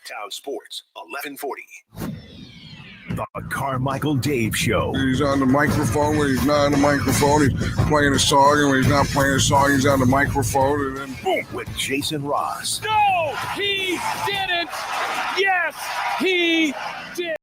Town Sports, 1140. The Carmichael Dave Show. He's on the microphone when he's not on the microphone. He's playing a song, and when he's not playing a song, he's on the microphone, and then boom. With Jason Ross. No, he didn't. Yes, he did.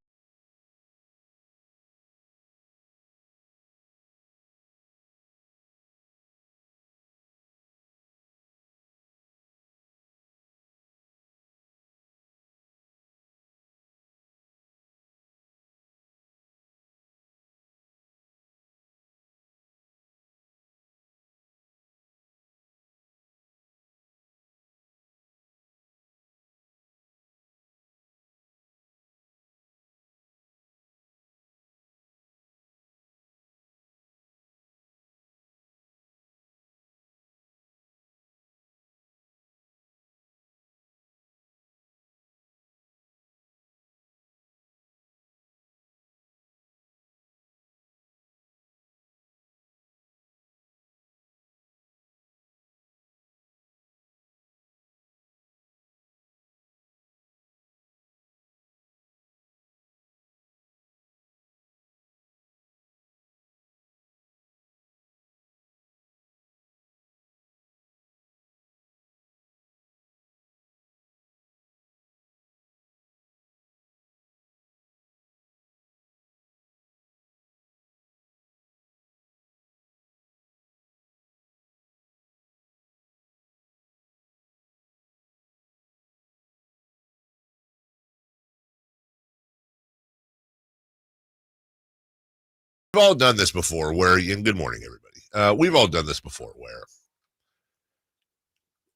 We've all done this before where, and good morning, everybody. We've all done this before where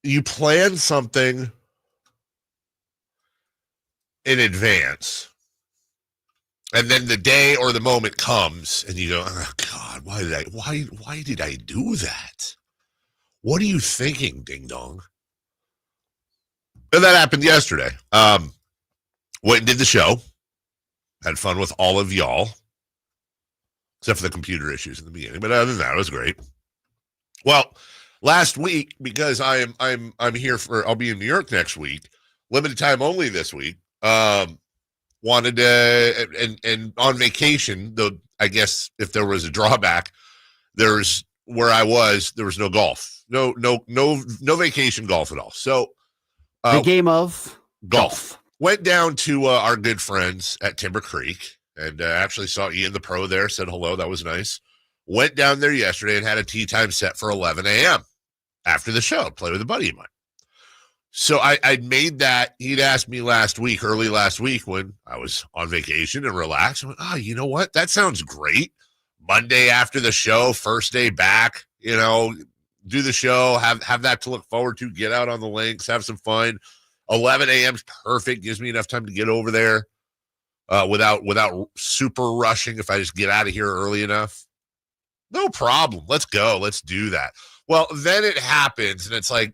you plan something in advance and then the day or the moment comes and you go, oh God, why did I do that? What are you thinking, ding dong? And that happened yesterday. Went and did the show. Had fun with all of y'all. Except for the computer issues in the beginning, but other than that, it was great. Well, last week, because I'm here I'll be in New York next week, limited time only this week. Wanted to and on vacation. Though I guess if there was a drawback, there's where I was. There was no golf, no vacation golf at all. So the game of golf went down to our good friends at Timber Creek. And actually saw Ian the pro there, said hello. That was nice. Went down there yesterday and had a tee time set for 11 a.m. after the show. Play with a buddy of mine. So I'd made that. He'd asked me early last week when I was on vacation and relaxed. I went, you know what? That sounds great. Monday after the show, first day back, do the show, have that to look forward to, get out on the links, have some fun. 11 a.m. is perfect. Gives me enough time to get over there. Without super rushing, if I just get out of here early enough, no problem. Let's go. Let's do that. Well, then it happens, and it's like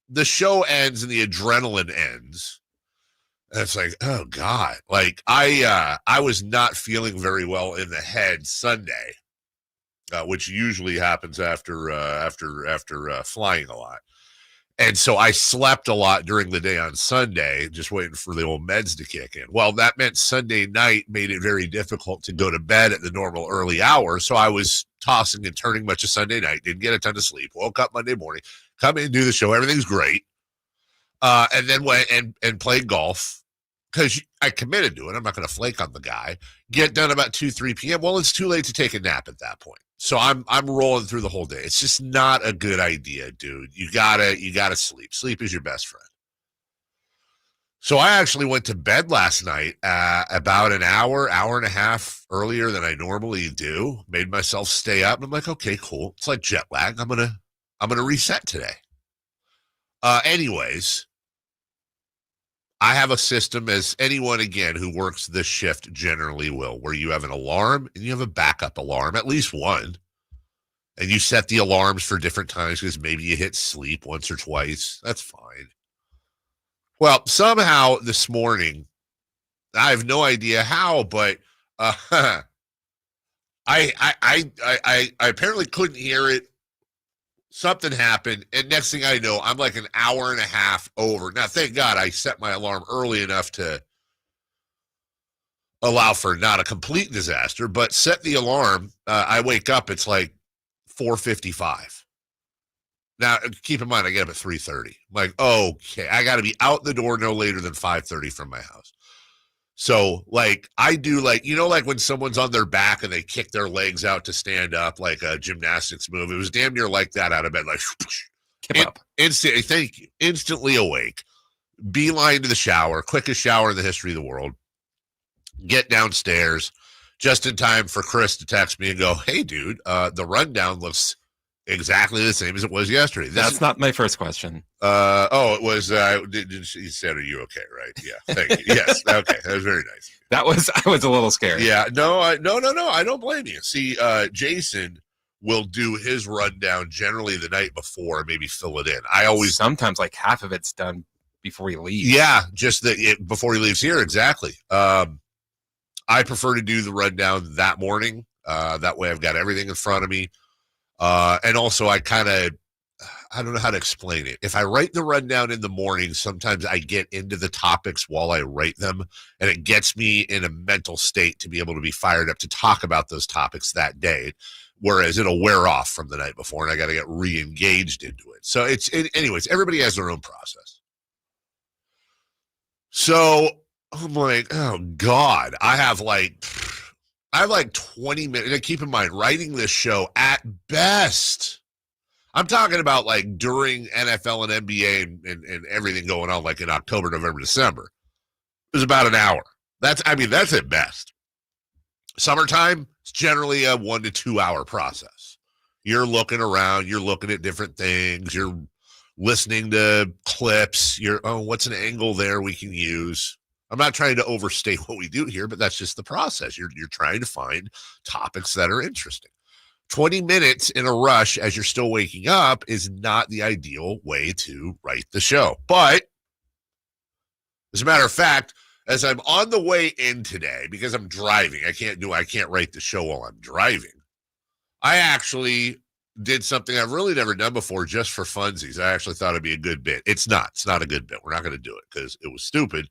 the show ends and the adrenaline ends. And it's like, oh God. Like I was not feeling very well in the head Sunday, which usually happens after flying a lot. And so I slept a lot during the day on Sunday, just waiting for the old meds to kick in. Well, that meant Sunday night made it very difficult to go to bed at the normal early hours. So I was tossing and turning much of Sunday night, didn't get a ton of sleep, woke up Monday morning, come in, do the show. Everything's great. And then went and played golf because I committed to it. I'm not going to flake on the guy. Get done about 2, 3 p.m. Well, it's too late to take a nap at that point. So I'm rolling through the whole day. It's just not a good idea, dude. You gotta sleep. Sleep is your best friend. So I actually went to bed last night about an hour and a half earlier than I normally do. Made myself stay up. And I'm like, okay, cool. It's like jet lag. I'm gonna reset today. Anyways, I have a system, as anyone, again, who works this shift generally will, where you have an alarm and you have a backup alarm, at least one. And you set the alarms for different times because maybe you hit sleep once or twice. That's fine. Well, somehow this morning, I have no idea how, but I apparently couldn't hear it something happened, and next thing I know, I'm like an hour and a half over. Now, thank God I set my alarm early enough to allow for not a complete disaster, but set the alarm. I wake up, it's like 4:55. Now, keep in mind, I get up at 3:30. I'm like, okay, I got to be out the door no later than 5:30 from my house. So, like, I do, like, you know, like when someone's on their back and they kick their legs out to stand up, like a gymnastics move. It was damn near like that out of bed, like, Keep up. Instantly, thank you. Instantly awake. Beeline to the shower, quickest shower in the history of the world. Get downstairs just in time for Chris to text me and go, hey, dude, the rundown looks exactly the same as it was yesterday. That's not my first question. It was, he said, are you okay, right? Yeah, thank you. Yes, okay, that was very nice. I was a little scared. Yeah, no, I don't blame you. See, Jason will do his rundown generally the night before, maybe fill it in. Sometimes like half of it's done before he leaves. Yeah, just before he leaves here, exactly. I prefer to do the rundown that morning. That way I've got everything in front of me. And also I don't know how to explain it. If I write the rundown in the morning, sometimes I get into the topics while I write them, and it gets me in a mental state to be able to be fired up to talk about those topics that day, whereas it'll wear off from the night before and I got to get re-engaged into it. So anyways, everybody has their own process. So I'm like, oh God, I have like 20 minutes. And keep in mind, writing this show at best, I'm talking about like during NFL and NBA and everything going on, like in October, November, December, it was about an hour. That's at best. Summertime, it's generally a 1 to 2 hour process. You're looking around, you're looking at different things, you're listening to clips, what's an angle there we can use? I'm not trying to overstate what we do here, but that's just the process. You're trying to find topics that are interesting. 20 minutes in a rush as you're still waking up is not the ideal way to write the show. But as a matter of fact, as I'm on the way in today, because I'm driving, I can't write the show while I'm driving. I actually did something I've really never done before just for funsies. I actually thought it'd be a good bit. It's not a good bit. We're not going to do it because it was stupid.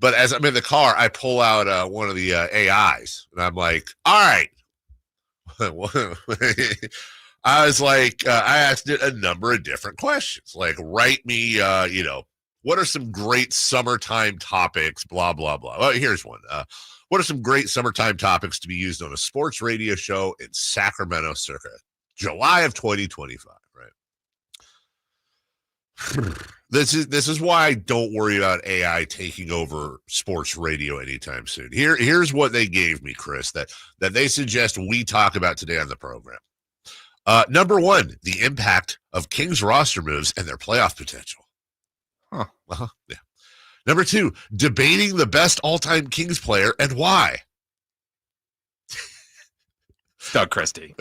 But as I'm in the car, I pull out one of the AIs, and I'm like, all right. I was like, I asked it a number of different questions, like write me, what are some great summertime topics, blah, blah, blah. Well, here's one. What are some great summertime topics to be used on a sports radio show in Sacramento circa July of 2025, right? This is why I don't worry about AI taking over sports radio anytime soon. Here's what they gave me, Chris, that they suggest we talk about today on the program. Number one, the impact of Kings roster moves and their playoff potential. Huh. Yeah. Number two, debating the best all-time Kings player and why. Doug Christie.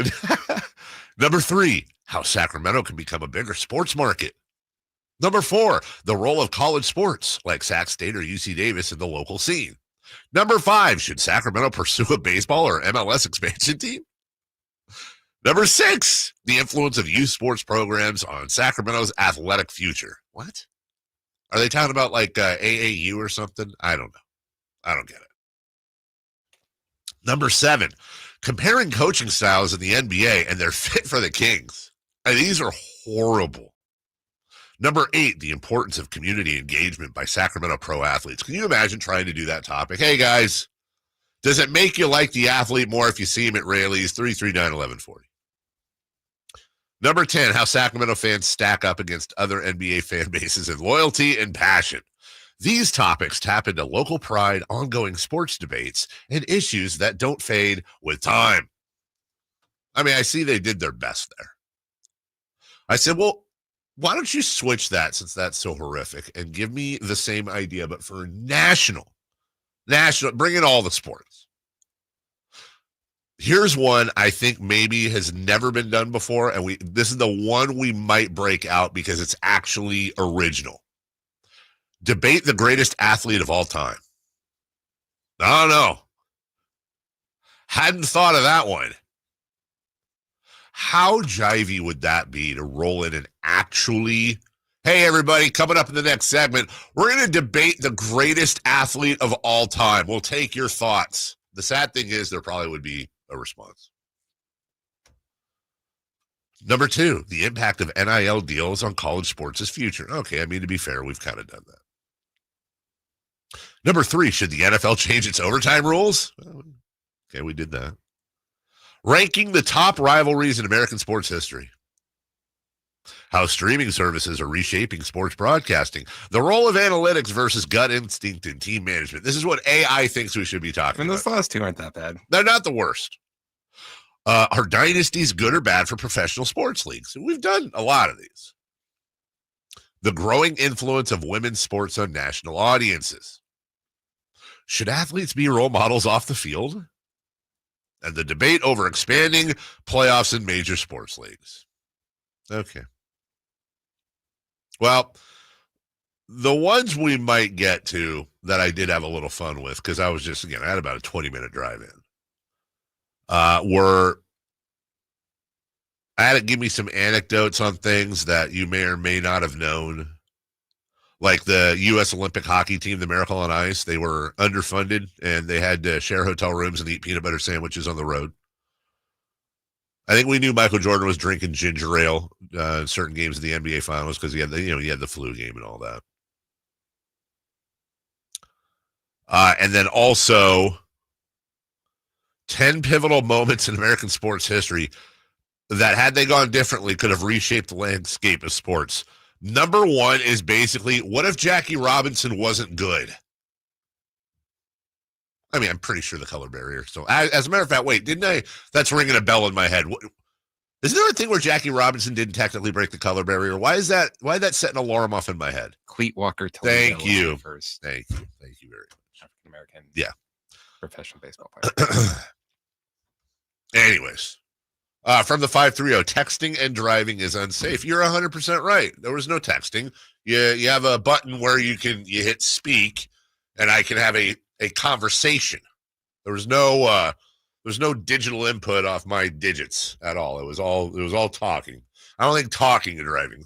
Number three, how Sacramento can become a bigger sports market. Number four, the role of college sports like Sac State or UC Davis in the local scene. Number five, should Sacramento pursue a baseball or MLS expansion team? Number six, the influence of youth sports programs on Sacramento's athletic future. What? Are they talking about like AAU or something? I don't know. I don't get it. Number seven, comparing coaching styles in the NBA and their fit for the Kings. These are horrible. Number eight, the importance of community engagement by Sacramento pro athletes. Can you imagine trying to do that topic? Hey, guys, does it make you like the athlete more if you see him at Raley's? 339-1140. Number 10, how Sacramento fans stack up against other NBA fan bases in loyalty and passion. These topics tap into local pride, ongoing sports debates, and issues that don't fade with time. I mean, I see they did their best there. I said, well, why don't you switch that, since that's so horrific, and give me the same idea, but for national, bring in all the sports. Here's one I think maybe has never been done before, and this is the one we might break out because it's actually original. Debate the greatest athlete of all time. I don't know. Hadn't thought of that one. How jivey would that be to roll in and actually, hey, everybody, coming up in the next segment, we're going to debate the greatest athlete of all time. We'll take your thoughts. The sad thing is there probably would be a response. Number 2, the impact of NIL deals on college sports' future. Okay, I mean, to be fair, we've kind of done that. Number 3, should the NFL change its overtime rules? Okay, we did that. Ranking the top rivalries in American sports history. How streaming services are reshaping sports broadcasting. The role of analytics versus gut instinct in team management. This is what AI thinks we should be talking about. Those last 2 aren't that bad. They're not the worst. Are dynasties good or bad for professional sports leagues? We've done a lot of these. The growing influence of women's sports on national audiences. Should athletes be role models off the field? And the debate over expanding playoffs in major sports leagues. Okay. Well, the ones we might get to that I did have a little fun with, because I was just, I had about a 20-minute drive in, were, I had to give me some anecdotes on things that you may or may not have known. Like the U.S. Olympic hockey team, the Miracle on Ice, they were underfunded, and they had to share hotel rooms and eat peanut butter sandwiches on the road. I think we knew Michael Jordan was drinking ginger ale in certain games of the NBA Finals because he had the flu game and all that. And then also 10 pivotal moments in American sports history that, had they gone differently, could have reshaped the landscape of sports. Number 1 is basically, what if Jackie Robinson wasn't good? I mean, I'm pretty sure the color barrier. So, as a matter of fact, wait, didn't I? That's ringing a bell in my head. Isn't there a thing where Jackie Robinson didn't technically break the color barrier? Why is that? Why did that set an alarm off in my head? Cleat Walker. Thank you. First. Thank you. Thank you very much. African American. Yeah. Professional baseball player. Anyways. From the 530, texting and driving is unsafe. You're 100% right. There was no texting. You have a button where you hit speak, and I can have a conversation. There was no digital input off my digits at all. It was all talking. I don't think talking and driving.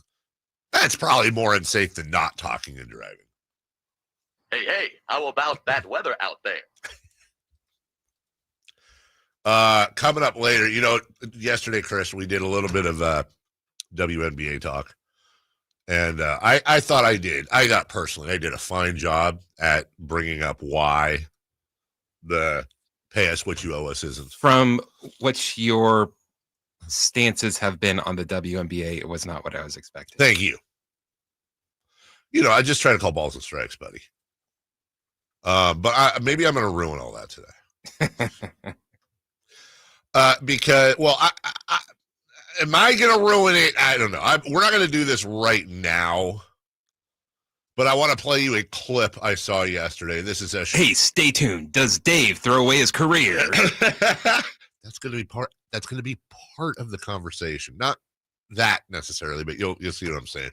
That's probably more unsafe than not talking and driving. Hey, how about that weather out there? Coming up later, yesterday, Chris, we did a little bit of WNBA talk. And I thought I did a fine job at bringing up why the pay us what you owe us isn't. From what your stances have been on the WNBA, it was not what I was expecting. Thank you. I just try to call balls and strikes, buddy. But maybe I'm going to ruin all that today. Because, am I going to ruin it? I don't know. We're not going to do this right now. But I want to play you a clip I saw yesterday. This is Hey, stay tuned. Does Dave throw away his career? That's going to be part of the conversation. Not that necessarily, but you'll see what I'm saying.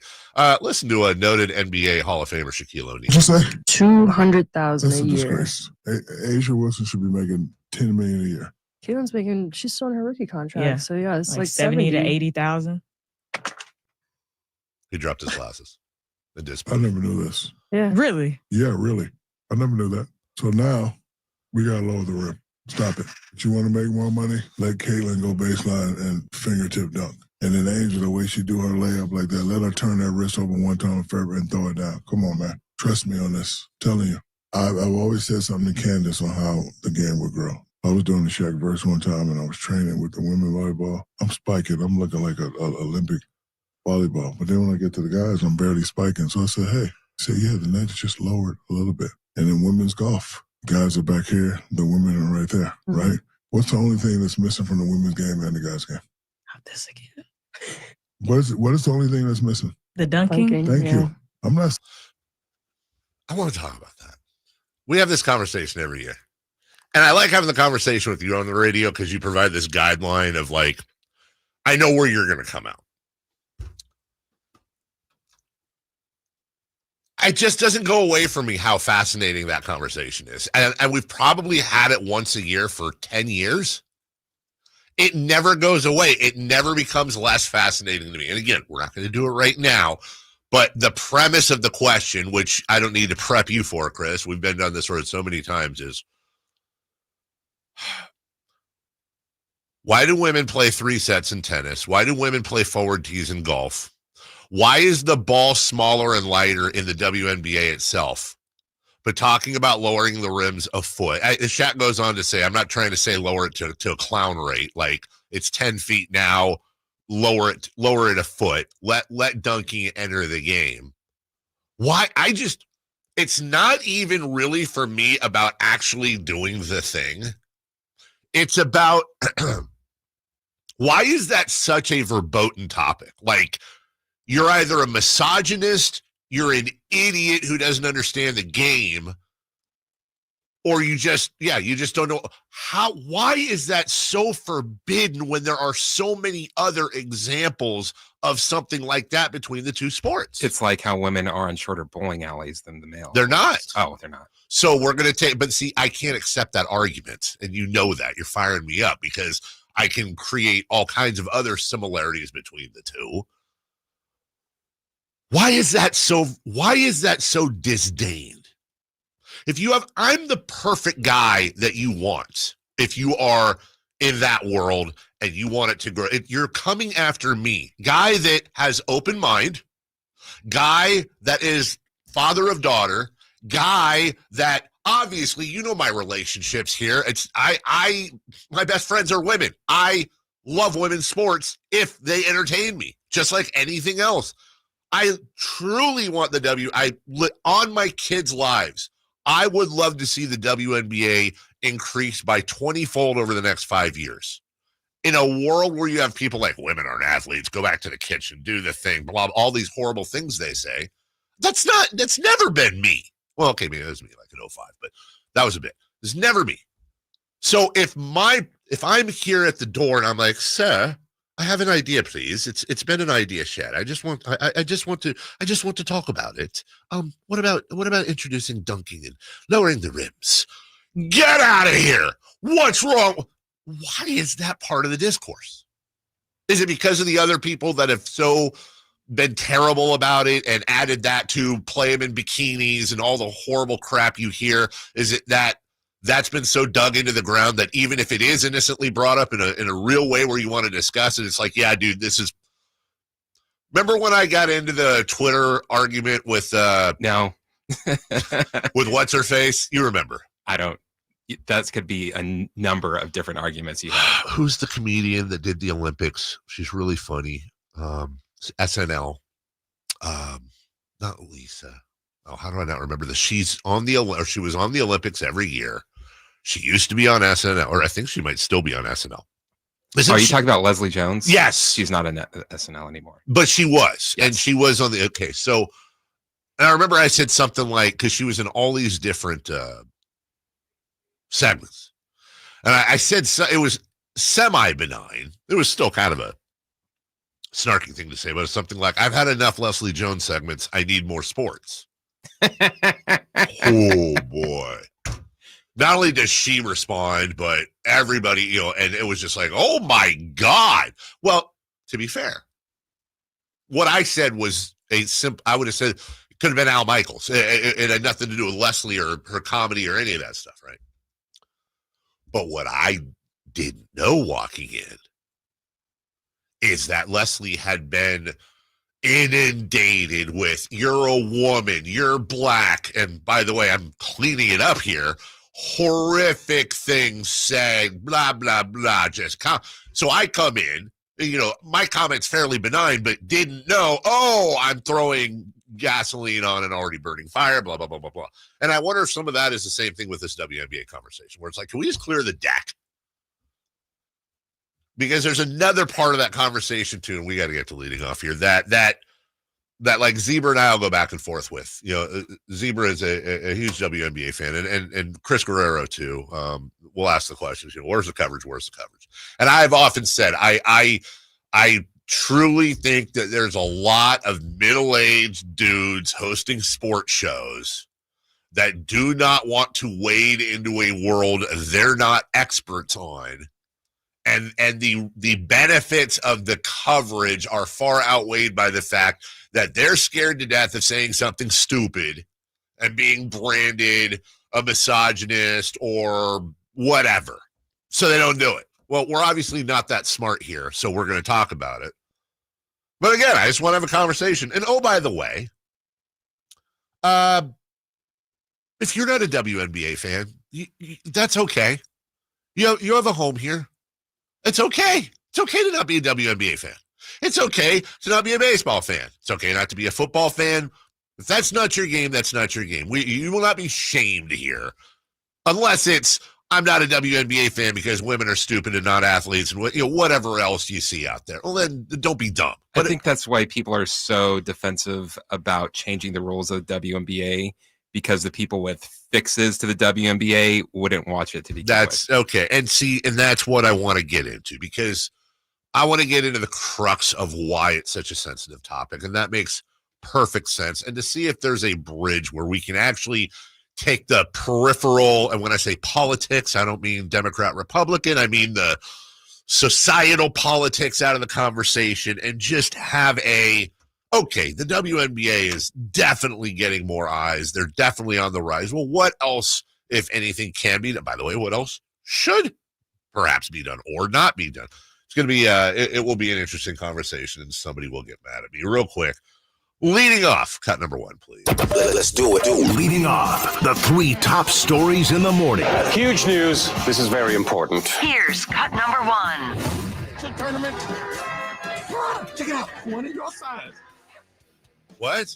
Listen to a noted NBA Hall of Famer, Shaquille O'Neal. What'd you say? $200,000 That's a a year. disgrace. Asia Wilson should be making $10 million a year. She's still in her rookie contract. Yeah. So yeah, it's like 70 to 80,000. He dropped his glasses. I never knew this. Yeah. Really? Yeah, really. I never knew that. So now we got to lower the rim. Stop it. If you want to make more money, let Caitlin go baseline and fingertip dunk. And then Angel, the way she do her layup like that, let her turn that wrist over one time and throw it down. Come on, man. Trust me on this. I'm telling you. I've always said something to Candace on how the game would grow. I was doing the Shaq verse one time, and I was training with the women volleyball. I'm spiking. I'm looking like an Olympic volleyball. But then when I get to the guys, I'm barely spiking. So I said, hey, the net's just lowered a little bit. And in women's golf, guys are back here, the women are right there, right? What's the only thing that's missing from the women's game and the guys' game? Not this again. What is the only thing that's missing? The dunking. Thank you. I want to talk about that. We have this conversation every year. And I like having the conversation with you on the radio because you provide this guideline of like, I know where you're going to come out. It just doesn't go away from me how fascinating that conversation is. And we've probably had it once a year for 10 years. it never goes away. It never becomes less fascinating to me. And again, we're not going to do it right now, but the premise of the question, which I don't need to prep you for, Chris, we've been down this road so many times, is why do women play 3 sets in tennis? Why do women play forward tees in golf? Why is the ball smaller and lighter in the WNBA itself? But talking about lowering the rims a foot, the chat goes on to say, I'm not trying to say lower it to a clown rate. Like it's 10 feet now, lower it a foot. Let dunking enter the game. Why? It's not even really for me about actually doing the thing. It's about why is that such a verboten topic? Like you're either a misogynist, you're an idiot who doesn't understand the game, or you just don't know why is that so forbidden when there are so many other examples of something like that between the two sports? It's like how women are on shorter bowling alleys than the male. They're not. Oh, they're not. So we're going to but see, I can't accept that argument. And you know that. You're firing me up because I can create all kinds of other similarities between the two. Why is that so disdained? I'm the perfect guy that you want. If you are in that world and you want it to grow, you're coming after me. Guy that has open mind, guy that is father of daughter, guy that obviously, you know my relationships here. My best friends are women. I love women's sports if they entertain me, just like anything else. I truly want on my kids' lives, I would love to see the WNBA increase by 20-fold over the next 5 years. In a world where you have people like women aren't athletes, go back to the kitchen, do the thing, blah, all these horrible things they say. That's never been me. Well, okay, maybe it was me like in 05, but that was a bit. It's never me. So if I'm here at the door and I'm like, sir, I have an idea, please. It's been an idea shed. I just want to talk about it. What about introducing dunking and lowering the rims? Get out of here. What's wrong? Why is that part of the discourse? Is it because of the other people that have so been terrible about it and added that to play them in bikinis and all the horrible crap you hear? Is it that's been so dug into the ground that even if it is innocently brought up in a real way where you want to discuss it, it's like, yeah, dude, this is. Remember when I got into the Twitter argument with no, with what's her face? You remember? I don't. That could be a number of different arguments you have. Who's the comedian that did the Olympics? She's really funny. SNL. Not Lisa. Oh, how do I not remember this? She was on the Olympics every year. She used to be on SNL, or I think she might still be on SNL. Are you talking about Leslie Jones? Yes. She's not on SNL anymore. But she was. Yes. And she was on the, okay. So, and I remember I said something like, because she was in all these different segments. And I said, so, it was semi-benign. It was still kind of a snarky thing to say, but it's something like, I've had enough Leslie Jones segments. I need more sports. Oh, boy. Not only does she respond, but everybody, and it was just like, oh, my God. Well, to be fair, what I said was I would have said it could have been Al Michaels. It had nothing to do with Leslie or her comedy or any of that stuff, right? But what I didn't know walking in is that Leslie had been inundated with, you're a woman, you're black, and by the way, I'm cleaning it up here, horrific things said, blah, blah, blah, so I come in, my comment's fairly benign, but didn't know, I'm throwing gasoline on an already burning fire, blah, blah, blah, blah, blah. And I wonder if some of that is the same thing with this WNBA conversation, where it's like, can we just clear the deck? Because there's another part of that conversation too, and we got to get to leading off here, that like Zebra and I'll go back and forth with. Zebra is a huge WNBA fan, and Chris Guerrero too. We'll ask the questions. Where's the coverage? Where's the coverage? And I've often said I truly think that there's a lot of middle-aged dudes hosting sports shows that do not want to wade into a world they're not experts on And the benefits of the coverage are far outweighed by the fact that they're scared to death of saying something stupid and being branded a misogynist or whatever. So they don't do it. Well, we're obviously not that smart here, so we're going to talk about it. But again, I just want to have a conversation. And oh, by the way, if you're not a WNBA fan, that's okay. You have a home here. It's okay. It's okay to not be a WNBA fan. It's okay to not be a baseball fan. It's okay not to be a football fan. If that's not your game, that's not your game. You will not be shamed here. Unless it's, I'm not a WNBA fan because women are stupid and not athletes and whatever else you see out there. Well, then don't be dumb. But I think that's why people are so defensive about changing the rules of the WNBA, because the people with fixes to the WNBA wouldn't watch it to begin That's with. okay. And that's what I want to get into, because I want to get into the crux of why it's such a sensitive topic. And that makes perfect sense. And to see if there's a bridge where we can actually take the peripheral, and when I say politics, I don't mean Democrat, Republican, I mean the societal politics out of the conversation, and just have okay, the WNBA is definitely getting more eyes. They're definitely on the rise. Well, what else, if anything, can be done? By the way, what else should perhaps be done or not be done? It's going to be, it will be an interesting conversation, and somebody will get mad at me. Real quick, leading off, cut number one, please. Let's do it. Leading off, the 3 top stories in the morning. Huge news. This is very important. Here's cut number 1. Tournament. Check it out. One of your size. What?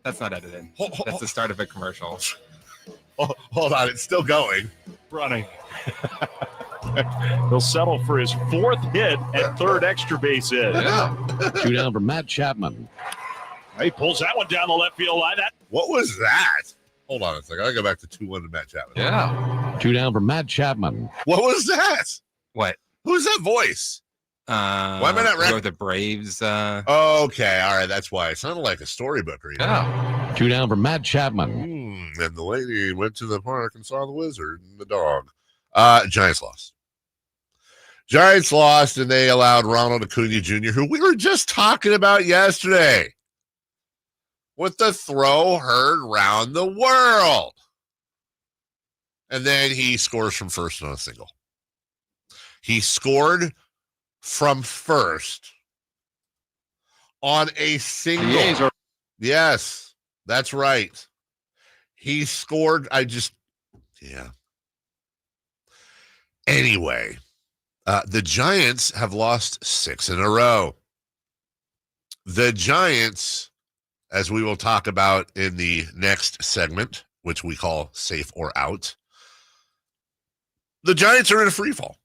That's not edited. That's the start of a commercial. Hold on, it's still going. Running. He'll settle for his 4th hit and 3rd extra base hit. Yeah. 2 down for Matt Chapman. He pulls that one down the left field line. What was that? Hold on a second. I gotta go back to 2-1 to Matt Chapman. Yeah. 2 down for Matt Chapman. What was that? What? Who's that voice? Why am I not ready? The Braves. Okay, all right, that's why. It sounded like a storybook reading. Yeah. 2 down for Matt Chapman. And the lady went to the park and saw the wizard and the dog. Giants lost. Giants lost, and they allowed Ronald Acuna Jr., who we were just talking about yesterday, with the throw heard round the world. And then he scores from first on a single. He scored from first on a single. Yes, that's right. He scored. Anyway, the Giants have lost 6 in a row. The Giants, as we will talk about in the next segment, which we call Safe or Out, the Giants are in a free fall.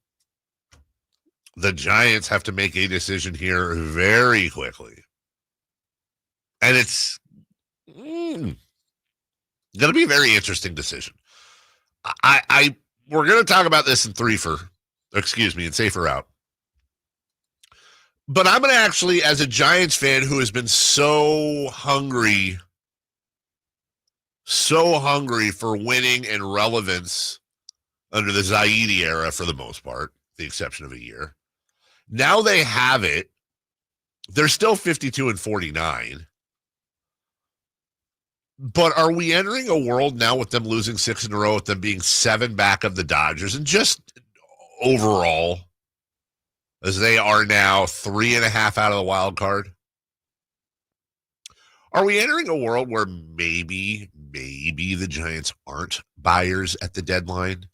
The Giants have to make a decision here very quickly. And it's going to be a very interesting decision. We're going to talk about this in Safe or Out. But I'm going to actually, as a Giants fan who has been so hungry for winning and relevance under the Zaidi era for the most part, the exception of a year. Now they have it. They're still 52-49. But are we entering a world now with them losing 6 in a row, with them being 7 back of the Dodgers, and just overall, as they are now 3.5 out of the wild card? Are we entering a world where maybe the Giants aren't buyers at the deadline?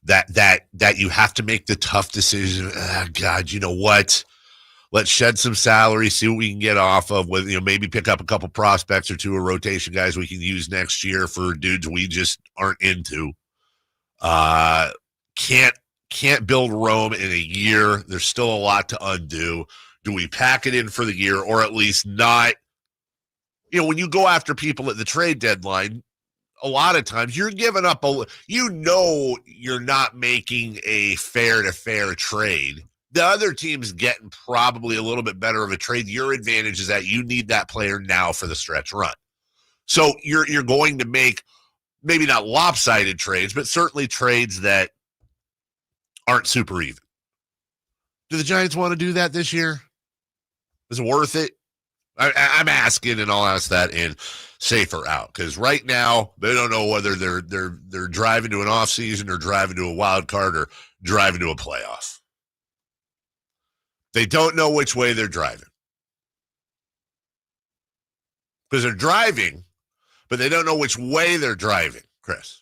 That you have to make the tough decision. God, you know what? Let's shed some salary, see what we can get off of, with maybe pick up a couple prospects or 2 or rotation guys we can use next year for dudes we just aren't into. Can't build Rome in a year. There's still a lot to undo. Do we pack it in for the year, or at least not? When you go after people at the trade deadline, a lot of times you're giving up you're not making a fair trade. The other team's getting probably a little bit better of a trade. Your advantage is that you need that player now for the stretch run. So you're going to make maybe not lopsided trades, but certainly trades that aren't super even. Do the Giants want to do that this year? Is it worth it? I'm asking, and I'll ask that in Safer Out, because right now they don't know whether they're driving to an off season or driving to a wild card or driving to a playoff. They don't know which way they're driving, because they're driving, but they don't know which way they're driving, Chris.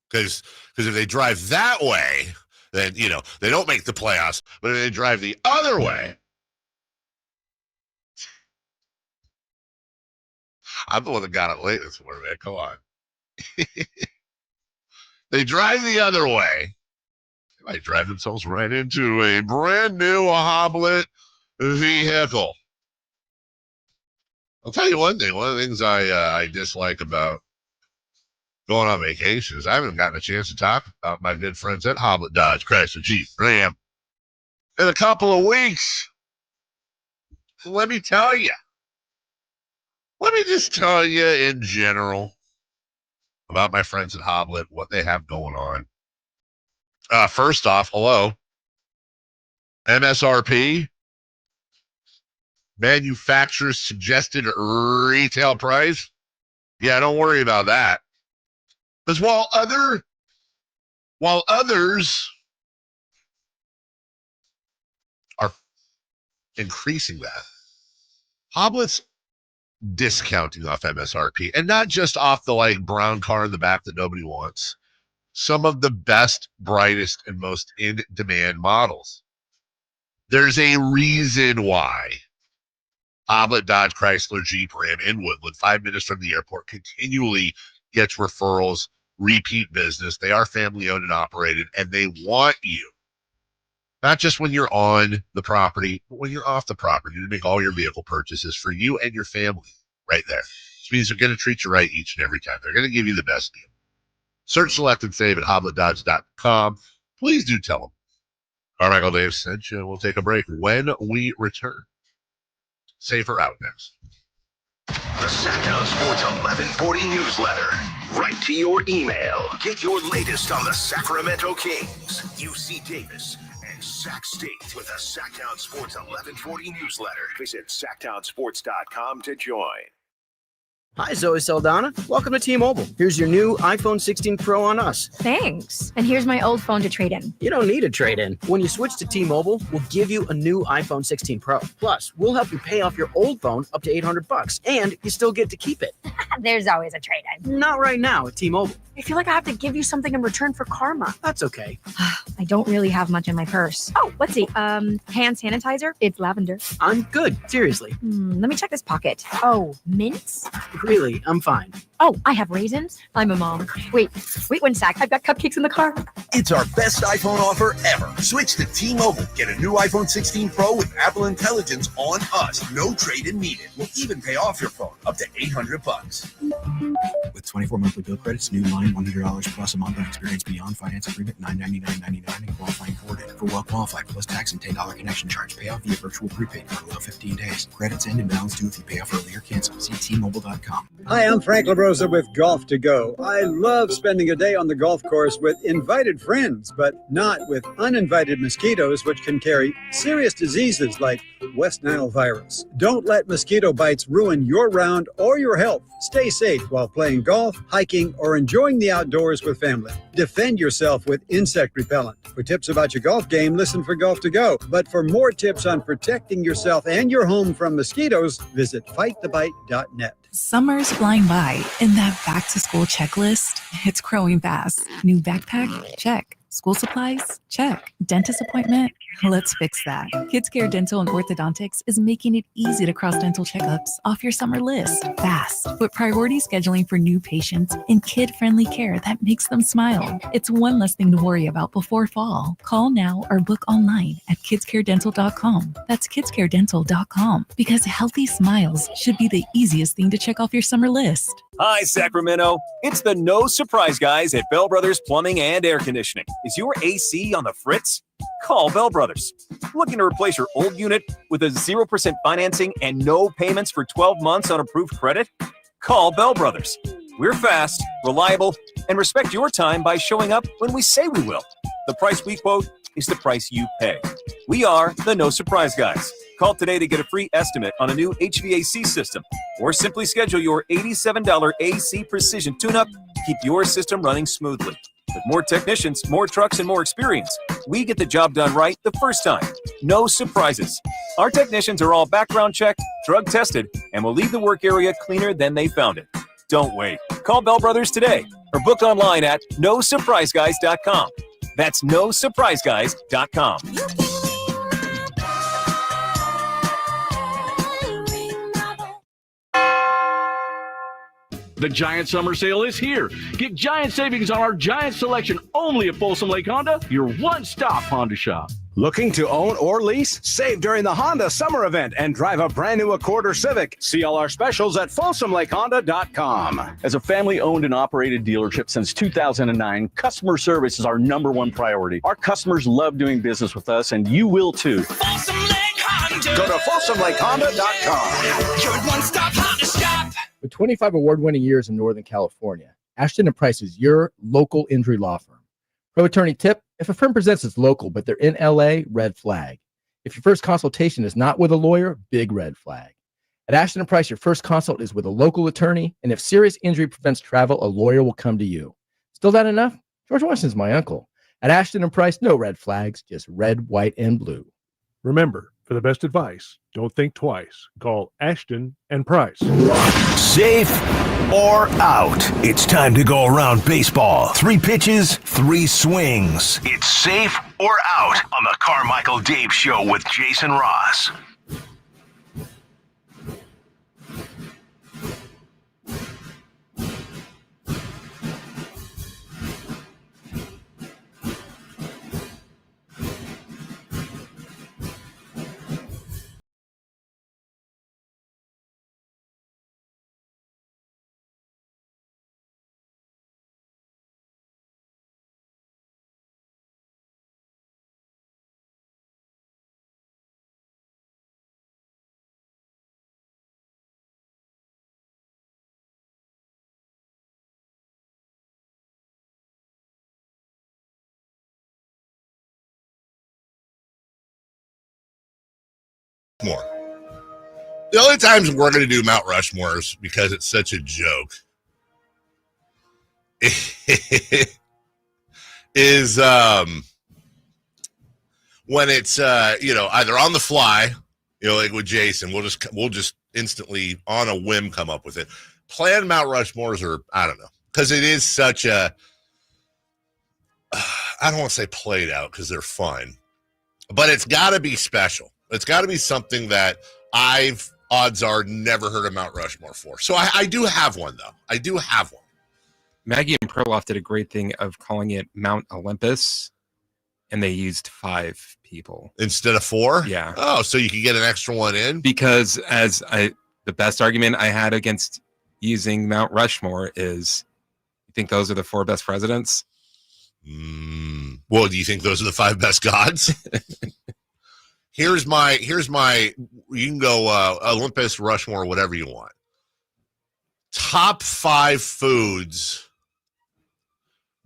Because if they drive that way, then they don't make the playoffs. But if they drive the other way. I'm the one that got it late this morning, man. Come on. They drive the other way. They might drive themselves right into a brand new hoblet vehicle. I'll tell you one thing. One of the things I dislike about going on vacation is I haven't gotten a chance to talk about my good friends at Hoblet Dodge Chrysler Jeep Ram in a couple of weeks. Let me tell you. Let me just tell you in general about my friends at Hoblet, what they have going on. First off, hello. MSRP, manufacturer's suggested retail price. Yeah, don't worry about that. Because while others are increasing that, Hoblet's discounting off MSRP, and not just off the brown car in the back that nobody wants. Some of the best, brightest, and most in-demand models. There's a reason why Hoblet Dodge Chrysler Jeep Ram in Woodland, 5 minutes from the airport, continually gets referrals, repeat business. They are family owned and operated, and they want you, not just when you're on the property, but when you're off the property, to make all your vehicle purchases for you and your family right there. Which means they're going to treat you right each and every time. They're going to give you the best deal. Search, select, and save at hobletdodge.com. Please do tell them Carmichael Dave sent you. We'll take a break. When we return, Safer Out next. The Sacramento Sports 1140 newsletter. Right to your email. Get your latest on the Sacramento Kings, UC Davis, and Sac State with the Sactown Sports 1140 newsletter. Visit SactownSports.com to join. Hi, Zoe Saldana. Welcome to T-Mobile. Here's your new iPhone 16 Pro on us. Thanks. And here's my old phone to trade in. You don't need a trade-in. When you switch to T-Mobile, we'll give you a new iPhone 16 Pro. Plus, we'll help you pay off your old phone up to $800, and you still get to keep it. There's always a trade-in. Not right now at T-Mobile. I feel like I have to give you something in return for karma. That's okay. I don't really have much in my purse. Oh, let's see. Hand sanitizer. It's lavender. I'm good. Seriously. Let me check this pocket. Oh, mints? Really, I'm fine. Oh, I have raisins. I'm a mom. Wait 1 sec. I've got cupcakes in the car. It's our best iPhone offer ever. Switch to T-Mobile. Get a new iPhone 16 Pro with Apple Intelligence on us. No trade-in needed. We'll even pay off your phone up to $800. With 24 monthly bill credits, new line $100 plus a month on experience beyond finance agreement $999.99 and qualifying ported. For well qualified plus tax and $10 connection charge. Pay off via virtual prepaid card. Allow 15 days. Credits end and balance due if you pay off early or cancel. See T-Mobile.com. Hi, I'm Frank LaRosa with Golf to Go. I love spending a day on the golf course with invited friends, but not with uninvited mosquitoes, which can carry serious diseases like West Nile virus. Don't let mosquito bites ruin your round or your health. Stay safe while playing golf, hiking, or enjoying the outdoors with family. Defend yourself with insect repellent. For tips about your golf game, listen for Golf to Go. But for more tips on protecting yourself and your home from mosquitoes, visit fightthebite.net. Summer's flying by, and that back-to-school checklist, it's growing fast. New backpack? Check. School supplies? Check. Dentist appointment? Let's fix that. Kids Care Dental and Orthodontics is making it easy to cross dental checkups off your summer list fast, with priority scheduling for new patients and kid-friendly care that makes them smile. It's one less thing to worry about before fall. Call now or book online at kidscaredental.com. That's kidscaredental.com, because healthy smiles should be the easiest thing to check off your summer list. Hi, Sacramento. It's the No Surprise guys at Bell Brothers Plumbing and Air Conditioning. Is your AC on the fritz? Call Bell Brothers. Looking to replace your old unit with a 0% financing and no payments for 12 months on approved credit? Call Bell Brothers. We're fast, reliable, and respect your time by showing up when we say we will. The price we quote is the price you pay. We are the No Surprise Guys. Call today to get a free estimate on a new HVAC system, or simply schedule your $87 AC Precision tune-up to keep your system running smoothly. With more technicians, more trucks, and more experience, we get the job done right the first time. No surprises. Our technicians are all background checked, drug tested, and will leave the work area cleaner than they found it. Don't wait. Call Bell Brothers today or book online at nosurpriseguys.com. That's nosurpriseguys.com. The Giant Summer Sale is here. Get giant savings on our giant selection only at Folsom Lake Honda, your one-stop Honda shop. Looking to own or lease? Save during the Honda Summer Event and drive a brand new Accord or Civic. See all our specials at FolsomLakeHonda.com. As a family-owned and operated dealership since 2009, customer service is our #1 priority. Our customers love doing business with us, and you will too. Folsom Lake Honda. Go to FolsomLakeHonda.com. Your one-stop Honda shop. With 25 award-winning years in Northern California, Ashton & Price is your local injury law firm. Pro attorney tip: if a firm presents as local but they're in LA, red flag. If your first consultation is not with a lawyer, big red flag. At Ashton & Price, your first consult is with a local attorney, and if serious injury prevents travel, a lawyer will come to you. Still not enough? George Washington's my uncle. At Ashton & Price, no red flags, just red, white, and blue. Remember, for the best advice, don't think twice. Call Ashton and Price. Safe or out? It's time to go around baseball. 3 pitches, 3 swings. It's safe or out on the Carmichael Dave Show with Jason Ross. More. The only times we're going to do Mount Rushmore is because it's such a joke. Is when it's either on the fly, like with Jason, we'll just instantly on a whim come up with it. Planned Mount Rushmores are, I don't know, because it is such a I don't want to say played out because they're fun, but it's got to be special. It's got to be something that I've, odds are, never heard of Mount Rushmore for. So I do have one, though. I do have one. Maggie and Perloff did a great thing of calling it Mount Olympus, and they used 5 people. Instead of 4? Yeah. Oh, so you could get an extra one in? Because the best argument I had against using Mount Rushmore is, you think those are the 4 best presidents? Well, do you think those are the 5 best gods? Here's my, you can go Olympus, Rushmore, whatever you want. Top 5 foods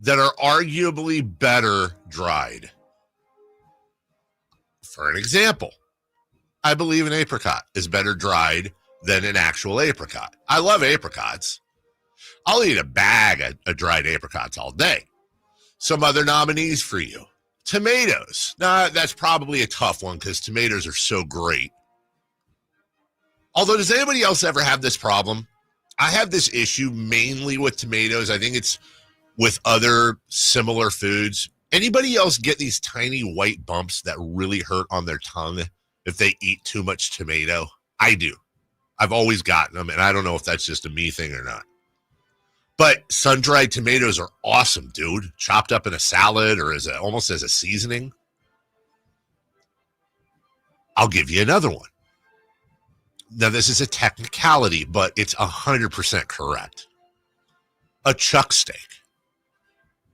that are arguably better dried. For an example, I believe an apricot is better dried than an actual apricot. I love apricots. I'll eat a bag of dried apricots all day. Some other nominees for you. Tomatoes. Now, that's probably a tough one because tomatoes are so great. Although, does anybody else ever have this problem? I have this issue mainly with tomatoes. I think it's with other similar foods. Anybody else get these tiny white bumps that really hurt on their tongue if they eat too much tomato? I do. I've always gotten them, and I don't know if that's just a me thing or not. But sun-dried tomatoes are awesome, dude. Chopped up in a salad or almost as a seasoning. I'll give you another one. Now, this is a technicality, but it's 100% correct. A chuck steak.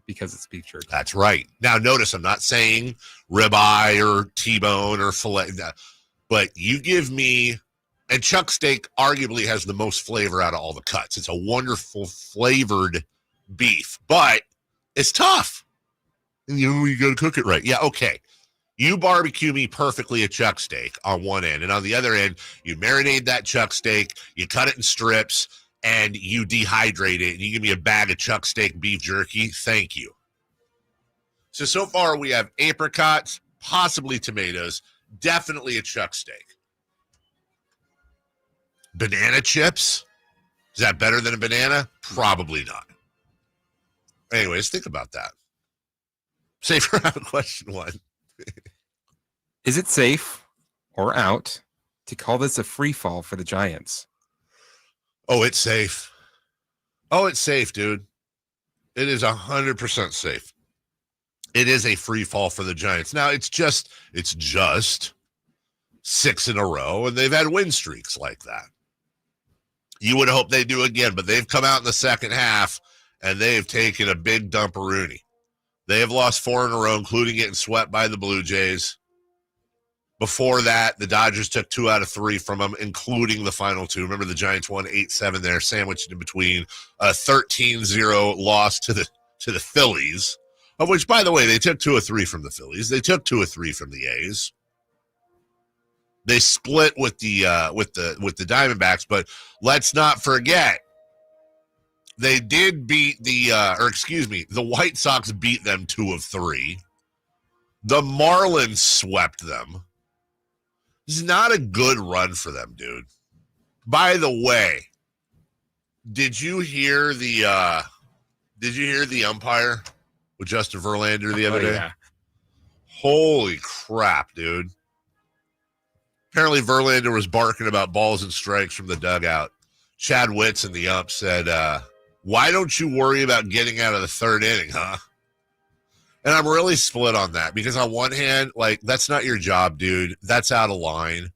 Because it's beef jerky. That's right. Now, notice I'm not saying ribeye or T-bone or filet, but you give me... And chuck steak arguably has the most flavor out of all the cuts. It's a wonderful flavored beef, but it's tough. You got to cook it right. Yeah, okay. You barbecue me perfectly a chuck steak on one end, and on the other end, you marinate that chuck steak, you cut it in strips, and you dehydrate it, and you give me a bag of chuck steak beef jerky. Thank you. So far we have apricots, possibly tomatoes, definitely a chuck steak. Banana chips? Is that better than a banana? Probably not. Anyways, think about that. Safer out question one. Is it safe or out to call this a free fall for the Giants? Oh, it's safe. Oh, it's safe, dude. It is 100% safe. It is a free fall for the Giants. Now, it's just 6 in a row, and they've had win streaks like that. You would hope they do again, but they've come out in the second half, and they've taken a big dumperoonie. They have lost 4 in a row, including getting swept by the Blue Jays. Before that, the Dodgers took 2 out of 3 from them, including the final 2. Remember, the Giants won 8-7 there, sandwiched in between a 13-0 loss to the Phillies, of which, by the way, they took 2 of 3 from the Phillies. They took 2 of 3 from the A's. They split with the Diamondbacks, but let's not forget they did beat the White Sox beat them 2 of 3. The Marlins swept them. It's not a good run for them, dude. By the way, did you hear the umpire with Justin Verlander the other day? Yeah. Holy crap, dude. Apparently Verlander was barking about balls and strikes from the dugout. Chad Whitson, the ump, said, why don't you worry about getting out of the third inning, huh? And I'm really split on that because on one hand, like, that's not your job, dude. That's out of line.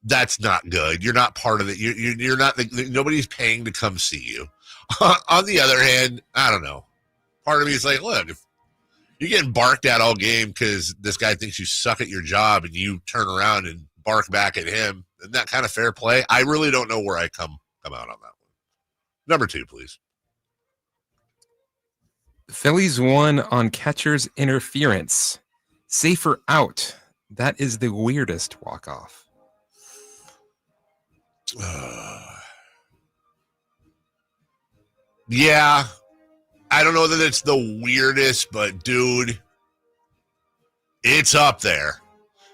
That's not good. You're not part of it. You're not, nobody's paying to come see you. On the other hand, I don't know. Part of me is like, look, if you're getting barked at all game because this guy thinks you suck at your job and you turn around and bark back at him, isn't that kind of fair play? I really don't know where I come out on that one. Number 2, please. The Phillies won on catcher's interference. Safer out. That is the weirdest walk-off. Yeah. I don't know that it's the weirdest, but dude, it's up there.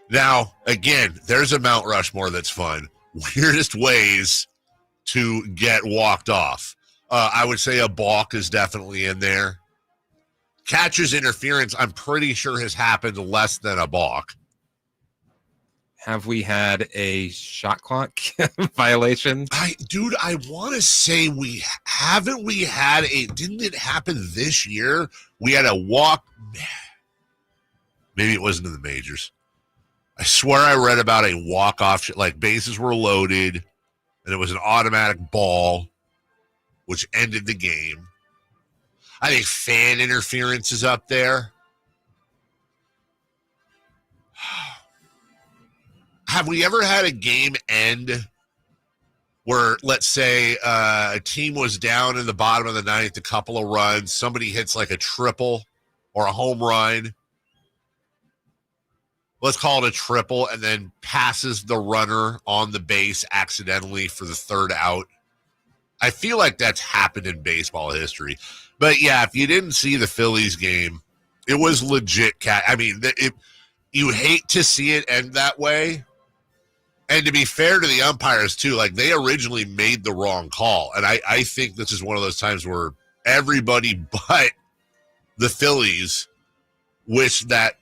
Now, again, there's a Mount Rushmore that's fun. Weirdest ways to get walked off. I would say a balk is definitely in there. Catcher's interference, I'm pretty sure, has happened less than a balk. Have we had a shot clock violation? I want to say didn't it happen this year? We had a walk. Maybe it wasn't in the majors. I swear I read about a walk-off, like bases were loaded, and it was an automatic ball, which ended the game. I think fan interference is up there. Have we ever had a game end where, let's say, a team was down in the bottom of the ninth, a couple of runs, somebody hits like a triple or a home run, let's call it a triple, and then passes the runner on the base accidentally for the third out? I feel like that's happened in baseball history. But, yeah, if you didn't see the Phillies game, it was legit. You hate to see it end that way. And to be fair to the umpires, too, like, they originally made the wrong call. And I think this is one of those times where everybody but the Phillies wish that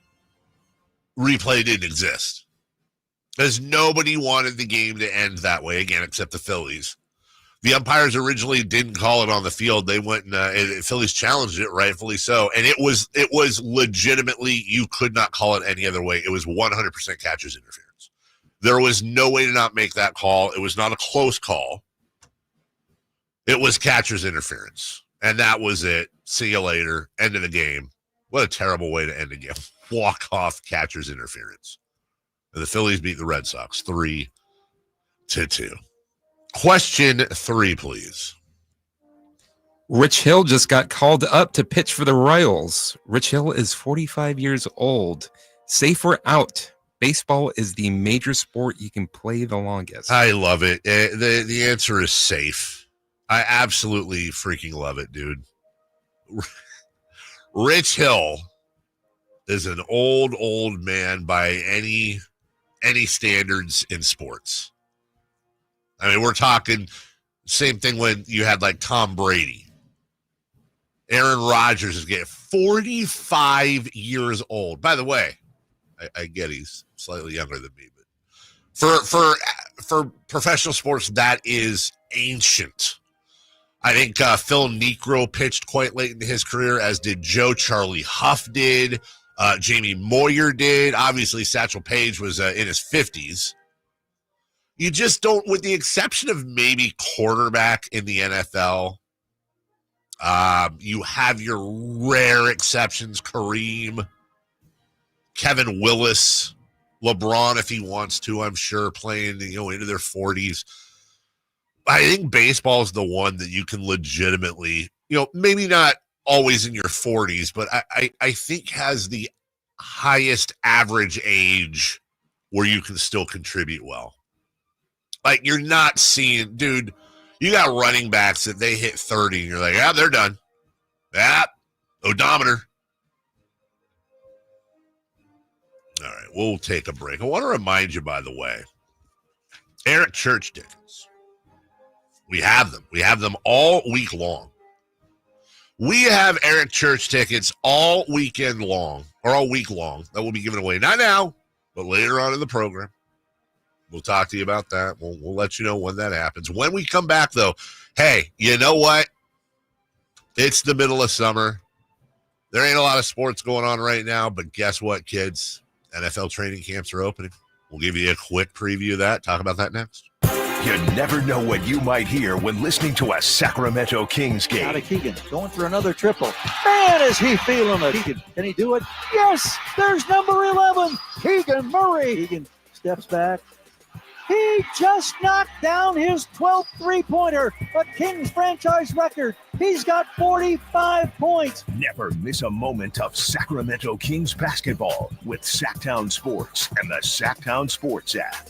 replay didn't exist. Because nobody wanted the game to end that way, again, except the Phillies. The umpires originally didn't call it on the field. They went and Phillies challenged it, rightfully so. And it was legitimately, you could not call it any other way. It was 100% catcher's interference. There was no way to not make that call. It was not a close call. It was catcher's interference. And that was it. See you later. End of the game. What a terrible way to end a game. Walk off catcher's interference. And the Phillies beat the Red Sox 3-2. Question 3, please. Rich Hill just got called up to pitch for the Royals. Rich Hill is 45 years old. Safe or out? Baseball is the major sport you can play the longest. I love it. The answer is safe. I absolutely freaking love it, dude. Rich Hill is an old man by any standards in sports. I mean, we're talking same thing when you had like Tom Brady. Aaron Rodgers is getting 45 years old. By the way, I get he's slightly younger than me, but for professional sports, that is ancient. I think Phil Niekro pitched quite late in his career, as did Joe Charlie Huff did. Jamie Moyer did. Obviously, Satchel Paige was in his 50s. You just don't, with the exception of maybe quarterback in the NFL, you have your rare exceptions, Kareem, Kevin Willis, LeBron, if he wants to, I'm sure, playing, into their 40s. I think baseball is the one that you can legitimately, maybe not always in your 40s, but I think has the highest average age where you can still contribute well. Like, you're not seeing, dude, you got running backs that they hit 30 and you're like, yeah, they're done. Yeah, odometer. All right, we'll take a break. I want to remind you, by the way, Eric Church tickets. We have them. We have them all week long. We have Eric Church tickets all weekend long, or all week long, that will be given away. Not now, but later on in the program. We'll talk to you about that. We'll let you know when that happens. When we come back, though, hey, you know what? It's the middle of summer. There ain't a lot of sports going on right now, but guess what, kids? NFL training camps are opening. We'll give you a quick preview of that. Talk about that next. You never know what you might hear when listening to a Sacramento Kings game. Out of Keegan, going for another triple. Man, is he feeling it. Keegan, can he do it? Yes, there's number 11, Keegan Murray. Keegan steps back. He just knocked down his 12th three-pointer, a Kings franchise record. He's got 45 points. Never miss a moment of Sacramento Kings basketball with Sacktown Sports and the Sacktown Sports app.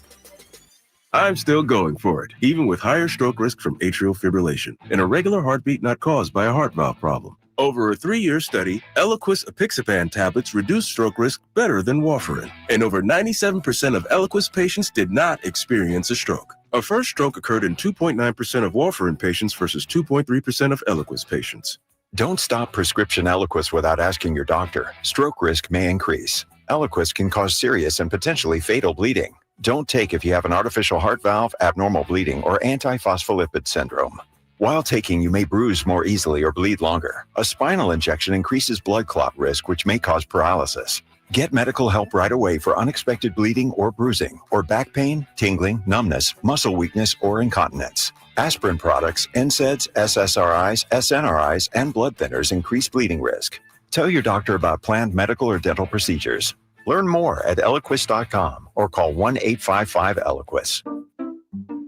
I'm still going for it, even with higher stroke risk from atrial fibrillation, an irregular heartbeat not caused by a heart valve problem. Over a 3-year study, Eliquis apixaban tablets reduced stroke risk better than warfarin, and over 97% of Eliquis patients did not experience a stroke. A first stroke occurred in 2.9% of warfarin patients versus 2.3% of Eliquis patients. Don't stop prescription Eliquis without asking your doctor. Stroke risk may increase. Eliquis can cause serious and potentially fatal bleeding. Don't take if you have an artificial heart valve, abnormal bleeding, or antiphospholipid syndrome. While taking, you may bruise more easily or bleed longer. A spinal injection increases blood clot risk, which may cause paralysis. Get medical help right away for unexpected bleeding or bruising, or back pain, tingling, numbness, muscle weakness, or incontinence. Aspirin products, NSAIDs, SSRIs, SNRIs, and blood thinners increase bleeding risk. Tell your doctor about planned medical or dental procedures. Learn more at Eliquis.com or call 1-855-ELIQUIS.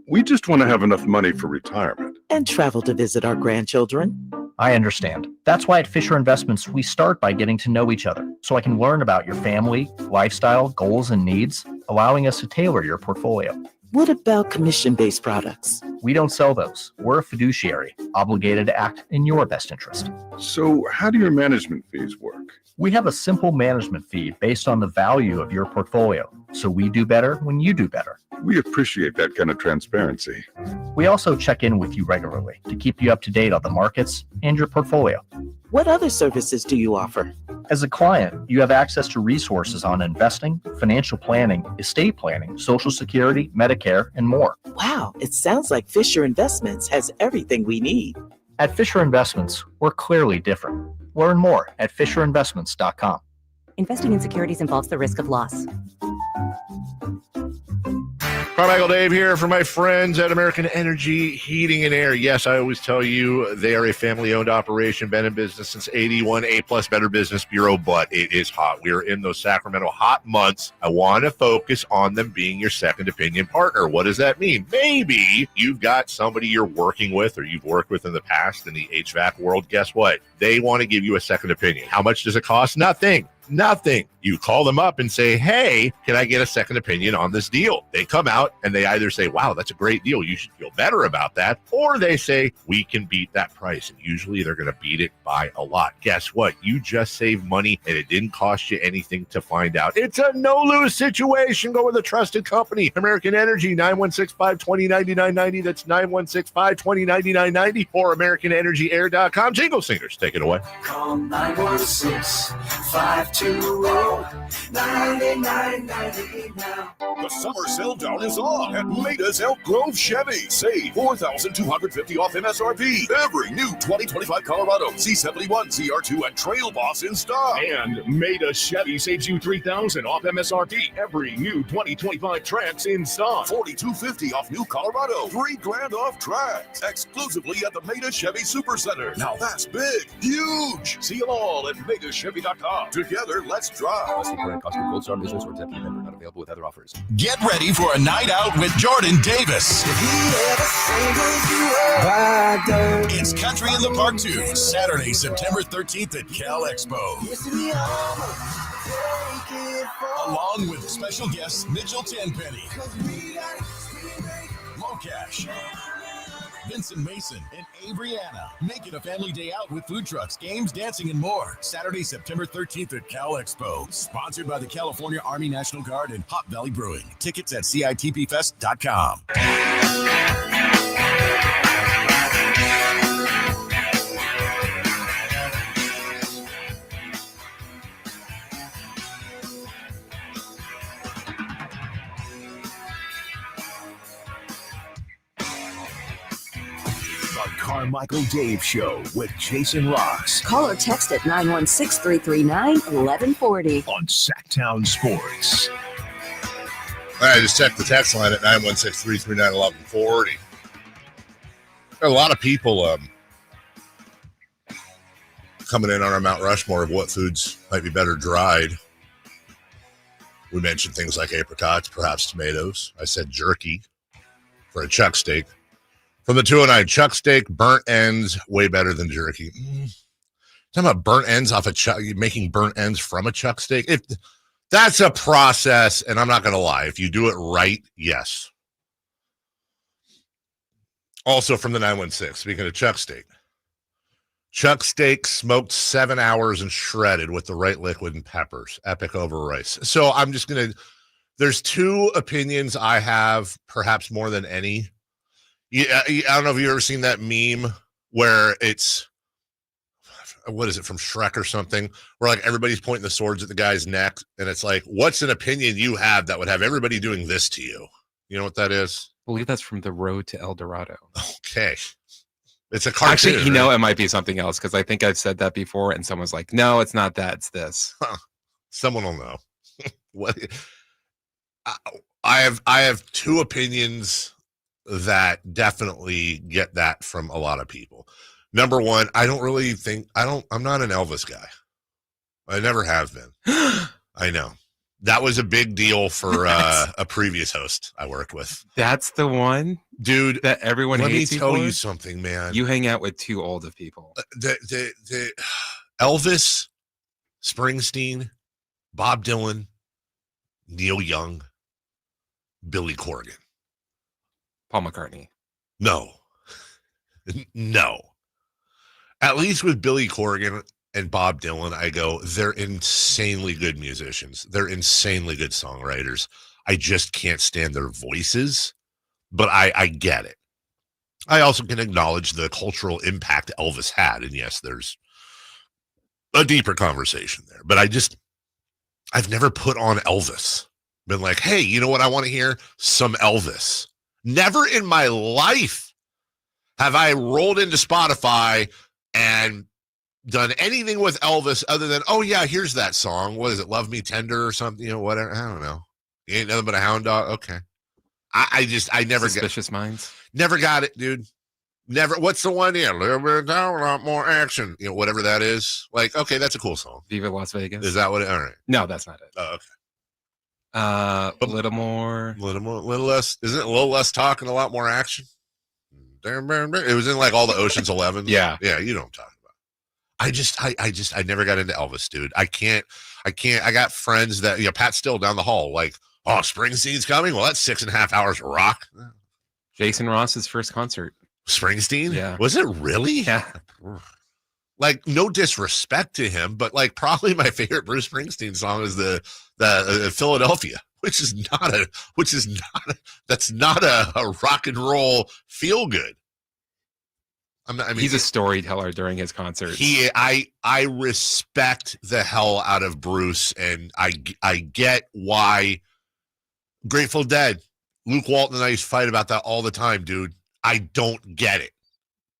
We just want to have enough money for retirement. And travel to visit our grandchildren. I understand. That's why at Fisher Investments, we start by getting to know each other so I can learn about your family, lifestyle, goals, and needs, allowing us to tailor your portfolio. What about commission-based products? We don't sell those. We're a fiduciary, obligated to act in your best interest. So how do your management fees work? We have a simple management fee based on the value of your portfolio, so we do better when you do better. We appreciate that kind of transparency. We also check in with you regularly to keep you up to date on the markets and your portfolio. What other services do you offer? As a client, you have access to resources on investing, financial planning, estate planning, Social Security, Medicare, and more. Wow, it sounds like Fisher Investments has everything we need. At Fisher Investments, we're clearly different. Learn more at FisherInvestments.com. Investing in securities involves the risk of loss. Carmichael Dave here for my friends at American Energy Heating and Air. Yes, I always tell you they are a family-owned operation, been in business since 81, A-plus Better Business Bureau, but it is hot. We are in those Sacramento hot months. I want to focus on them being your second opinion partner. What does that mean? Maybe you've got somebody you're working with or you've worked with in the past in the HVAC world. Guess what? They want to give you a second opinion. How much does it cost? Nothing. You call them up and say, hey, can I get a second opinion on this deal? They come out and they either say, wow, that's a great deal, you should feel better about that. Or they say, we can beat that price. And usually they're going to beat it by a lot. Guess what? You just saved money and it didn't cost you anything to find out. It's a no-lose situation. Go with a trusted company. American Energy, 916-520-9990. That's 916-520-9990 or AmericanEnergyAir.com. Jingle singers, take it away. Call 916-520-9990 now. The summer sell down is on at Maida's Elk Grove Chevy. Save $4,250 off MSRP. Every new 2025 Colorado, C71, CR2, and Trail Boss in stock. And Maida Chevy saves you $3,000 off MSRP. Every new 2025 Trax in stock. $4,250 off new Colorado. $3,000 off Trax. Exclusively at the Maida Chevy Supercenter. Now that's big, huge. See them all at MaidaChevy.com. Together, let's drive. Current cost of Gold Star business or Tempe member. Not available with other offers. Get ready for a night out with Jordan Davis. It's Country in the Park 2, Saturday, September 13th at Cal Expo. Along with special guests Mitchell Tenpenny, Locash, Vincent Mason, and Averyana. Make it a family day out with food trucks, games, dancing, and more. Saturday, September 13th at Cal Expo. Sponsored by the California Army National Guard and Hot Valley Brewing. Tickets at CITPFest.com. Carmichael Dave Show with Jason Ross. Call or text at 916-339-1140. On Sacktown Sports. All right, just check the text line at 916-339-1140. There are a lot of people coming in on our Mount Rushmore of what foods might be better dried. We mentioned things like apricots, perhaps tomatoes. I said jerky for a chuck steak. From the 209, chuck steak, burnt ends, way better than jerky. Talking about burnt ends off a chuck, making burnt ends from a chuck steak. If that's a process, and I'm not going to lie, if you do it right, yes. Also from the 916, speaking of chuck steak smoked 7 hours and shredded with the right liquid and peppers. Epic over rice. So I'm just going to, there's two opinions I have, perhaps more than any. Yeah, I don't know if you've ever seen that meme where it's, what is it, from Shrek or something, where like everybody's pointing the swords at the guy's neck, and it's like, what's an opinion you have that would have everybody doing this to you? You know what that is? I believe that's from The Road to El Dorado. Okay. It's a cartoon. Actually, right? you know, it might be something else because I think I've said that before, and someone's like, no, it's not that, it's this. Huh. Someone will know. What? I have two opinions that definitely get that from a lot of people. Number one, I'm not an Elvis guy. I never have been. I know. That was a big deal for a previous host I worked with. That's the one, dude, that everyone hates. Let me tell you something, man. You hang out with too old of people. The Elvis, Springsteen, Bob Dylan, Neil Young, Billy Corgan. Paul McCartney. No. At least with Billy Corgan and Bob Dylan, I go, they're insanely good musicians. They're insanely good songwriters. I just can't stand their voices, but I get it. I also can acknowledge the cultural impact Elvis had. And yes, there's a deeper conversation there, but I've never put on Elvis. Been like, hey, you know what I want to hear? Some Elvis. Never in my life have I rolled into Spotify and done anything with Elvis other than, oh yeah, here's that song. What is it? Love Me Tender or something, whatever. I don't know. You ain't nothing but a hound dog. Okay. I never Suspicious Minds. Never got it, dude. Never. What's the one here? A little bit down, a lot more action. You know, whatever that is. Like, okay, that's a cool song. Viva Las Vegas. Is that what it? All right. No, that's not it. Oh, okay. A little less. Isn't it a little less talk and a lot more action? It was in like all the Ocean's 11. Yeah. Yeah, you know what I'm talking about. I never got into Elvis, dude. I can't. I got friends that, you know, Pat Still down the hall, like, oh, Springsteen's coming. Well, that's 6.5 hours of rock. Jason Ross's first concert. Springsteen? Yeah. Was it really? Yeah. Like, no disrespect to him, but like probably my favorite Bruce Springsteen song is the Philadelphia, that's not a rock and roll feel good. He's a storyteller during his concerts. I respect the hell out of Bruce, and I get why Grateful Dead, Luke Walton and I used to fight about that all the time, dude. I don't get it.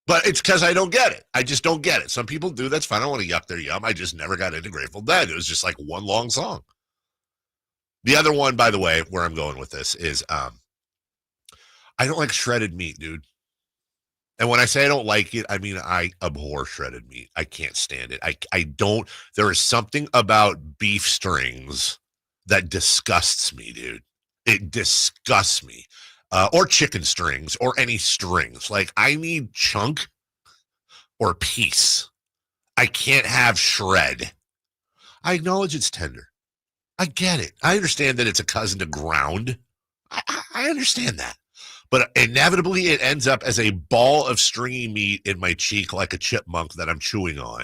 But it's because I don't get it. I just don't get it. Some people do. That's fine. I don't want to yuck their yum. I just never got into Grateful Dead. It was just like one long song. The other one, by the way, where I'm going with this is I don't like shredded meat, dude. And when I say I don't like it, I mean I abhor shredded meat. I can't stand it. I don't. There is something about beef strings that disgusts me, dude. It disgusts me. Or chicken strings or any strings. Like, I need chunk or piece. I can't have shred. I acknowledge it's tender. I get it. I understand that it's a cousin to ground. I understand that. But inevitably it ends up as a ball of stringy meat in my cheek like a chipmunk that I'm chewing on.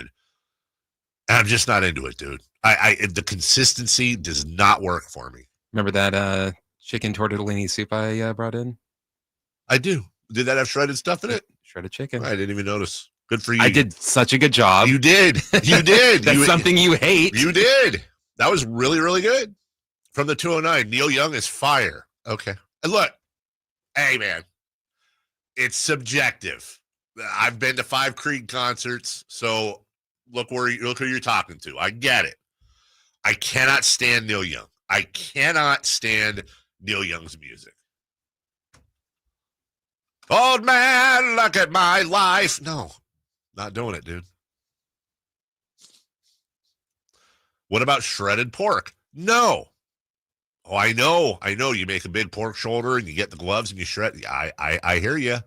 And I'm just not into it, dude. The consistency does not work for me. Remember that chicken tortellini soup I brought in? I do. Did that have shredded stuff in it? Shredded chicken. I didn't even notice. Good for you. I did such a good job. You did. You did. That's something you hate. You did. That was really, really good. From the 209, Neil Young is fire. Okay. And look, hey, man, it's subjective. I've been to 5 Creek concerts, so look who you're talking to. I get it. I cannot stand Neil Young. I cannot stand Neil Young's music. Old man, look at my life. No, not doing it, dude. What about shredded pork? No. Oh, I know. You make a big pork shoulder and you get the gloves and you shred. I hear you.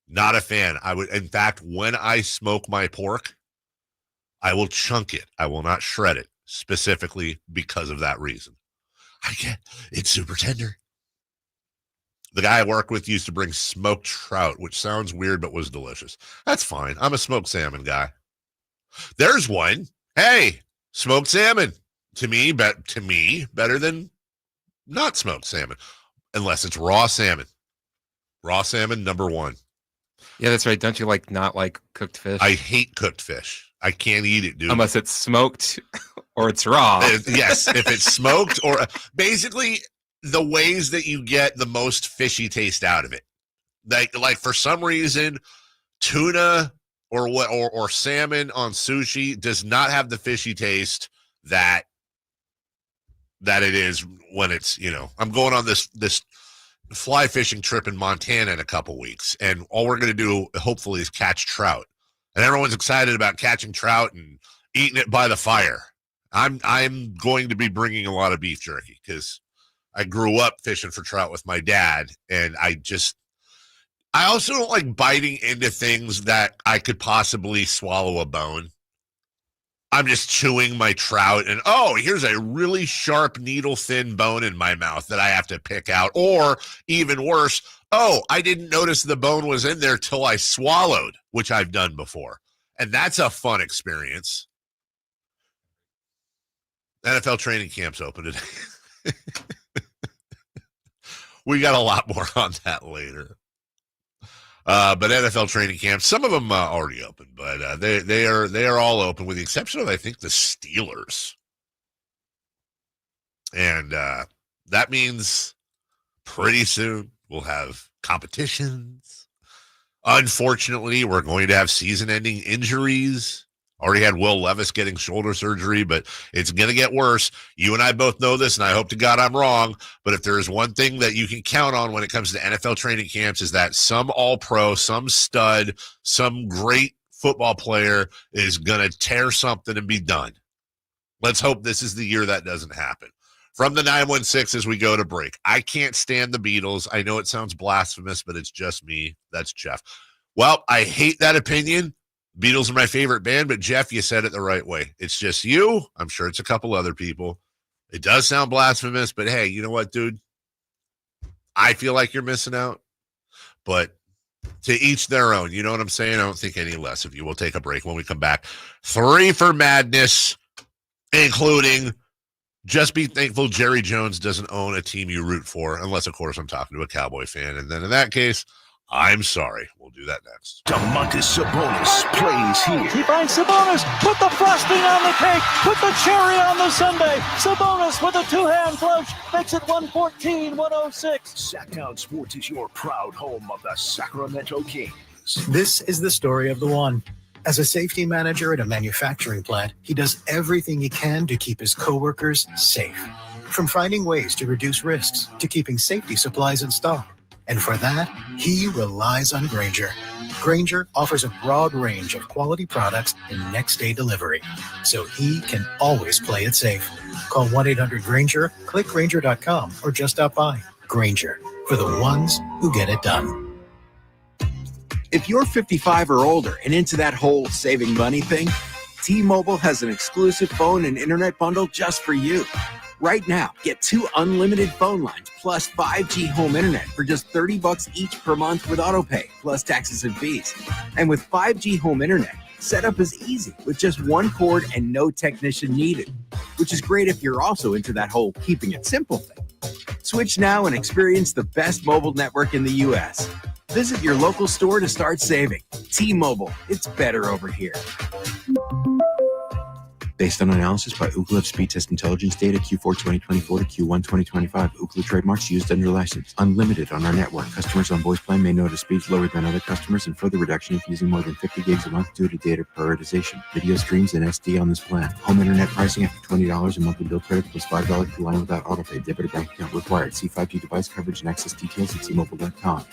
Not a fan. In fact, when I smoke my pork, I will chunk it. I will not shred it, specifically because of that reason. It's super tender. The guy I work with used to bring smoked trout, which sounds weird, but was delicious. That's fine. I'm a smoked salmon guy. There's one. Hey, smoked salmon. To me, better than not smoked salmon, unless it's raw salmon. Raw salmon, number one. Yeah, that's right. Don't you not like cooked fish? I hate cooked fish. I can't eat it, dude. Unless it's smoked or it's raw. Yes, if it's smoked or basically the ways that you get the most fishy taste out of it. Like for some reason, tuna or salmon on sushi does not have the fishy taste that it is when it's, I'm going on this fly fishing trip in Montana in a couple weeks, and all we're going to do hopefully is catch trout. And everyone's excited about catching trout and eating it by the fire. I'm going to be bringing a lot of beef jerky because I grew up fishing for trout with my dad, and I also don't like biting into things that I could possibly swallow a bone. I'm just chewing my trout, and here's a really sharp needle-thin bone in my mouth that I have to pick out. Or even worse, I didn't notice the bone was in there till I swallowed, which I've done before. And that's a fun experience. NFL training camp's open today. We got a lot more on that later. But NFL training camps, some of them already open, but they are all open with the exception of, I think, the Steelers. And that means pretty soon we'll have competitions. Unfortunately, we're going to have season-ending injuries. Already had Will Levis getting shoulder surgery, but it's going to get worse. You and I both know this, and I hope to God I'm wrong, but if there is one thing that you can count on when it comes to NFL training camps is that some all-pro, some stud, some great football player is going to tear something and be done. Let's hope this is the year that doesn't happen. From the 916 as we go to break. I can't stand the Beatles. I know it sounds blasphemous, but it's just me. That's Jeff. Well, I hate that opinion. Beatles are my favorite band, but Jeff, you said it the right way. It's just you. I'm sure it's a couple other people. It does sound blasphemous, but hey, you know what, dude? I feel like you're missing out, but to each their own. You know what I'm saying? I don't think any less of you. We'll take a break. When we come back, 3 for madness, including just be thankful Jerry Jones doesn't own a team you root for, unless, of course, I'm talking to a Cowboy fan. And then in that case, I'm sorry. We'll do that next. Domantas Sabonis plays here. He finds Sabonis. Put the frosting on the cake. Put the cherry on the sundae. Sabonis with a two-hand flush makes it 114-106. Sacktown Sports is your proud home of the Sacramento Kings. This is the story of the one. As a safety manager at a manufacturing plant, he does everything he can to keep his coworkers safe. From finding ways to reduce risks to keeping safety supplies in stock. And for that, he relies on Grainger. Grainger offers a broad range of quality products and next-day delivery, so he can always play it safe. Call 1-800-GRAINGER, click Grainger.com, or just stop by. Grainger, for the ones who get it done. If you're 55 or older and into that whole saving money thing, T-Mobile has an exclusive phone and internet bundle just for you. Right now, get 2 unlimited phone lines plus 5G home internet for just $30 each per month with autopay, plus taxes and fees. And with 5G home internet, setup is easy with just 1 cord and no technician needed, which is great if you're also into that whole keeping it simple thing. Switch now and experience the best mobile network in the U.S. Visit your local store to start saving. T-Mobile, it's better over here. Based on analysis by Ookla of speed test intelligence data Q4 2024 to Q1 2025. Ookla trademarks used under license. Unlimited on our network. Customers on voice plan may notice speeds lower than other customers and further reduction if using more than 50 gigs a month due to data prioritization. Video streams and SD on this plan. Home internet pricing after $20 a monthly bill credit plus $5 per line without autopay. Debit or bank account required. See 5G device coverage and access details at T-Mobile.com.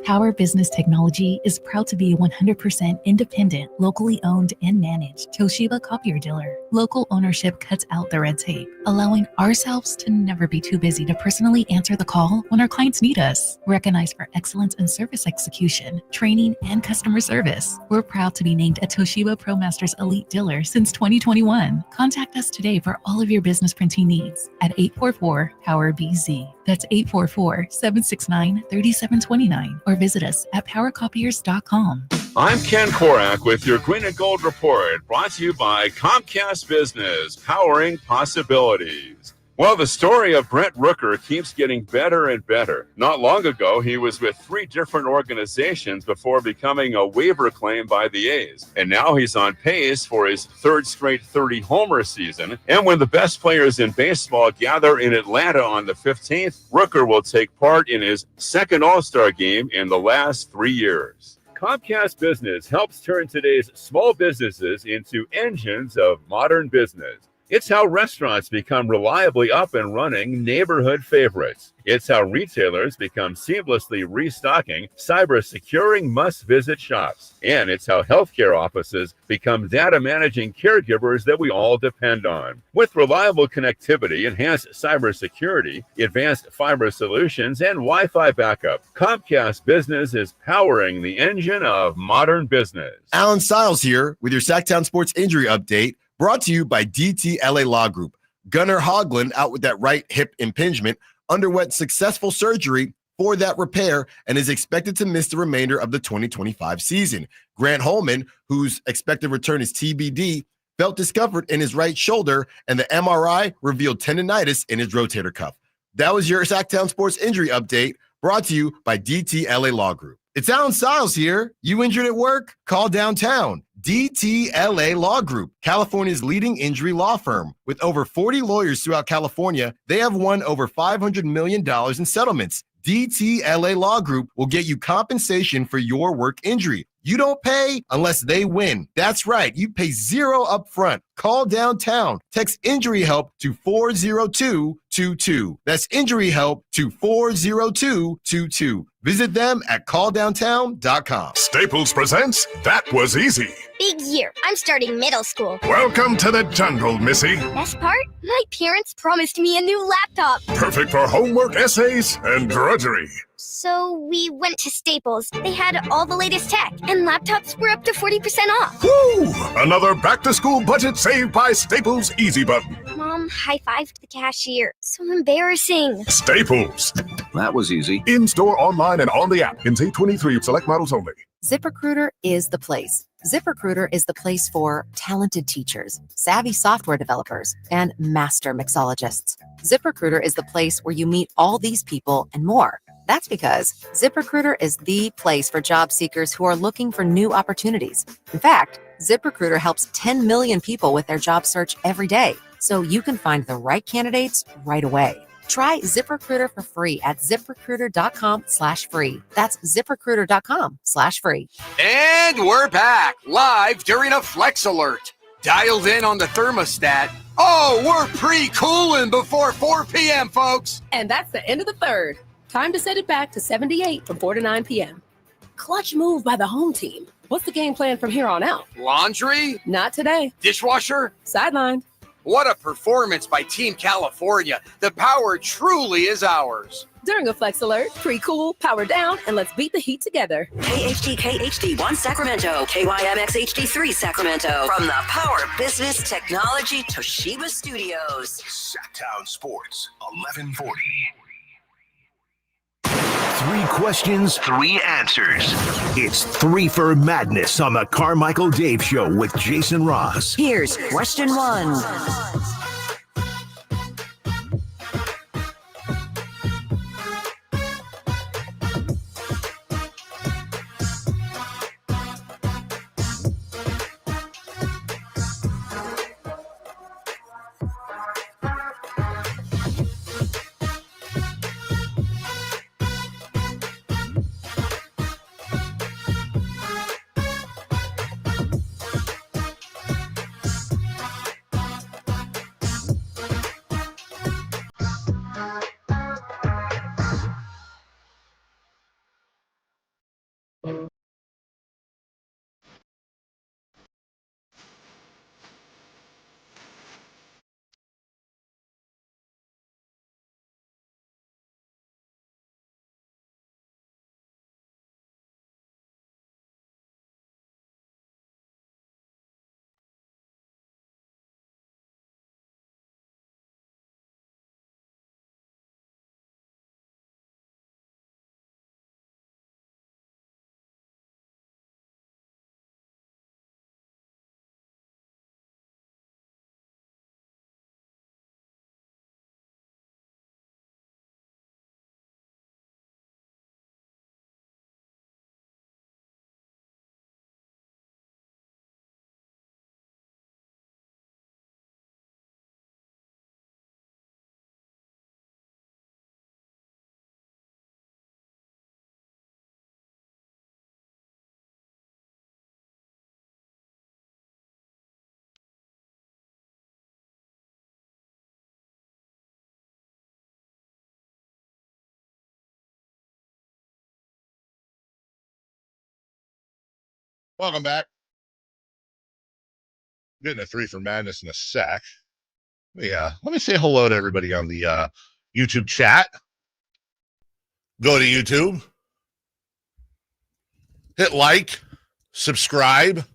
Power Business Technology is proud to be a 100% independent, locally owned and managed Toshiba copier dealer. Local ownership cuts out the red tape, allowing ourselves to never be too busy to personally answer the call when our clients need us. Recognized for excellence in service execution, training, and customer service, we're proud to be named a Toshiba ProMasters Elite Dealer since 2021. Contact us today for all of your business printing needs at 844-POWER-BZ. That's 844-769-3729, or visit us at powercopiers.com. I'm Ken Korak with your Green and Gold Report, brought to you by Comcast Business, powering possibilities. Well, the story of Brent Rooker keeps getting better and better. Not long ago, he was with 3 different organizations before becoming a waiver claim by the A's. And now he's on pace for his 3rd straight 30-homer season. And when the best players in baseball gather in Atlanta on the 15th, Rooker will take part in his 2nd All-Star game in the last 3 years. Comcast Business helps turn today's small businesses into engines of modern business. It's how restaurants become reliably up and running neighborhood favorites. It's how retailers become seamlessly restocking, cyber-securing must-visit shops. And it's how healthcare offices become data-managing caregivers that we all depend on. With reliable connectivity, enhanced cybersecurity, advanced fiber solutions, and Wi-Fi backup, Comcast Business is powering the engine of modern business. Alan Stiles here with your Sacktown Sports Injury Update, brought to you by DTLA Law Group. Gunnar Hoagland out with that right hip impingement, underwent successful surgery for that repair and is expected to miss the remainder of the 2025 season. Grant Holman, whose expected return is TBD, felt discomfort in his right shoulder, and the MRI revealed tendonitis in his rotator cuff. That was your Sacktown Sports Injury Update, brought to you by DTLA Law Group. It's Alan Stiles here. You injured at work? Call downtown. DTLA Law Group, California's leading injury law firm. With over 40 lawyers throughout California, they have won over $500 million in settlements. DTLA Law Group will get you compensation for your work injury. You don't pay unless they win. That's right. You pay zero upfront. Call downtown. Text injury help to 40222. That's injury help to 40222. Visit them at calldowntown.com. Staples presents That Was Easy. Big year. I'm starting middle school. Welcome to the jungle, Missy. Best part? My parents promised me a new laptop. Perfect for homework, essays, and drudgery. So we went to Staples. They had all the latest tech, and laptops were up to 40% off. Woo! Another back-to-school budget saved by Staples Easy Button. Mom high-fived the cashier. So embarrassing. Staples. That was easy. In-store, online, and on the app. Ins 823, select models only. ZipRecruiter is the place. ZipRecruiter is the place for talented teachers, savvy software developers, and master mixologists. ZipRecruiter is the place where you meet all these people and more. That's because ZipRecruiter is the place for job seekers who are looking for new opportunities. In fact, ZipRecruiter helps 10 million people with their job search every day, so you can find the right candidates right away. Try ZipRecruiter for free at ZipRecruiter.com/free. That's ZipRecruiter.com/free. And we're back, live during a Flex Alert. Dialed in on the thermostat. Oh, we're pre-cooling before 4 p.m., folks. And that's the end of the third. Time to set it back to 78 from 4 to 9 p.m. Clutch move by the home team. What's the game plan from here on out? Laundry? Not today. Dishwasher? Sidelined. What a performance by Team California. The power truly is ours. During a Flex Alert, pre-cool, power down, and let's beat the heat together. KHTK HD1 Sacramento, KYMX HD3 Sacramento. From the Power Business Technology Toshiba Studios. Sacktown Sports, 1140. 3 questions, 3 answers. It's 3 for Madness on the Carmichael Dave Show with Jason Ross. Here's question 1. Welcome back. Getting a 3 for Madness in a sec. Let me say hello to everybody on the YouTube chat. Go to YouTube. Hit like. Subscribe.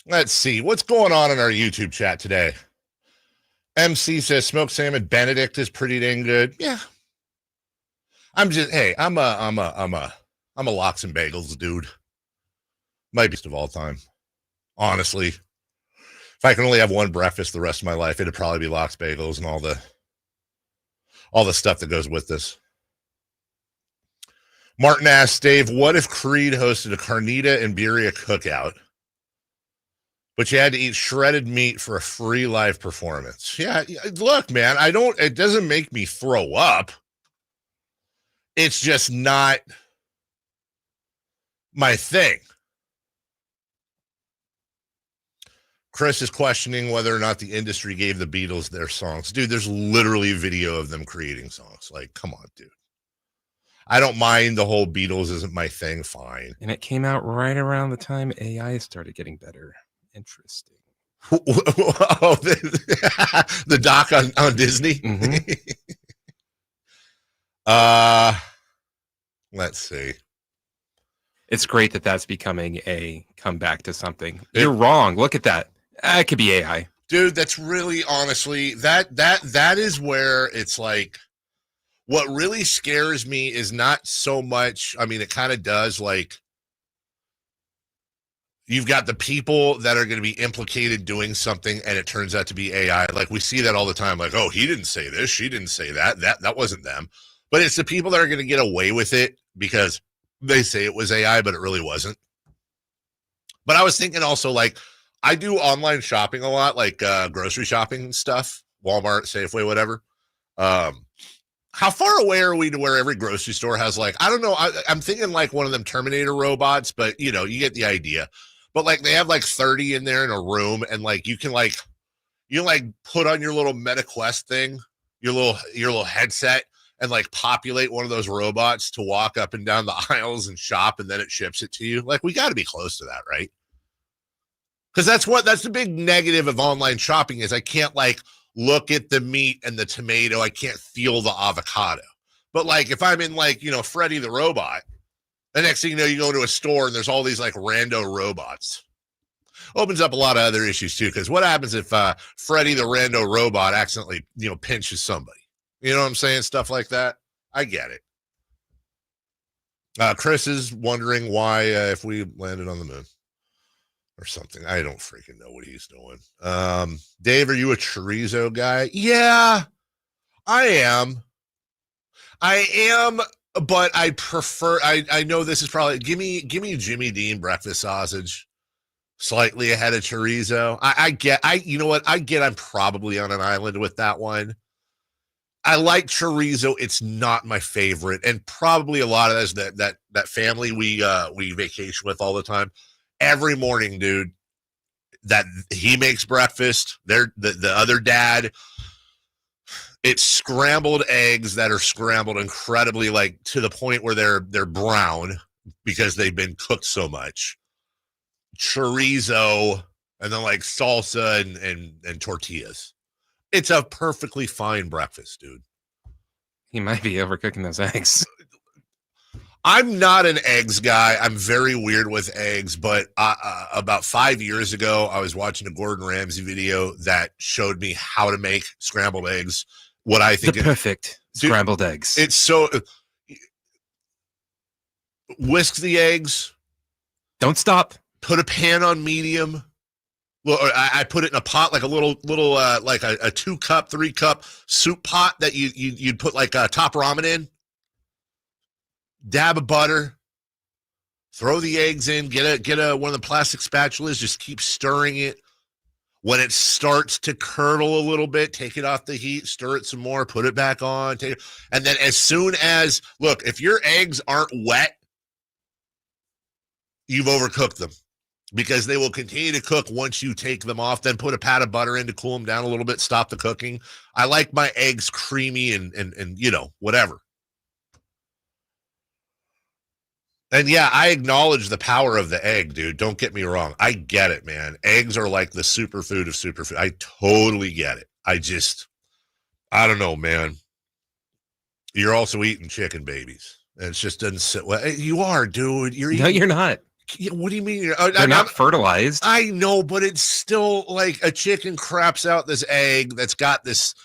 Let's see. What's going on in our YouTube chat today? MC says smoked salmon Benedict is pretty dang good. Yeah. I'm a lox and bagels dude. My best of all time. Honestly. If I can only have one breakfast the rest of my life, it'd probably be lox bagels and all the stuff that goes with this. Martin asks Dave, what if Creed hosted a carnita and birria cookout, but you had to eat shredded meat for a free live performance? Yeah, look, man, it doesn't make me throw up. It's just not my thing. Chris is questioning whether or not the industry gave the Beatles their songs. Dude, there's literally a video of them creating songs. Like, come on, dude. I don't mind the whole Beatles isn't my thing. Fine. And it came out right around the time AI started getting better. Interesting. Oh, the doc on Disney. Mm-hmm. Let's see. It's great that that's becoming a comeback to something. You're wrong. Look at that. It could be AI. Dude, that's really honestly that is where it's like what really scares me is not so much. I mean, it kind of does, like, you've got the people that are going to be implicated doing something and it turns out to be AI. Like, we see that all the time. Like, oh, he didn't say this. She didn't say that. That wasn't them. But it's the people that are going to get away with it because they say it was AI, but it really wasn't. But I was thinking also, like, I do online shopping a lot, like grocery shopping stuff, Walmart, Safeway, whatever. How far away are we to where every grocery store has, like, I don't know. I'm thinking like one of them Terminator robots, but you know, you get the idea. But like they have like 30 in there in a room, and like you can put on your little MetaQuest thing, your little headset, and like populate one of those robots to walk up and down the aisles and shop, and then it ships it to you. Like, we got to be close to that, right? Because that's the big negative of online shopping is I can't like look at the meat and the tomato. I can't feel the avocado. But like if I'm in like, you know, Freddy the Robot, the next thing you know, you go to a store and there's all these like rando robots. Opens up a lot of other issues too. Because what happens if Freddy the rando robot accidentally, you know, pinches somebody? You know what I'm saying? Stuff like that. I get it. Chris is wondering why if we landed on the moon or something. I don't freaking know what he's doing. Dave, are you a chorizo guy? Yeah, I am. But I prefer, I know this is probably, give me Jimmy Dean breakfast sausage slightly ahead of chorizo. You know what? I get I'm probably on an island with that one. I like chorizo. It's not my favorite. And probably a lot of that family we vacation with all the time. Every morning, dude, that he makes breakfast, the other dad, it's scrambled eggs that are scrambled incredibly, like to the point where they're brown because they've been cooked so much. Chorizo, and then like salsa and tortillas. It's a perfectly fine breakfast, dude. He might be overcooking those eggs. I'm not an eggs guy. I'm very weird with eggs, but about 5 years ago, I was watching a Gordon Ramsay video that showed me how to make scrambled eggs. What I think the perfect scrambled eggs. It's so whisk the eggs. Don't stop. Put a pan on medium. Well, I put it in a pot, like a little like a 2 cup, 3 cup soup pot that you'd put like a top ramen in. Dab of butter, throw the eggs in, get one of the plastic spatulas, just keep stirring it. When it starts to curdle a little bit, take it off the heat, stir it some more, put it back on, and then as soon as, look, if your eggs aren't wet, you've overcooked them because they will continue to cook once you take them off. Then put a pat of butter in to cool them down a little bit, stop the cooking. I like my eggs creamy and you know, whatever. And yeah, I acknowledge the power of the egg, dude. Don't get me wrong. I get it, man. Eggs are like the superfood of superfood. I totally get it. I don't know, man. You're also eating chicken babies. And it just doesn't sit well. You are, dude. No, you're not. What do you mean? They're not fertilized. I know, but it's still like a chicken craps out this egg that's got this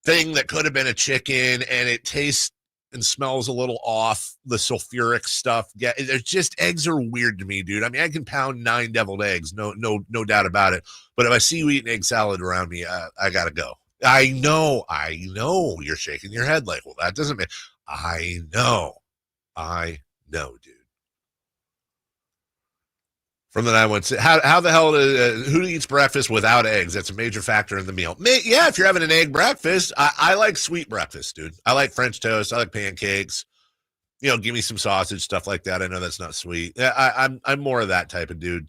thing that could have been a chicken, and it tastes and smells a little off, the sulfuric stuff. Yeah, it's just, eggs are weird to me, dude. I mean, I can pound 9 deviled eggs, no doubt about it. But if I see you eating egg salad around me, I gotta go. I know. You're shaking your head like, well, that doesn't make. I know, dude. From the 916, how the hell who eats breakfast without eggs? That's a major factor in the meal. Yeah, if you're having an egg breakfast, I like sweet breakfast, dude. I like French toast. I like pancakes. give me some sausage, stuff like that. I know that's not sweet. Yeah, I'm more of that type of dude.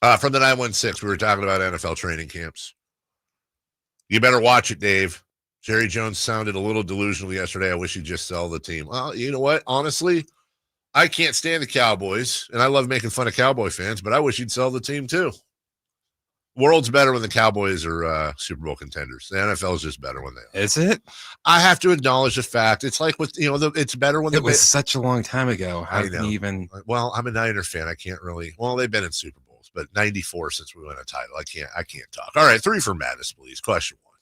From the 916, we were talking about NFL training camps. You better watch it, Dave. Jerry Jones sounded a little delusional yesterday. I wish he'd just sell the team. Well, you know what? Honestly, I can't stand the Cowboys, and I love making fun of Cowboy fans, but I wish he'd sell the team too. World's better when the Cowboys are Super Bowl contenders. The NFL is just better when they are. Is it? I have to acknowledge the fact. It's like with it's better when it was such a long time ago. How can you even? Well, I'm a Niner fan. I can't really. Well, they've been in Super Bowls, but 94 since we won a title. I can't talk. All right, 3 for Madness, please. Question 1.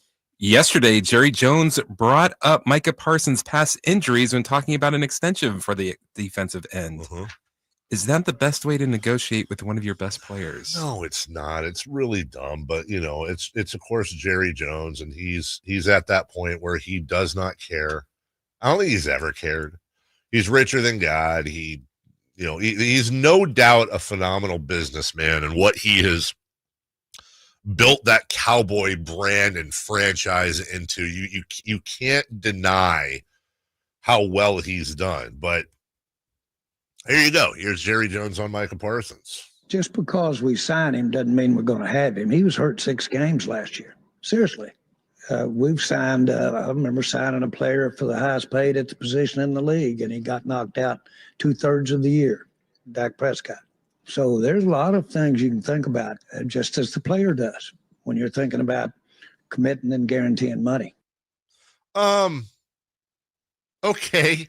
Yesterday, Jerry Jones brought up Micah Parsons' past injuries when talking about an extension for the defensive end. Is that the best way to negotiate with one of your best players? No, it's not. It's really dumb, but it's of course Jerry Jones, and he's at that point where he does not care. I don't think he's ever cared. He's richer than God. He's no doubt a phenomenal businessman, and what he has built that Cowboy brand and franchise into. You can't deny how well he's done, but here you go. Here's Jerry Jones on Micah Parsons. Just because we sign him doesn't mean we're going to have him. He was hurt 6 games last year. Seriously. We've signed, I remember signing a player for the highest paid at the position in the league, and he got knocked out 2/3 of the year, Dak Prescott. So there's a lot of things you can think about, just as the player does when you're thinking about committing and guaranteeing money. Okay.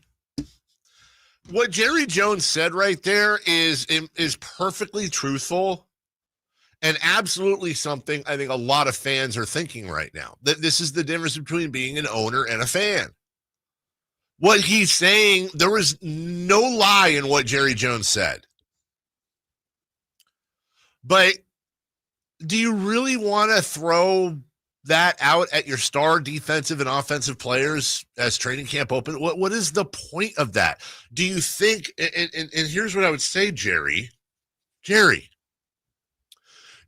What Jerry Jones said right there is perfectly truthful and absolutely something I think a lot of fans are thinking right now. That this is the difference between being an owner and a fan. What he's saying, there was no lie in what Jerry Jones said. But do you really want to throw that out at your star defensive and offensive players as training camp open? What is the point of that? Do you think, and here's what I would say, Jerry,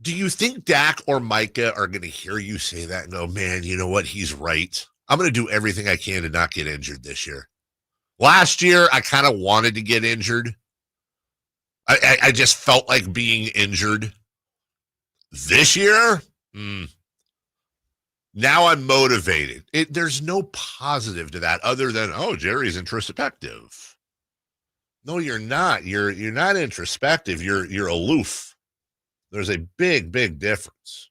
do you think Dak or Micah are going to hear you say that and go, man, you know what? He's right. I'm going to do everything I can to not get injured this year. Last year, I kind of wanted to get injured. I just felt like being injured. This year, now I'm motivated. There's no positive to that other than, oh, Jerry's introspective. No, you're not. You're not introspective. You're aloof. There's a big, big difference.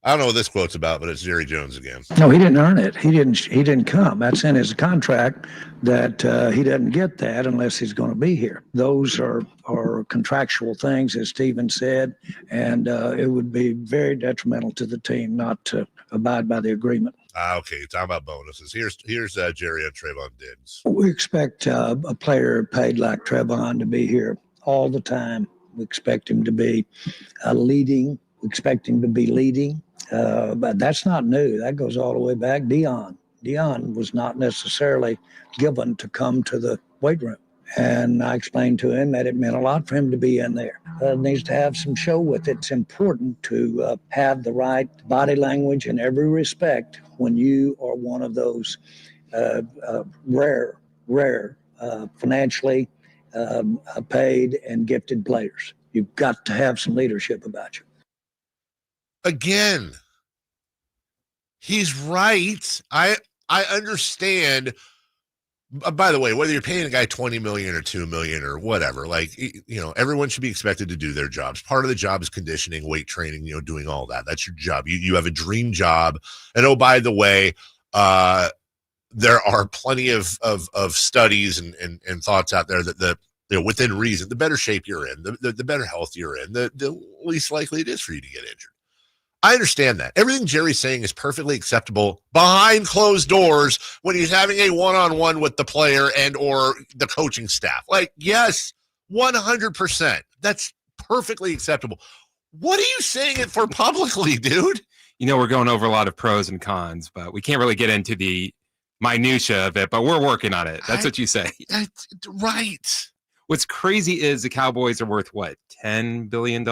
I don't know what this quote's about, but it's Jerry Jones again. No, he didn't earn it. He didn't come. That's in his contract that he doesn't get that unless he's going to be here. Those are contractual things, as Steven said, and it would be very detrimental to the team not to abide by the agreement. Okay, talking about bonuses. Here's Jerry on Trayvon Diggs. We expect a player paid like Trayvon to be here all the time. We expect him to be leading. We expect him to be leading. But that's not new. That goes all the way back. Dion was not necessarily given to come to the weight room. And I explained to him that it meant a lot for him to be in there. Needs to have some show with it. It's important to have the right body language in every respect when you are one of those rare, financially paid and gifted players. You've got to have some leadership about you. Again, he's right. I understand. By the way, whether you're paying a guy $20 million or $2 million or whatever, everyone should be expected to do their jobs. Part of the job is conditioning, weight training, doing all that. That's your job. You have a dream job. And oh, by the way, there are plenty of studies and thoughts out there that within reason, the better shape you're in, the better health you're in, the least likely it is for you to get injured. I understand that. Everything Jerry's saying is perfectly acceptable behind closed doors when he's having a one-on-one with the player and or the coaching staff. Yes, 100%. That's perfectly acceptable. What are you saying it for publicly, dude? We're going over a lot of pros and cons, but we can't really get into the minutia of it, but we're working on it. That's what you say. Right. What's crazy is the Cowboys are worth, what, $10 billion?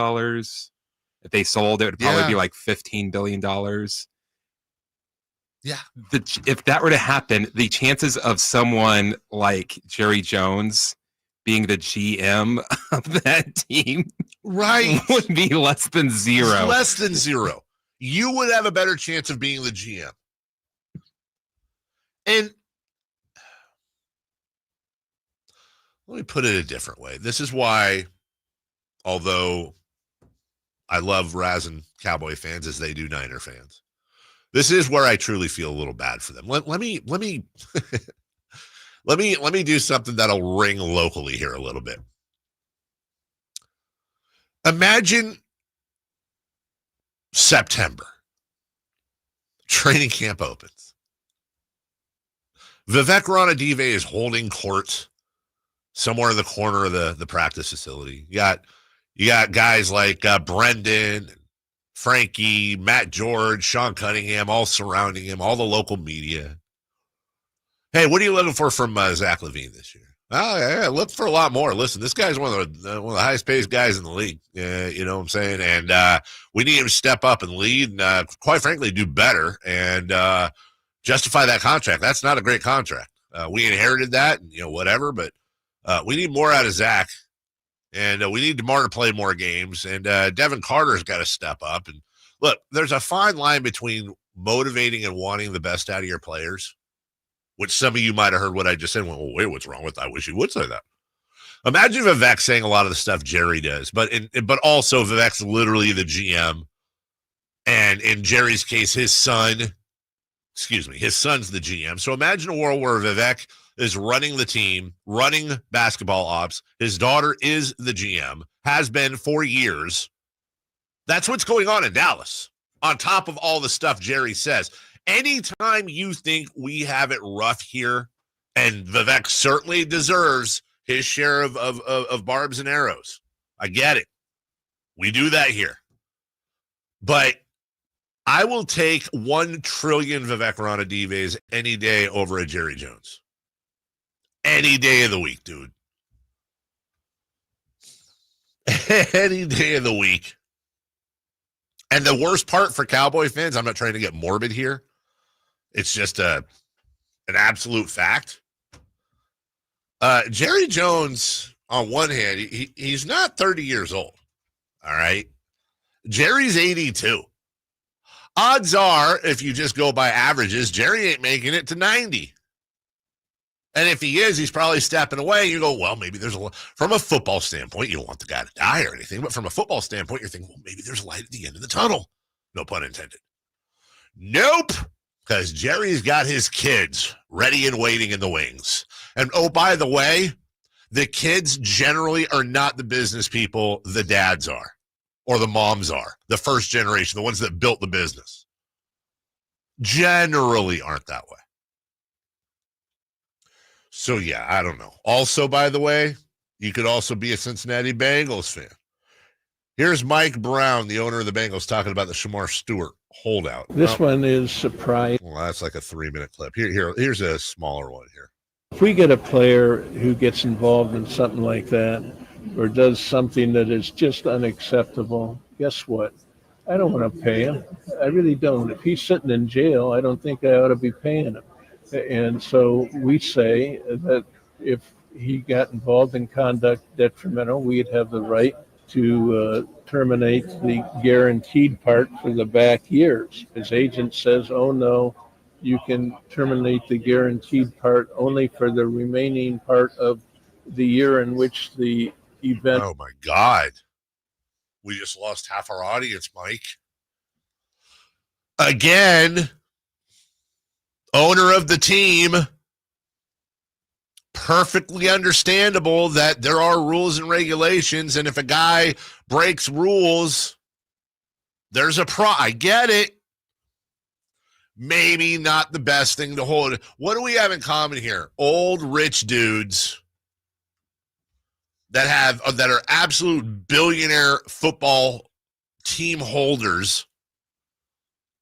If they sold it, it would probably be like $15 billion. Yeah. If that were to happen, the chances of someone like Jerry Jones being the GM of that team would be less than zero. Less than zero. You would have a better chance of being the GM. And let me put it a different way. This is why, although I love razzing Cowboy fans as they do Niner fans, this is where I truly feel a little bad for them. Let me let me do something that'll ring locally here a little bit. Imagine September. Training camp opens. Vivek Ranadive is holding court somewhere in the corner of the practice facility. You got guys like Brendan, Frankie, Matt George, Sean Cunningham, all surrounding him, all the local media. Hey, what are you looking for from Zach LaVine this year? Oh, yeah, look for a lot more. Listen, this guy's one of the highest paid guys in the league. You know what I'm saying? And we need him to step up and lead and, quite frankly, do better and justify that contract. That's not a great contract. We inherited that and, whatever, but we need more out of Zach. And we need DeMar to play more games. And Devin Carter's got to step up. And look, there's a fine line between motivating and wanting the best out of your players, which some of you might have heard what I just said. Well, wait, what's wrong with that? I wish you would say that. Imagine Vivek saying a lot of the stuff Jerry does, but also Vivek's literally the GM. And in Jerry's case, his son's the GM. So imagine a world where Vivek is running the team, running basketball ops. His daughter is the GM, has been for years. That's what's going on in Dallas, on top of all the stuff Jerry says. Anytime you think we have it rough here, and Vivek certainly deserves his share of barbs and arrows. I get it. We do that here. But I will take 1 trillion Vivek Ranadives any day over a Jerry Jones. Any day of the week, dude. Any day of the week. And the worst part for Cowboy fans, I'm not trying to get morbid here. It's just an absolute fact. Jerry Jones, on one hand, he's not 30 years old. All right. Jerry's 82. Odds are, if you just go by averages, Jerry ain't making it to 90. And if he is, he's probably stepping away. You go, well, maybe there's from a football standpoint, you don't want the guy to die or anything, but from a football standpoint, you're thinking, well, maybe there's light at the end of the tunnel. No pun intended. Nope. Because Jerry's got his kids ready and waiting in the wings. And oh, by the way, the kids generally are not the business people the dads are or the moms are, the first generation, the ones that built the business. Generally aren't that way. So, yeah, I don't know. Also, by the way, you could also be a Cincinnati Bengals fan. Here's Mike Brown, the owner of the Bengals, talking about the Shamar Stewart holdout. This one is surprise. Well, that's like a 3-minute clip. Here's a smaller one here. If we get a player who gets involved in something like that or does something that is just unacceptable, guess what? I don't want to pay him. I really don't. If he's sitting in jail, I don't think I ought to be paying him. And so we say that if he got involved in conduct detrimental, we'd have the right to terminate the guaranteed part for the back years. His agent says, oh, no, you can terminate the guaranteed part only for the remaining part of the year in which the event. Oh, my God. We just lost half our audience, Mike. Again, owner of the team, perfectly understandable that there are rules and regulations, and if a guy breaks rules, there's a I get it. Maybe not the best thing to hold. What do we have in common here? Old rich dudes that are absolute billionaire football team holders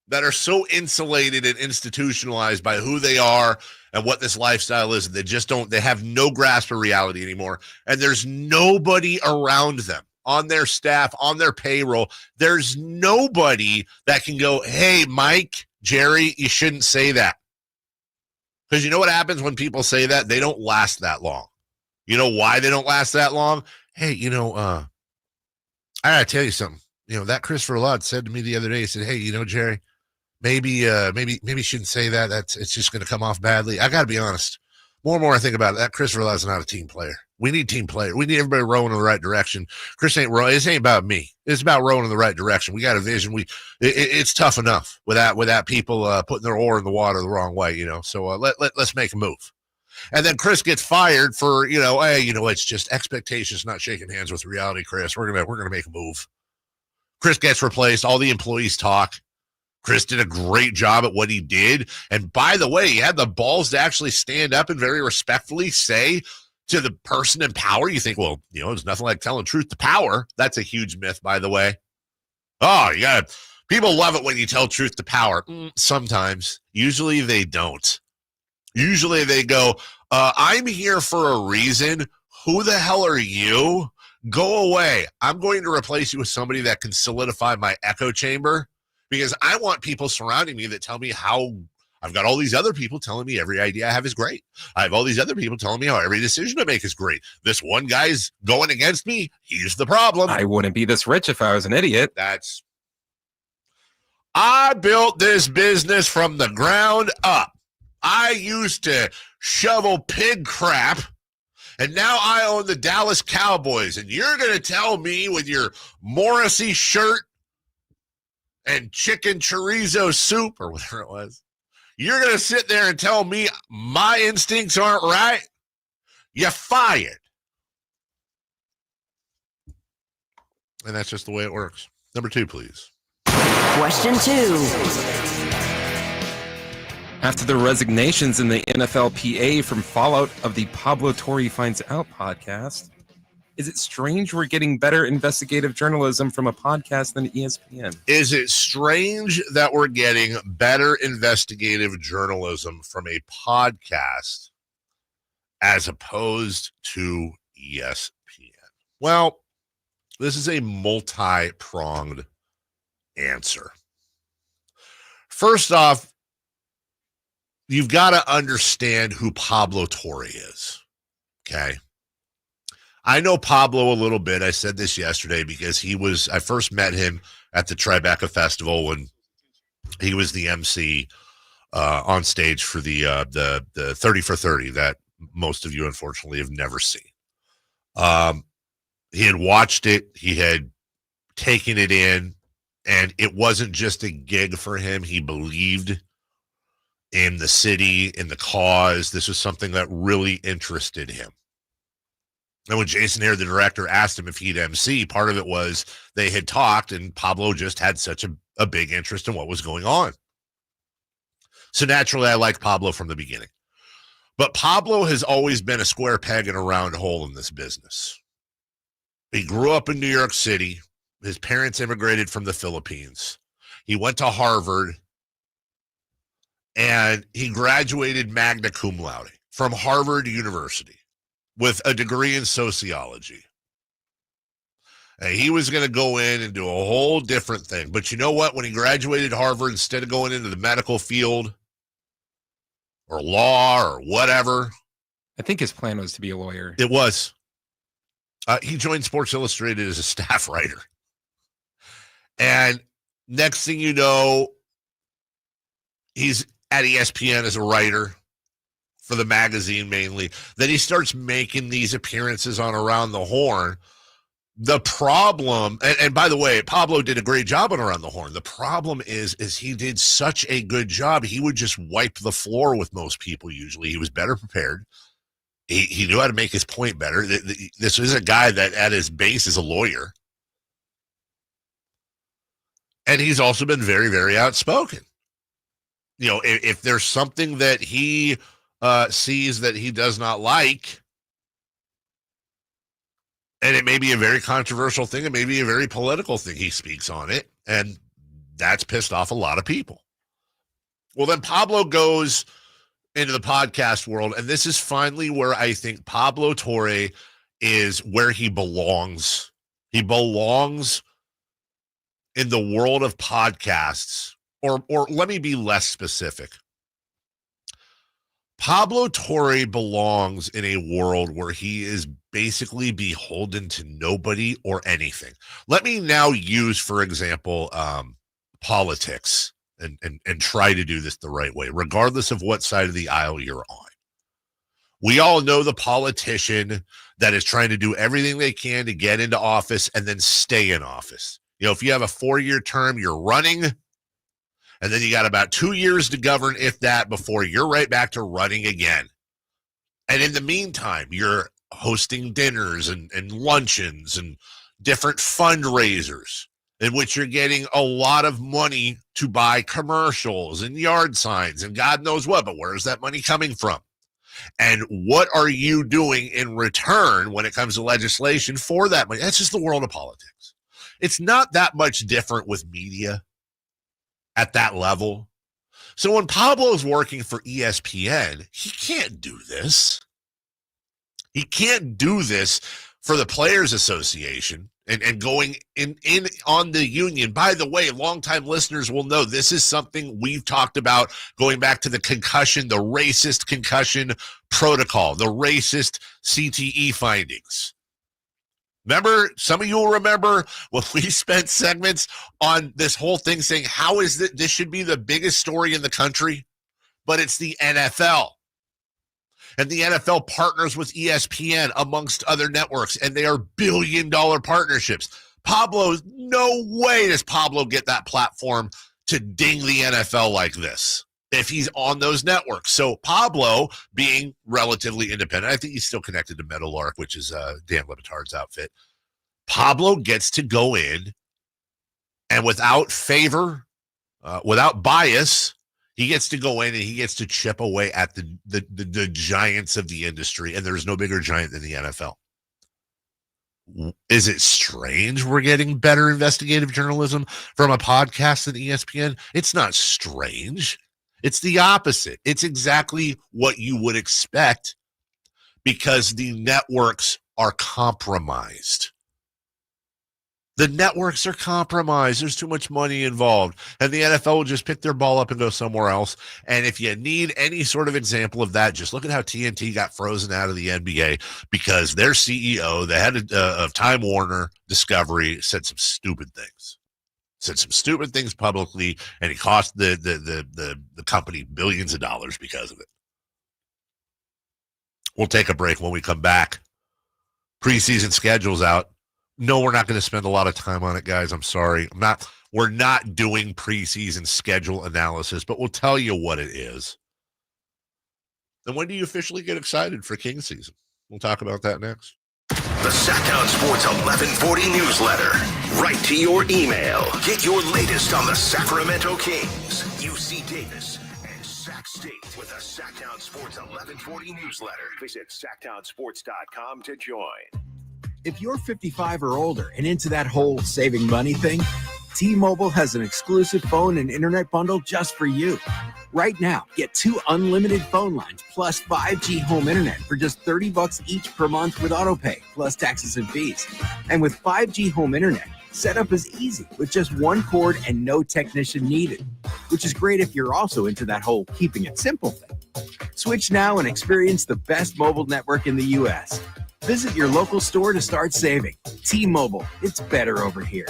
that are so insulated and institutionalized by who they are and what this lifestyle is. They have no grasp of reality anymore. And there's nobody around them on their staff, on their payroll. There's nobody that can go, hey, Mike, Jerry, you shouldn't say that. Because you know what happens when people say that? They don't last that long. You know why they don't last that long? Hey, I got to tell you something. That Christopher Laud said to me the other day, he said, hey, Jerry, maybe you shouldn't say that. It's just going to come off badly. I got to be honest. More and more I think about it, that Christopher Laud's not a team player. We need team players. We need everybody rowing in the right direction. Chris ain't rowing. This ain't about me. It's about rowing in the right direction. We got a vision. It's tough enough without people putting their oar in the water the wrong way, So let's make a move. And then Chris gets fired for, hey, it's just expectations, not shaking hands with reality, Chris. We're gonna make a move. Chris gets replaced. All the employees talk. Chris did a great job at what he did. And by the way, he had the balls to actually stand up and very respectfully say to the person in power, you think, well, there's nothing like telling truth to power. That's a huge myth, by the way. Oh, people love it when you tell truth to power. Sometimes. Usually they don't. Usually they go, I'm here for a reason. Who the hell are you? Go away. I'm going to replace you with somebody that can solidify my echo chamber because I want people surrounding me that tell me how I've got all these other people telling me every idea I have is great. I have all these other people telling me how every decision I make is great. This one guy's going against me. He's the problem. I wouldn't be this rich if I was an idiot. I built this business from the ground up. I used to shovel pig crap, and now I own the Dallas Cowboys. And you're going to tell me with your Morrissey shirt and chicken chorizo soup or whatever it was, you're going to sit there and tell me my instincts aren't right? You're fired. And that's just the way it works. Number 2, please. Question 2. After the resignations in the NFLPA from fallout of the Pablo Torre Finds Out podcast, is it strange we're getting better investigative journalism from a podcast than ESPN? Is it strange that we're getting better investigative journalism from a podcast as opposed to ESPN? Well, this is a multi-pronged answer. First off, you've got to understand who Pablo Torre is, okay? I know Pablo a little bit. I said this yesterday because I first met him at the Tribeca Festival when he was the MC on stage for the 30 for 30 that most of you unfortunately have never seen. He had watched it. He had taken it in, and it wasn't just a gig for him. He believed in the city, in the cause. This was something that really interested him. And when Jason Hare, the director, asked him if he'd MC, part of it was they had talked and Pablo just had such a big interest in what was going on. So naturally, I liked Pablo from the beginning. But Pablo has always been a square peg in a round hole in this business. He grew up in New York City. His parents immigrated from the Philippines. He went to Harvard, and he graduated magna cum laude from Harvard University with a degree in sociology. And he was going to go in and do a whole different thing. But you know what? When he graduated Harvard, instead of going into the medical field or law or whatever, I think his plan was to be a lawyer. It was. He joined Sports Illustrated as a staff writer. And next thing you know, he's at ESPN as a writer for the magazine mainly. Then he starts making these appearances on Around the Horn. The problem, and by the way, Pablo did a great job on Around the Horn. The problem is he did such a good job. He would just wipe the floor with most people usually. He was better prepared. He knew how to make his point better. This is a guy that at his base is a lawyer. And he's also been very, very outspoken. You know, if there's something that he sees that he does not like, and it may be a very controversial thing, it may be a very political thing, he speaks on it, and that's pissed off a lot of people. Well, then Pablo goes into the podcast world, and this is finally where I think Pablo Torre is where he belongs. He belongs in the world of podcasts, or let me be less specific. Pablo Torre belongs in a world where he is basically beholden to nobody or anything. Let me now use, for example, politics and try to do this the right way, regardless of what side of the aisle you're on. We all know the politician that is trying to do everything they can to get into office and then stay in office. You know, if you have a 4-year term, you're running, and then you got about 2 years to govern, if that, before you're right back to running again. And in the meantime, you're hosting dinners and luncheons and different fundraisers in which you're getting a lot of money to buy commercials and yard signs and God knows what. But where is that money coming from? And what are you doing in return when it comes to legislation for that money? That's just the world of politics. It's not that much different with media at that level. So when Pablo's working for ESPN, he can't do this. He can't do this for the Players Association and going in on the union. By the way, longtime listeners will know this is something we've talked about going back to the concussion, the racist concussion protocol, the racist CTE findings. Remember, some of you will remember when we spent segments on this whole thing saying, how is that this should be the biggest story in the country? But it's the NFL. And the NFL partners with ESPN amongst other networks, and they are billion-dollar partnerships. No way does Pablo get that platform to ding the NFL like this if he's on those networks. So Pablo, being relatively independent, I think he's still connected to Meadowlark, which is Dan Le Batard's outfit. Pablo gets to go in and without favor, without bias, he gets to go in and he gets to chip away at the giants of the industry, and there's no bigger giant than the NFL. Is it strange we're getting better investigative journalism from a podcast than ESPN? It's not strange. It's the opposite. It's exactly what you would expect because the networks are compromised. The networks are compromised. There's too much money involved. And the NFL will just pick their ball up and go somewhere else. And if you need any sort of example of that, just look at how TNT got frozen out of the NBA because their CEO, the head of Time Warner Discovery, said some stupid things. Said some stupid things publicly, and it cost the company billions of dollars because of it. We'll take a break. When we come back, preseason schedule's out. No, we're not going to spend a lot of time on it, guys. I'm sorry. We're not doing preseason schedule analysis, but we'll tell you what it is. And when do you officially get excited for King season? We'll talk about that next. The Sacktown Sports 1140 newsletter. Right to your email. Get your latest on the Sacramento Kings, UC Davis, and Sac State with the Sacktown Sports 1140 newsletter. Visit SacktownSports.com to join. If you're 55 or older and into that whole saving money thing, T-Mobile has an exclusive phone and internet bundle just for you. Right now, get 2 unlimited phone lines plus 5G home internet for just $30 each per month with autopay, plus taxes and fees. And with 5G home internet, setup is easy with just 1 cord and no technician needed, which is great if you're also into that whole keeping it simple thing. Switch now and experience the best mobile network in the U.S. Visit your local store to start saving. T-Mobile, it's better over here.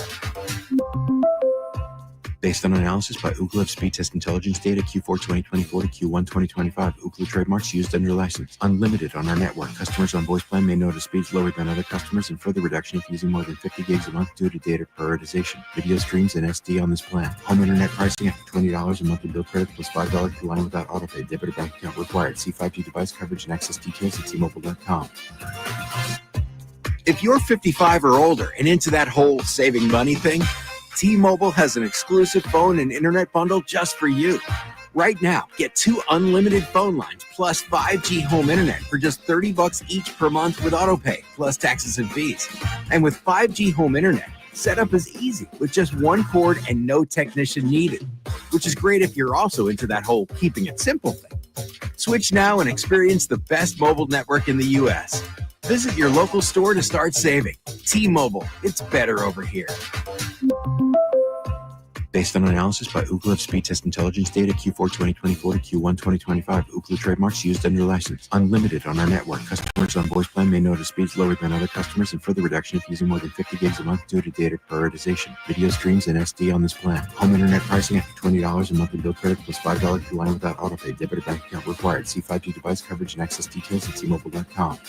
Based on analysis by Ookla of speed test intelligence data Q4 2024 to Q1 2025, Ookla trademarks used under license. Unlimited on our network. Customers on voice plan may notice speeds lower than other customers and further reduction if using more than 50 gigs a month due to data prioritization. Video streams and SD on this plan. Home internet pricing after $20 a monthly bill credit plus $5 per line without autopay. Debit or bank account required. See 5G device coverage and access details at T-Mobile.com. If you're 55 or older and into that whole saving money thing, T-Mobile has an exclusive phone and internet bundle just for you. Right now, get 2 unlimited phone lines plus 5G home internet for just $30 each per month with autopay, plus taxes and fees. And with 5G home internet, setup is easy with just 1 cord and no technician needed, which is great if you're also into that whole keeping it simple thing. Switch now and experience the best mobile network in the U.S. Visit your local store to start saving. T-Mobile, it's better over here. Based on analysis by Ookla of speed test intelligence data Q4 2024 to Q1 2025. Ookla trademarks used under license. Unlimited on our network. Customers on voice plan may notice speeds lower than other customers and further reduction if using more than 50 gigs a month due to data prioritization. Video streams and SD on this plan. Home internet pricing after $20 a monthly bill credit plus $5 per line without autopay. Debit or bank account required. See 5G device coverage and access details at T-Mobile.com.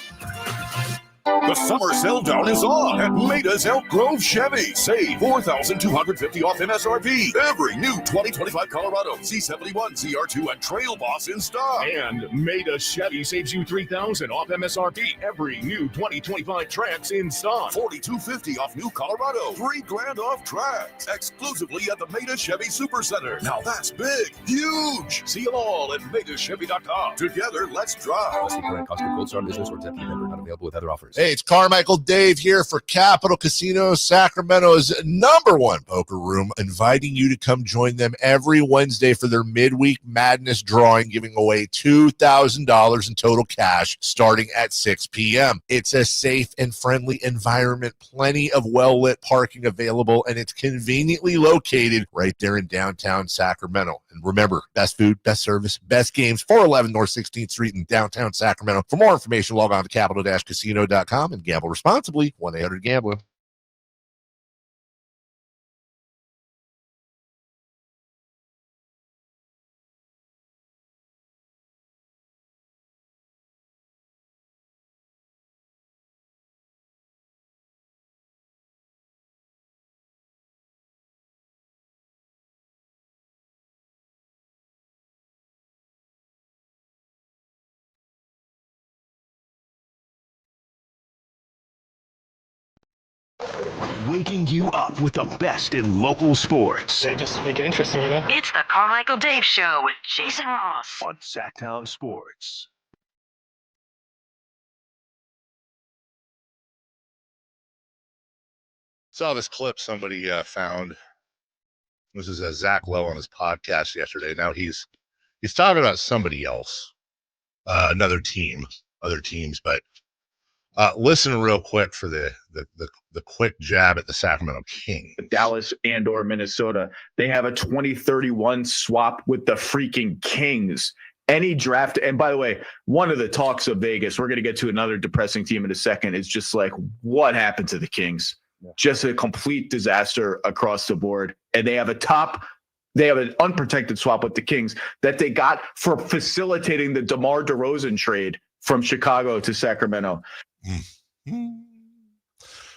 The summer sell down is on at Maida's Elk Grove Chevy. Save $4,250 off MSRP. Every new 2025 Colorado, C71, CR2, and Trail Boss in stock. And Maida Chevy saves you $3,000 off MSRP. Every new 2025 Trax in stock. $4,250 off new Colorado. $3,000 off Trax. Exclusively at the Maida Chevy Supercenter. Now that's big, huge. See them all at MaidaChevy.com. Together, let's drive. Costco Gold Star business or TEP member. Not available with other offers. Hey, it's Carmichael Dave here for Capital Casino, Sacramento's #1 poker room, inviting you to come join them every Wednesday for their midweek madness drawing, giving away $2,000 in total cash starting at 6 p.m. It's a safe and friendly environment, plenty of well-lit parking available, and it's conveniently located right there in downtown Sacramento. And remember, best food, best service, best games, 411 North 16th Street in downtown Sacramento. For more information, log on to capital-casino.com and gamble responsibly. 1-800-GAMBLER. Waking you up with the best in local sports. They just make it interesting, you know? It's the Carmichael Dave Show with Jason Ross on Sacktown Sports. Saw this clip somebody found. This is Zach Lowe on his podcast yesterday. Now he's talking about somebody else, another team, other teams, but listen real quick for the quick jab at the Sacramento Kings. Dallas and/or Minnesota, they have a 2031 swap with the freaking Kings. Any draft, and by the way, one of the talks of Vegas, we're going to get to another depressing team in a second, is just like, what happened to the Kings? Yeah. Just a complete disaster across the board. And they have an unprotected swap with the Kings that they got for facilitating the DeMar DeRozan trade from Chicago to Sacramento.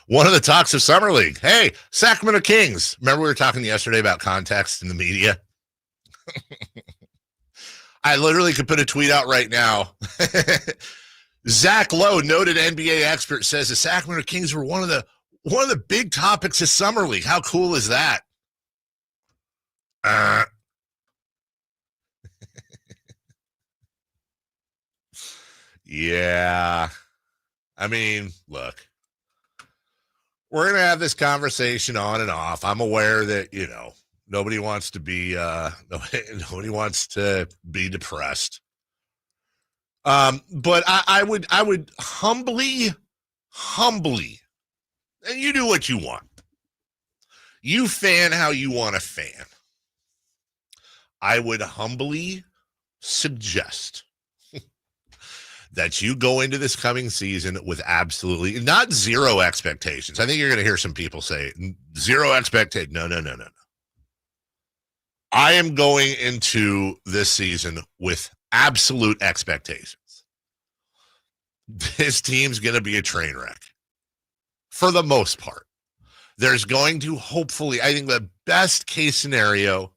One of the talks of Summer League. Hey, Sacramento Kings. Remember we were talking yesterday about context in the media? I literally could put a tweet out right now. Zach Lowe, noted NBA expert, says the Sacramento Kings were one of the big topics of Summer League. How cool is that? Yeah. I mean, look, we're going to have this conversation on and off. I'm aware that, nobody wants to be, nobody wants to be depressed. But I would humbly, and you do what you want. You fan how you want to fan. I would humbly suggest that you go into this coming season with absolutely not zero expectations. I think you're going to hear some people say zero expectation. No. I am going into this season with absolute expectations. This team's going to be a train wreck for the most part. There's going to hopefully, I think the best case scenario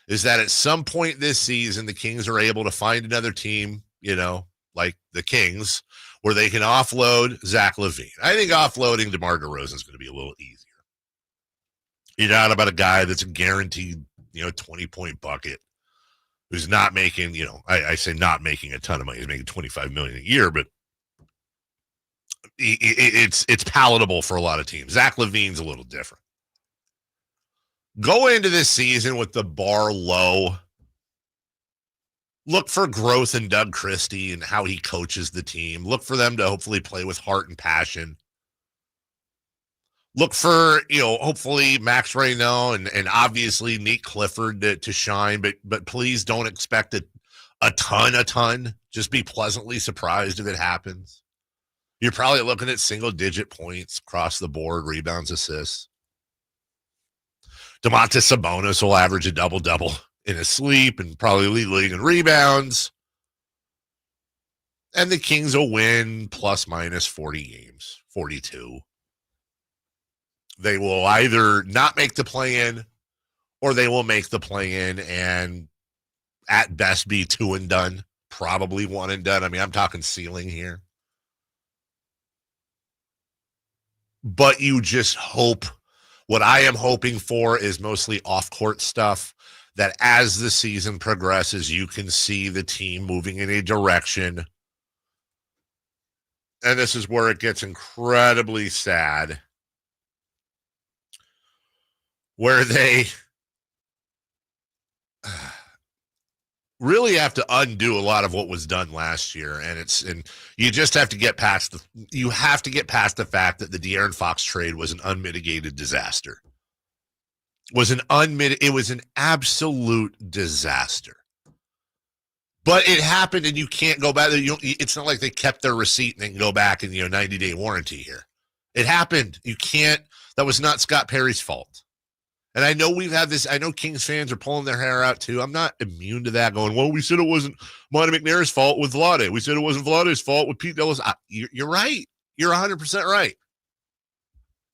is that at some point this season, the Kings are able to find another team, like the Kings, where they can offload Zach LaVine. I think offloading DeMar DeRozan is going to be a little easier. You're not about a guy that's a guaranteed, 20-point bucket who's not making, I say not making a ton of money. He's making $25 million a year, but it's palatable for a lot of teams. Zach LaVine's a little different. Go into this season with the bar low. Look for growth in Doug Christie and how he coaches the team. Look for them to hopefully play with heart and passion. Look for, hopefully Max Reynaud and obviously Nate Clifford to shine, but please don't expect a ton. Just be pleasantly surprised if it happens. You're probably looking at single-digit points across the board, rebounds, assists. Domantas Sabonis will average a double-double in his sleep and probably lead league in rebounds. And the Kings will win plus minus 40 games, 42. They will either not make the play-in or they will make the play-in and at best be 2 and done, probably 1 and done. I mean, I'm talking ceiling here. But you just hope, what I am hoping for is mostly off-court stuff, that as the season progresses, you can see the team moving in a direction. And this is where it gets incredibly sad, where they really have to undo a lot of what was done last year. And you just have to get past the fact that the De'Aaron Fox trade was an unmitigated disaster. It was an absolute disaster. But it happened, and you can't go back. It's not like they kept their receipt and then go back and 90-day warranty here. It happened. You can't. That was not Scott Perry's fault. And I know we've had this. I know Kings fans are pulling their hair out too. I'm not immune to that. Going, well, we said it wasn't Monty McNair's fault with Vlade. We said it wasn't Vlade's fault with Pete Ellis. You're right. You're 100% right.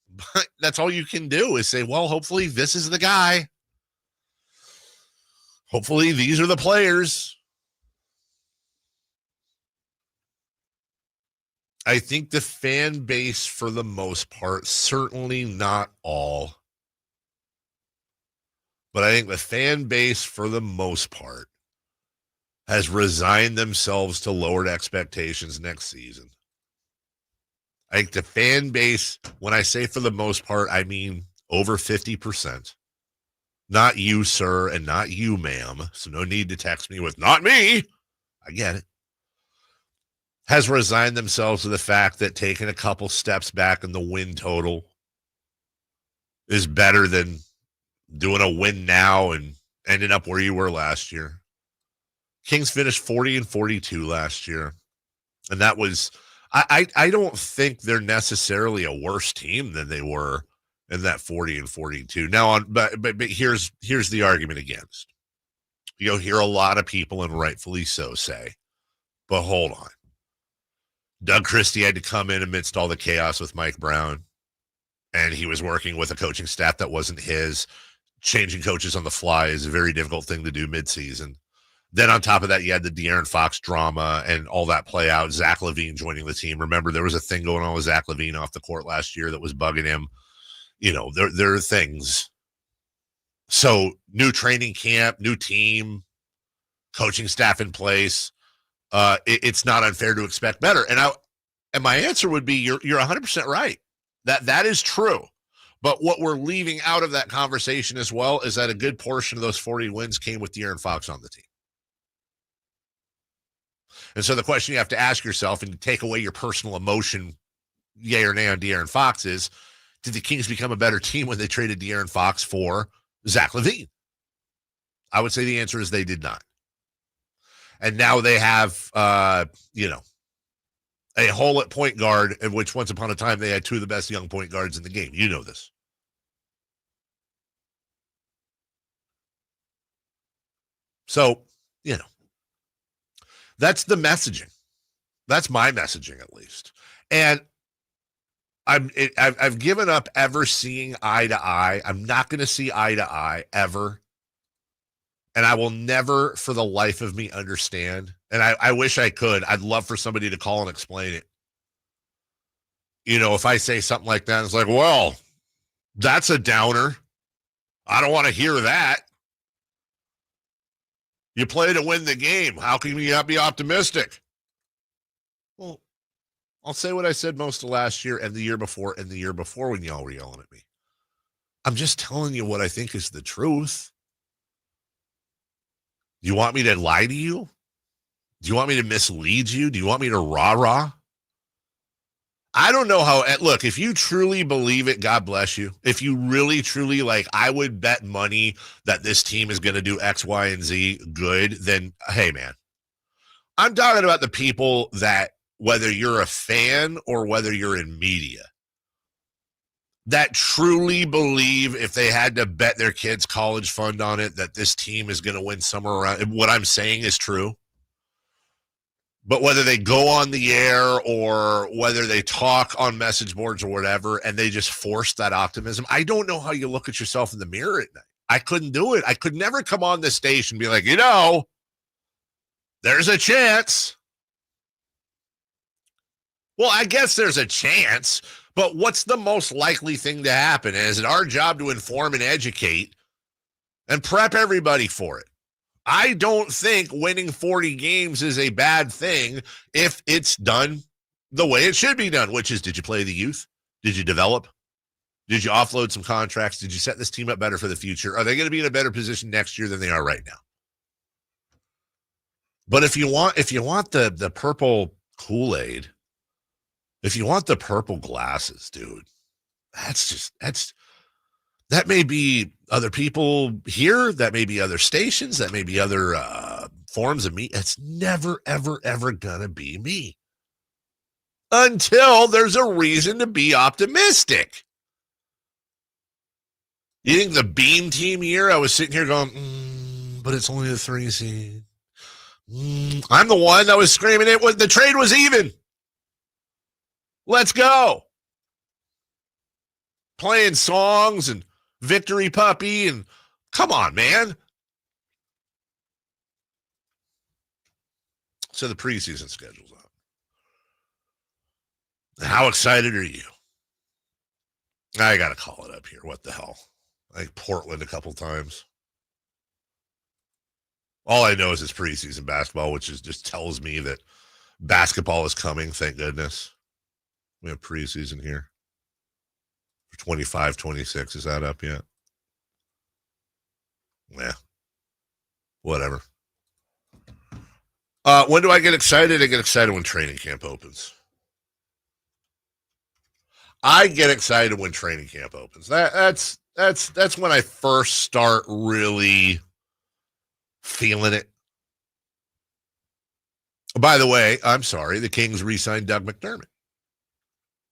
But that's all you can do is say, well, hopefully this is the guy. Hopefully these are the players. I think the fan base, for the most part, certainly not all, but I think the fan base, for the most part, has resigned themselves to lowered expectations next season. I think the fan base, when I say for the most part, I mean over 50%. Not you, sir, and not you, ma'am. So no need to text me with, not me. I get it. Has resigned themselves to the fact that taking a couple steps back in the win total is better than doing a win now and ending up where you were last year. Kings finished 40-42 last year. And that was, I don't think they're necessarily a worse team than they were in that 40-42. Now, but here's the argument against. You'll hear a lot of people, and rightfully so, say, but hold on. Doug Christie had to come in amidst all the chaos with Mike Brown, and he was working with a coaching staff that wasn't his. Changing coaches on the fly is a very difficult thing to do midseason. Then on top of that, you had the De'Aaron Fox drama and all that play out. Zach LaVine joining the team. Remember, there was a thing going on with Zach LaVine off the court last year that was bugging him. There are things. So new training camp, new team, coaching staff in place. It's not unfair to expect better. And my answer would be, you're 100% right. That is true. But what we're leaving out of that conversation as well is that a good portion of those 40 wins came with De'Aaron Fox on the team. And so the question you have to ask yourself, and take away your personal emotion, yay or nay on De'Aaron Fox, is, did the Kings become a better team when they traded De'Aaron Fox for Zach LaVine? I would say the answer is they did not. And now they have, a hole at point guard, in which once upon a time they had two of the best young point guards in the game. You know this. So, that's the messaging. That's my messaging, at least. And I've given up ever seeing eye to eye. I'm not going to see eye to eye ever. And I will never, for the life of me, understand. And I wish I could. I'd love for somebody to call and explain it. If I say something like that, it's like, well, that's a downer. I don't want to hear that. You play to win the game. How can you not be optimistic? Well, I'll say what I said most of last year and the year before when y'all were yelling at me. I'm just telling you what I think is the truth. Do you want me to lie to you? Do you want me to mislead you? Do you want me to rah-rah? I don't know how, look, if you truly believe it, God bless you. If you really, truly, like, I would bet money that this team is going to do X, Y, and Z good, then, hey, man. I'm talking about the people that, whether you're a fan or whether you're in media, that truly believe if they had to bet their kids' college fund on it, that this team is going to win somewhere around. What I'm saying is true. But whether they go on the air or whether they talk on message boards or whatever, and they just force that optimism, I don't know how you look at yourself in the mirror at night. I couldn't do it. I could never come on this station and be like, there's a chance. Well, I guess there's a chance, but what's the most likely thing to happen? And is it our job to inform and educate and prep everybody for it? I don't think winning 40 games is a bad thing if it's done the way it should be done, which is, did you play the youth? Did you develop? Did you offload some contracts? Did you set this team up better for the future? Are they going to be in a better position next year than they are right now? But if you want the purple Kool-Aid, if you want the purple glasses, dude, that may be other people here. That may be other stations. That may be other forms of me. It's never, ever, ever going to be me until there's a reason to be optimistic. You think the Beam Team year, I was sitting here going, but it's only a 3 seed. I'm the one that was screaming it when the trade was even. Let's go. Playing songs and Victory Puppy and come on, man. So the preseason schedule's out. How excited are you? I got to call it up here. What the hell? Like Portland a couple times. All I know is it's preseason basketball, which just tells me that basketball is coming. Thank goodness. We have preseason here. 25-26, is that up yet? Yeah. Whatever. When do I get excited? I get excited when training camp opens. I get excited when training camp opens. That's when I first start really feeling it. By the way, I'm sorry, the Kings re-signed Doug McDermott.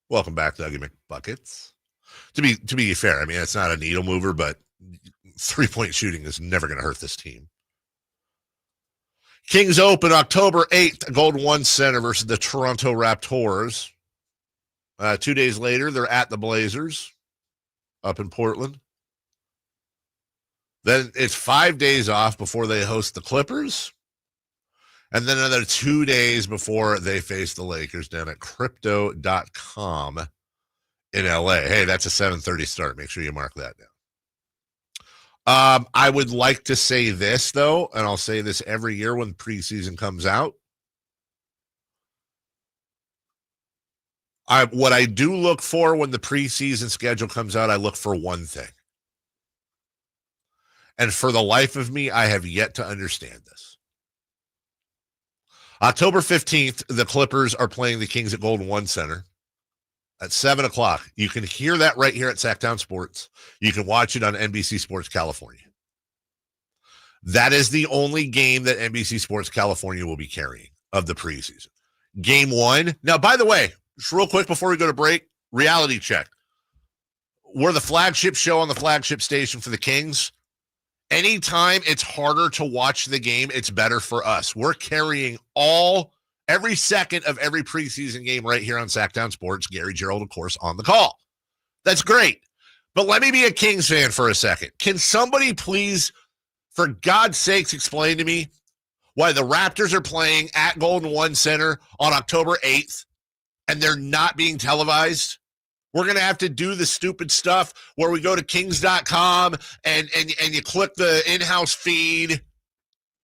Welcome back, Dougie McBuckets. To be fair, I mean, it's not a needle mover, but 3-point shooting is never going to hurt this team. Kings open October 8th at Golden One Center versus the Toronto Raptors. 2 days later, they're at the Blazers up in Portland. Then it's 5 days off before they host the Clippers. And then another 2 days before they face the Lakers down at crypto.com in LA. Hey, that's a 7:30 start. Make sure you mark that down. I would like to say this, though, and I'll say this every year when preseason comes out. What I do look for when the preseason schedule comes out, I look for one thing. And for the life of me, I have yet to understand this. October 15th, the Clippers are playing the Kings at Golden One Center at 7 o'clock. You can hear that right here at Sacktown Sports. You can watch it on NBC Sports California. That is the only game that NBC Sports California will be carrying of the preseason. Game 1. Now, by the way, just real quick before we go to break, reality check. We're the flagship show on the flagship station for the Kings. Anytime it's harder to watch the game, it's better for us. We're carrying every second of every preseason game right here on Sacktown Sports. Gary Gerald, of course, on the call. That's great. But let me be a Kings fan for a second. Can somebody please, for God's sakes, explain to me why the Raptors are playing at Golden One Center on October 8th and they're not being televised? We're going to have to do the stupid stuff where we go to kings.com and you click the in-house feed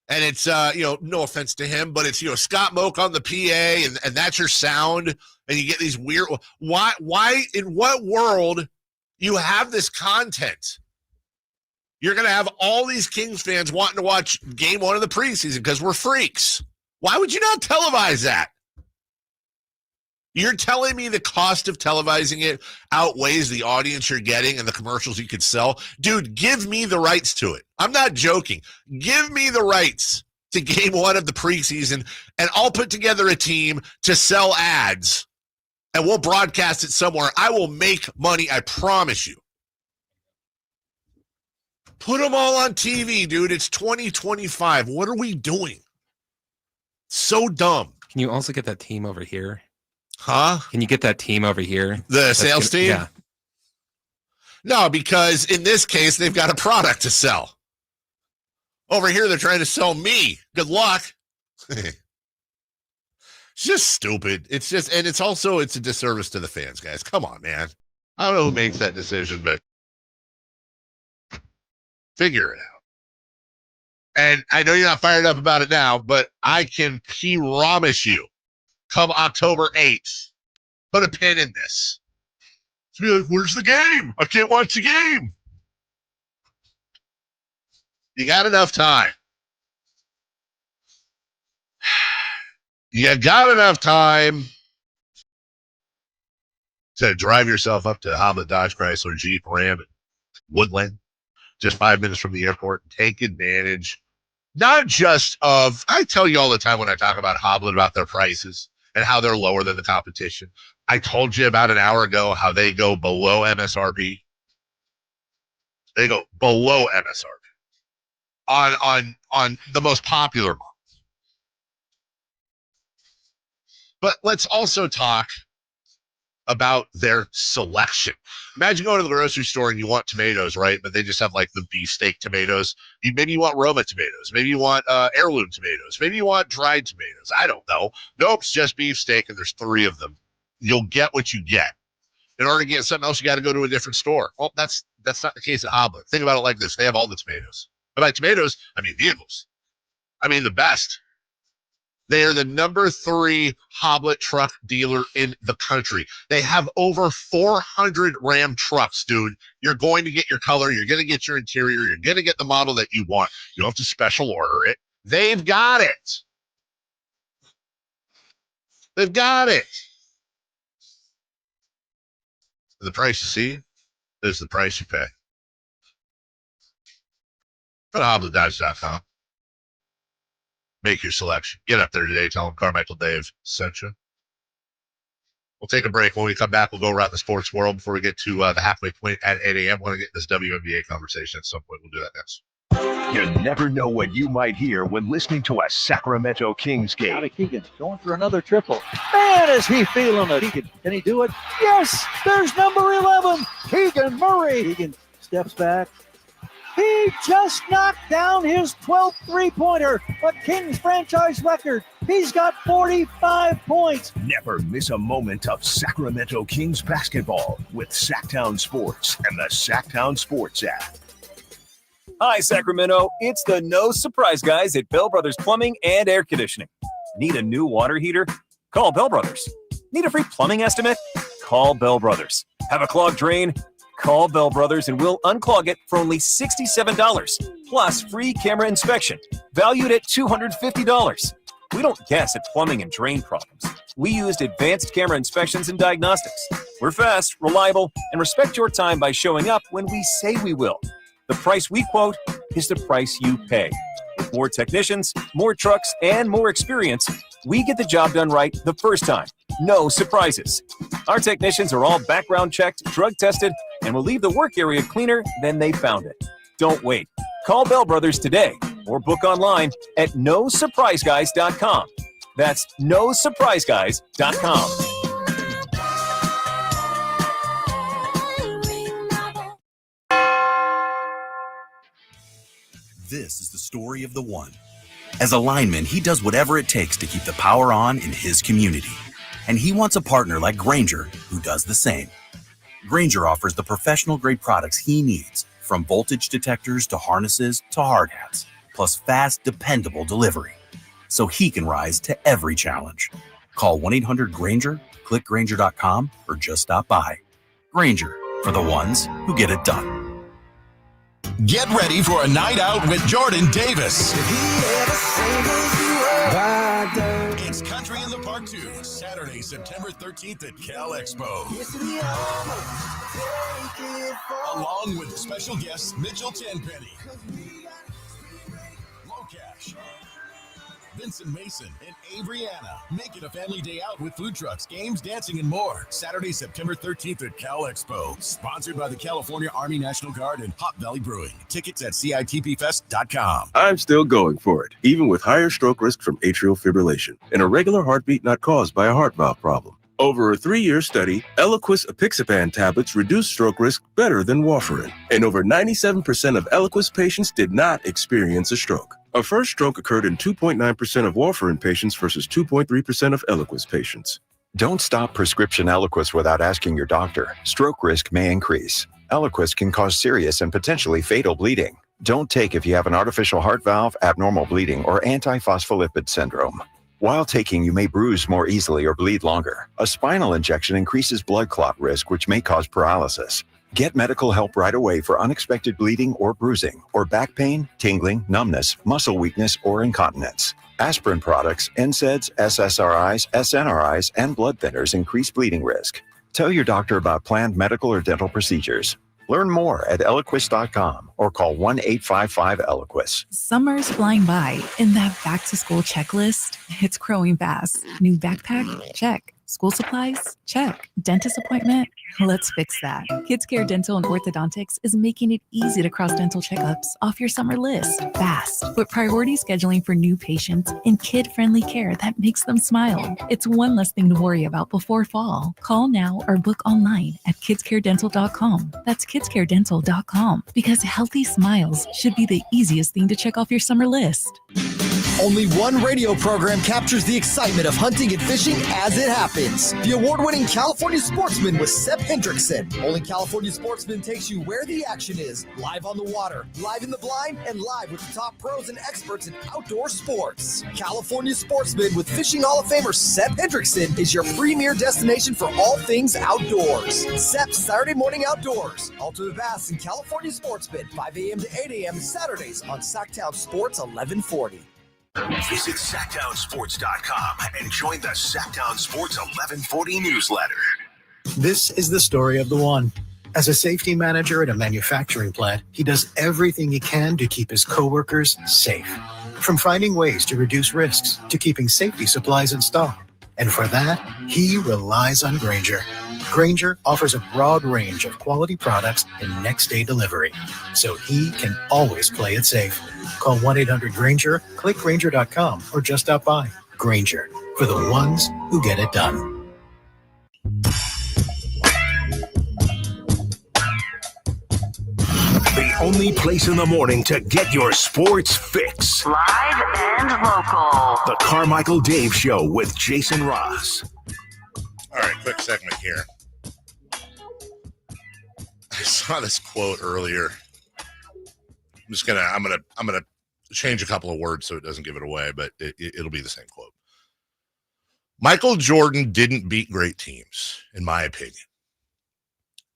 and it's, no offense to him, but it's, Scott Moak on the PA and that's your sound and you get these weird, why in what world you have this content? You're going to have all these Kings fans wanting to watch game 1 of the preseason because we're freaks. Why would you not televise that? You're telling me the cost of televising it outweighs the audience you're getting and the commercials you could sell? Dude, give me the rights to it. I'm not joking. Give me the rights to game one of the preseason, and I'll put together a team to sell ads, and we'll broadcast it somewhere. I will make money, I promise you. Put them all on TV, dude. It's 2025. What are we doing? So dumb. Can you also get that team over here? Huh? Can you get that team over here? The sales team? Yeah. No, because in this case, they've got a product to sell. Over here, they're trying to sell me. Good luck. It's just stupid. It's just, and it's also, it's a disservice to the fans, guys. Come on, man. I don't know who makes that decision, but figure it out. And I know you're not fired up about it now, but I can promise you, come October 8th, put a pin in this. Be like, where's the game? I can't watch the game. You got enough time. You got enough time to drive yourself up to Hoblet, Dodge, Chrysler, Jeep, Ram, and Woodland, just 5 minutes from the airport, and take advantage, not just of, I tell you all the time when I talk about Hoblet about their prices and how they're lower than the competition. I told you about an hour ago how they go below MSRP. They go below MSRP on the most popular models. But let's also talk about their selection. Imagine going to the grocery store and you want tomatoes, right? But they just have like the beefsteak tomatoes. Maybe you want Roma tomatoes. Maybe you want heirloom tomatoes. Maybe you want dried tomatoes. I don't know. Nope, it's just beefsteak, and there's 3 of them. You'll get what you get. In order to get something else, you got to go to a different store. Well, that's not the case at Hoblet. Think about it like this. They have all the tomatoes. But by tomatoes, I mean vehicles. I mean the best. They are the number 3 Hoblet truck dealer in the country. They have over 400 Ram trucks, dude. You're going to get your color. You're going to get your interior. You're going to get the model that you want. You don't have to special order it. They've got it. They've got it. The price you see is the price you pay. Go to HobletDodge.com. Make your selection. Get up there today. Tell them Carmichael Dave sent you. We'll take a break. When we come back, we'll go around the sports world before we get to the halfway point at 8 a.m. We're going to get this WNBA conversation at some point. We'll do that next. You never know what you might hear when listening to a Sacramento Kings game. Out of Keegan, going for another triple. Man, is he feeling it. Can he do it? Yes, there's number 11, Keegan Murray. Keegan steps back. He just knocked down his 12th three-pointer, a Kings franchise record. He's got 45 points. Never miss a moment of Sacramento Kings basketball with Sacktown Sports and the Sacktown Sports app. Hi, Sacramento. It's the No Surprise guys at Bell Brothers Plumbing and Air Conditioning. Need a new water heater? Call Bell Brothers. Need a free plumbing estimate? Call Bell Brothers. Have a clogged drain? Call Bell Brothers and we'll unclog it for only $67, plus free camera inspection, valued at $250. We don't guess at plumbing and drain problems. We used advanced camera inspections and diagnostics. We're fast, reliable, and respect your time by showing up when we say we will. The price we quote is the price you pay. With more technicians, more trucks, and more experience, we get the job done right the first time. No surprises. Our technicians are all background checked, drug tested, and will leave the work area cleaner than they found it. Don't wait. Call Bell Brothers today or book online at nosurpriseguys.com. That's nosurpriseguys.com. This is the story of the one. As a lineman, he does whatever it takes to keep the power on in his community. And he wants a partner like Grainger who does the same. Grainger offers the professional-grade products he needs, from voltage detectors to harnesses to hard hats, plus fast, dependable delivery, so he can rise to every challenge. Call 1-800-GRAINGER, click Grainger.com, or just stop by. Grainger, for the ones who get it done. Get ready for a night out with Jordan Davis. It's Country in the Park to Saturday, September 13th at Cal Expo. Along with special guests Mitchell Tenpenny, Locash, Vincent Mason, and Averyana. Make it a family day out with food trucks, games, dancing, and more. Saturday, September 13th at Cal Expo. Sponsored by the California Army National Guard and Hop Valley Brewing. Tickets at CITPFest.com. I'm still going for it, even with higher stroke risk from atrial fibrillation, and a regular heartbeat not caused by a heart valve problem. Over a 3-year study, Eliquis apixaban tablets reduce stroke risk better than warfarin, and over 97% of Eliquis patients did not experience a stroke. A first stroke occurred in 2.9% of warfarin patients versus 2.3% of Eliquis patients. Don't stop prescription Eliquis without asking your doctor. Stroke risk may increase. Eliquis can cause serious and potentially fatal bleeding. Don't take if you have an artificial heart valve, abnormal bleeding, or antiphospholipid syndrome. While taking, you may bruise more easily or bleed longer. A spinal injection increases blood clot risk, which may cause paralysis. Get medical help right away for unexpected bleeding or bruising, or back pain, tingling, numbness, muscle weakness, or incontinence. Aspirin products, NSAIDs, SSRIs, SNRIs, and blood thinners increase bleeding risk. Tell your doctor about planned medical or dental procedures. Learn more at Eliquis.com or call 1-855-ELIQUIS. Summer's flying by, and that back-to-school checklist, it's growing fast. New backpack? Check. School supplies? Check. Dentist appointment? Let's fix that. Kids Care Dental and Orthodontics is making it easy to cross dental checkups off your summer list fast, with priority scheduling for new patients and kid-friendly care that makes them smile. It's one less thing to worry about before fall. Call now or book online at kidscaredental.com. That's kidscaredental.com, because healthy smiles should be the easiest thing to check off your summer list. Only one radio program captures the excitement of hunting and fishing as it happens. The award-winning California Sportsman with Sep Hendrickson. Only California Sportsman takes you where the action is. Live on the water, live in the blind, and live with the top pros and experts in outdoor sports. California Sportsman with Fishing Hall of Famer Sep Hendrickson is your premier destination for all things outdoors. Sep's Saturday Morning Outdoors. Ultimate Bass and California Sportsman, 5 a.m. to 8 a.m. Saturdays on Sacktown Sports 1140. Visit SacktownSports.com and join the Sacktown Sports 1140 newsletter. This is the story of the one. As a safety manager at a manufacturing plant, he does everything he can to keep his coworkers safe. From finding ways to reduce risks to keeping safety supplies in stock. And for that, he relies on Grainger. Grainger offers a broad range of quality products and next-day delivery, so he can always play it safe. Call 1-800-GRAINGER, click Grainger.com, or just stop by. Grainger, for the ones who get it done. The only place in the morning to get your sports fix. Live and local. The Carmichael Dave Show with Jason Ross. All right, quick segment here. I saw this quote earlier. I'm gonna change a couple of words so it doesn't give it away, but it'll be the same quote. Michael Jordan didn't beat great teams, in my opinion.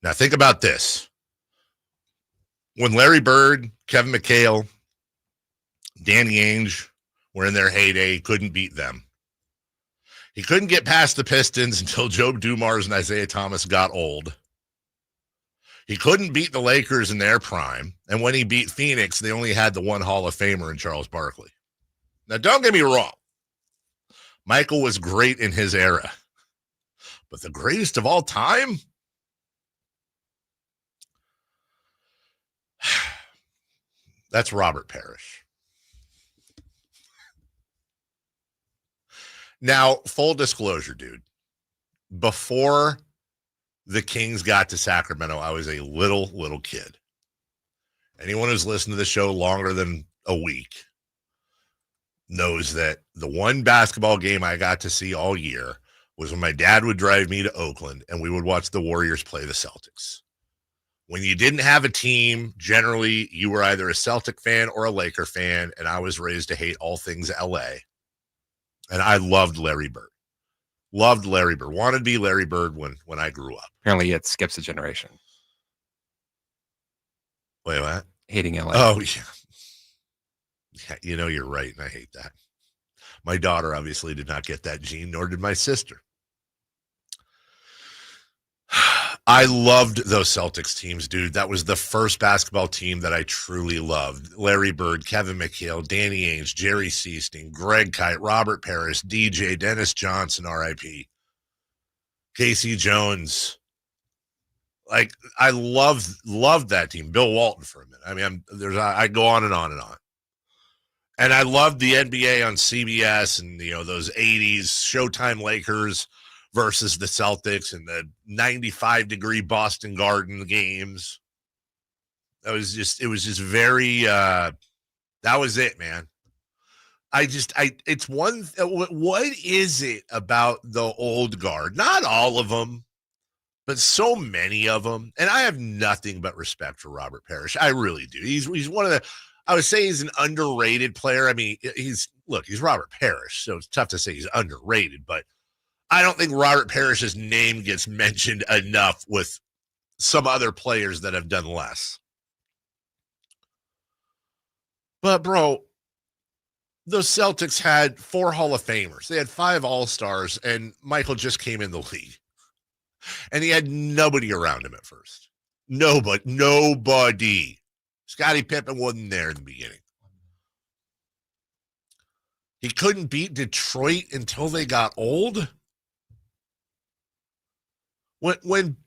Now think about this. When Larry Bird, Kevin McHale, Danny Ainge were in their heyday, he couldn't beat them. He couldn't get past the Pistons until Joe Dumars and Isaiah Thomas got old. He couldn't beat the Lakers in their prime. And when he beat Phoenix, they only had the one Hall of Famer in Charles Barkley. Now, don't get me wrong. Michael was great in his era. But the greatest of all time? That's Robert Parrish. Now, full disclosure, dude. Before the Kings got to Sacramento, I was a little kid. Anyone who's listened to the show longer than a week knows that the one basketball game I got to see all year was when my dad would drive me to Oakland and we would watch the Warriors play the Celtics. When you didn't have a team, generally you were either a Celtic fan or a Laker fan, and I was raised to hate all things LA. And I loved Larry Bird. Loved Larry Bird. Wanted to be Larry Bird when I grew up. Apparently it skips a generation. Wait, what? Hating LA. Oh, yeah. Yeah, you know, you're right, and I hate that. My daughter obviously did not get that gene, nor did my sister. I loved those Celtics teams, dude. That was the first basketball team that I truly loved. Larry Bird, Kevin McHale, Danny Ainge, Jerry Seasting, Greg Kite, Robert Parrish, DJ, Dennis Johnson, R.I.P., Casey Jones. Like, I loved that team. Bill Walton for a minute. I mean, I go on and on and on. And I loved the NBA on CBS and, those 80s Showtime Lakers versus the Celtics and the 95-degree Boston Garden games. It was just very, that was it, man. It's one, what is it about the old guard? Not all of them, but so many of them. And I have nothing but respect for Robert Parrish. I really do. He's one of the, I would say he's an underrated player. I mean, he's Robert Parrish, so it's tough to say he's underrated, but I don't think Robert Parrish's name gets mentioned enough with some other players that have done less. But, bro, the Celtics had 4 Hall of Famers. They had 5 All-Stars, and Michael just came in the league. And he had nobody around him at first. Nobody. Scottie Pippen wasn't there in the beginning. He couldn't beat Detroit until they got old. When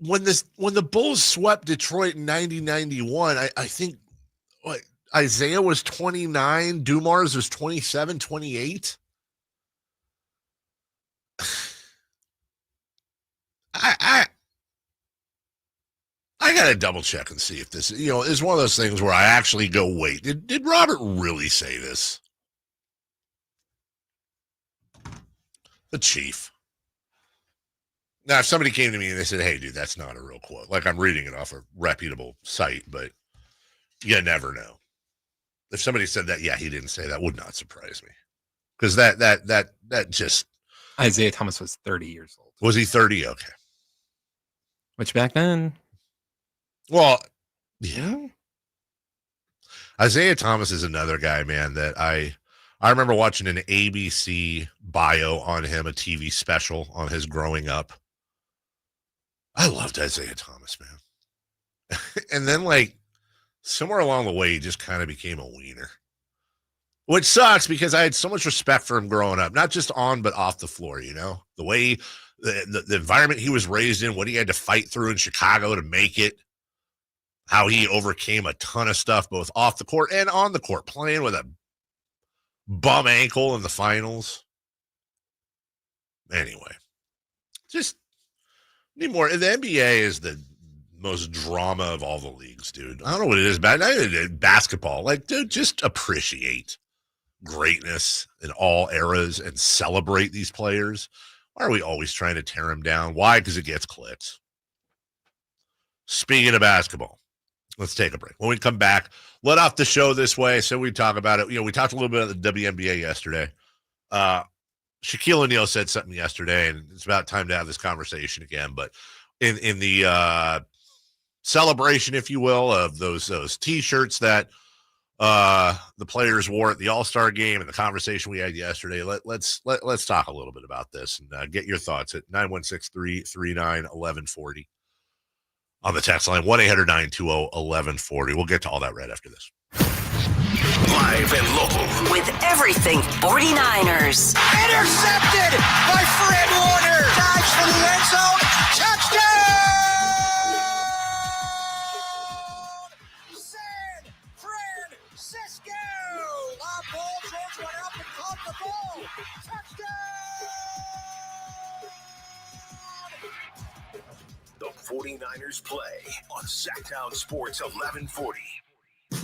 the Bulls swept Detroit in 90-91, I think Isaiah was 29, Dumars was 27, 28. I gotta double check and see if this, is one of those things where I actually go, wait, did Robert really say this? The Chief. Now, if somebody came to me and they said, hey, dude, that's not a real quote. Like, I'm reading it off a reputable site, but you never know. If somebody said that, yeah, he didn't say that, would not surprise me. Because that just... Isaiah Thomas was 30 years old. Was he 30? Okay. Which back then... Well, yeah. Isaiah Thomas is another guy, man, that I remember watching an ABC bio on him, a TV special on his growing up. I loved Isaiah Thomas, man. And then, somewhere along the way, he just kind of became a wiener. Which sucks because I had so much respect for him growing up, not just on, but off the floor, The way, the environment he was raised in, what he had to fight through in Chicago to make it, how he overcame a ton of stuff, both off the court and on the court, playing with a bum ankle in the finals. Anyway, just need more. The NBA is the most drama of all the leagues, dude. I don't know what it is, but basketball, dude, just appreciate greatness in all eras and celebrate these players. Why are we always trying to tear them down? Why? Because it gets clicks. Speaking of basketball, let's take a break. When we come back, let off the show this way, so we talk about it. We talked a little bit about the WNBA yesterday. Shaquille O'Neal said something yesterday, and it's about time to have this conversation again. But in the celebration, if you will, of those T-shirts that the players wore at the All-Star game and the conversation we had yesterday, let's talk a little bit about this and get your thoughts at 916-339-1140 on the text line, 1-800-920-1140. We'll get to all that right after this. Live and local. With everything 49ers. Intercepted by Fred Warner. Dives for the end zone. Touchdown! San Francisco. Lob ball. George went up and caught the ball. Touchdown! The 49ers play on Sacktown Sports 1140.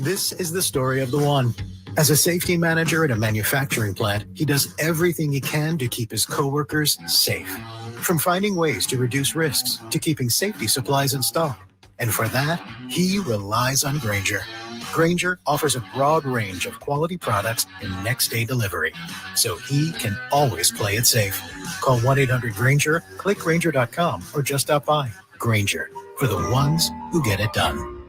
This is the story of the one. As a safety manager at a manufacturing plant, he does everything he can to keep his coworkers safe. From finding ways to reduce risks to keeping safety supplies in stock. And for that, he relies on Grainger. Grainger offers a broad range of quality products and next-day delivery, so he can always play it safe. Call 1-800-GRAINGER, click Grainger.com, or just stop by. Grainger, for the ones who get it done.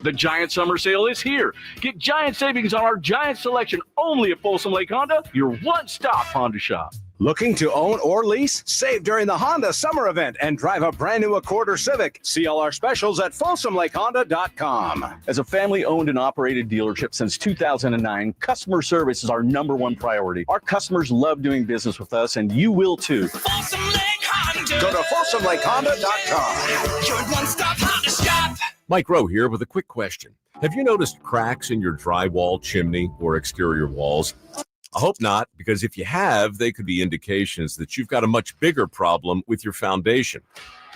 The Giant Summer Sale is here. Get giant savings on our giant selection only at Folsom Lake Honda, your one-stop Honda shop. Looking to own or lease? Save during the Honda Summer Event and drive a brand new Accord or Civic. See all our specials at FolsomLakeHonda.com. As a family-owned and operated dealership since 2009, customer service is our number one priority. Our customers love doing business with us, and you will too. Folsom Lake Honda. Go to FolsomLakeHonda.com. Your one-stop Honda shop. Mike Rowe here with a quick question. Have you noticed cracks in your drywall, chimney, or exterior walls? I hope not, because if you have, they could be indications that you've got a much bigger problem with your foundation.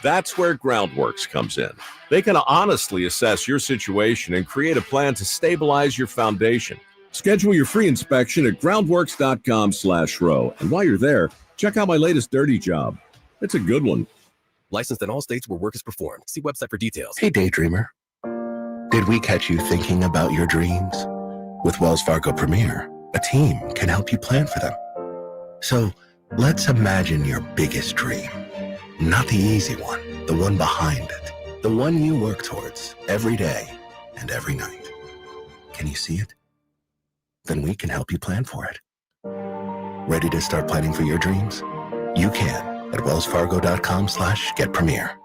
That's where Groundworks comes in. They can honestly assess your situation and create a plan to stabilize your foundation. Schedule your free inspection at groundworks.com/row. And while you're there, check out my latest dirty job. It's a good one. Licensed in all states where work is performed. See website for details. Hey, daydreamer. Did we catch you thinking about your dreams? With Wells Fargo Premier, a team can help you plan for them. So let's imagine your biggest dream. Not the easy one, the one behind it. The one you work towards every day and every night. Can you see it? Then we can help you plan for it. Ready to start planning for your dreams? You can at wellsfargo.com/getpremier.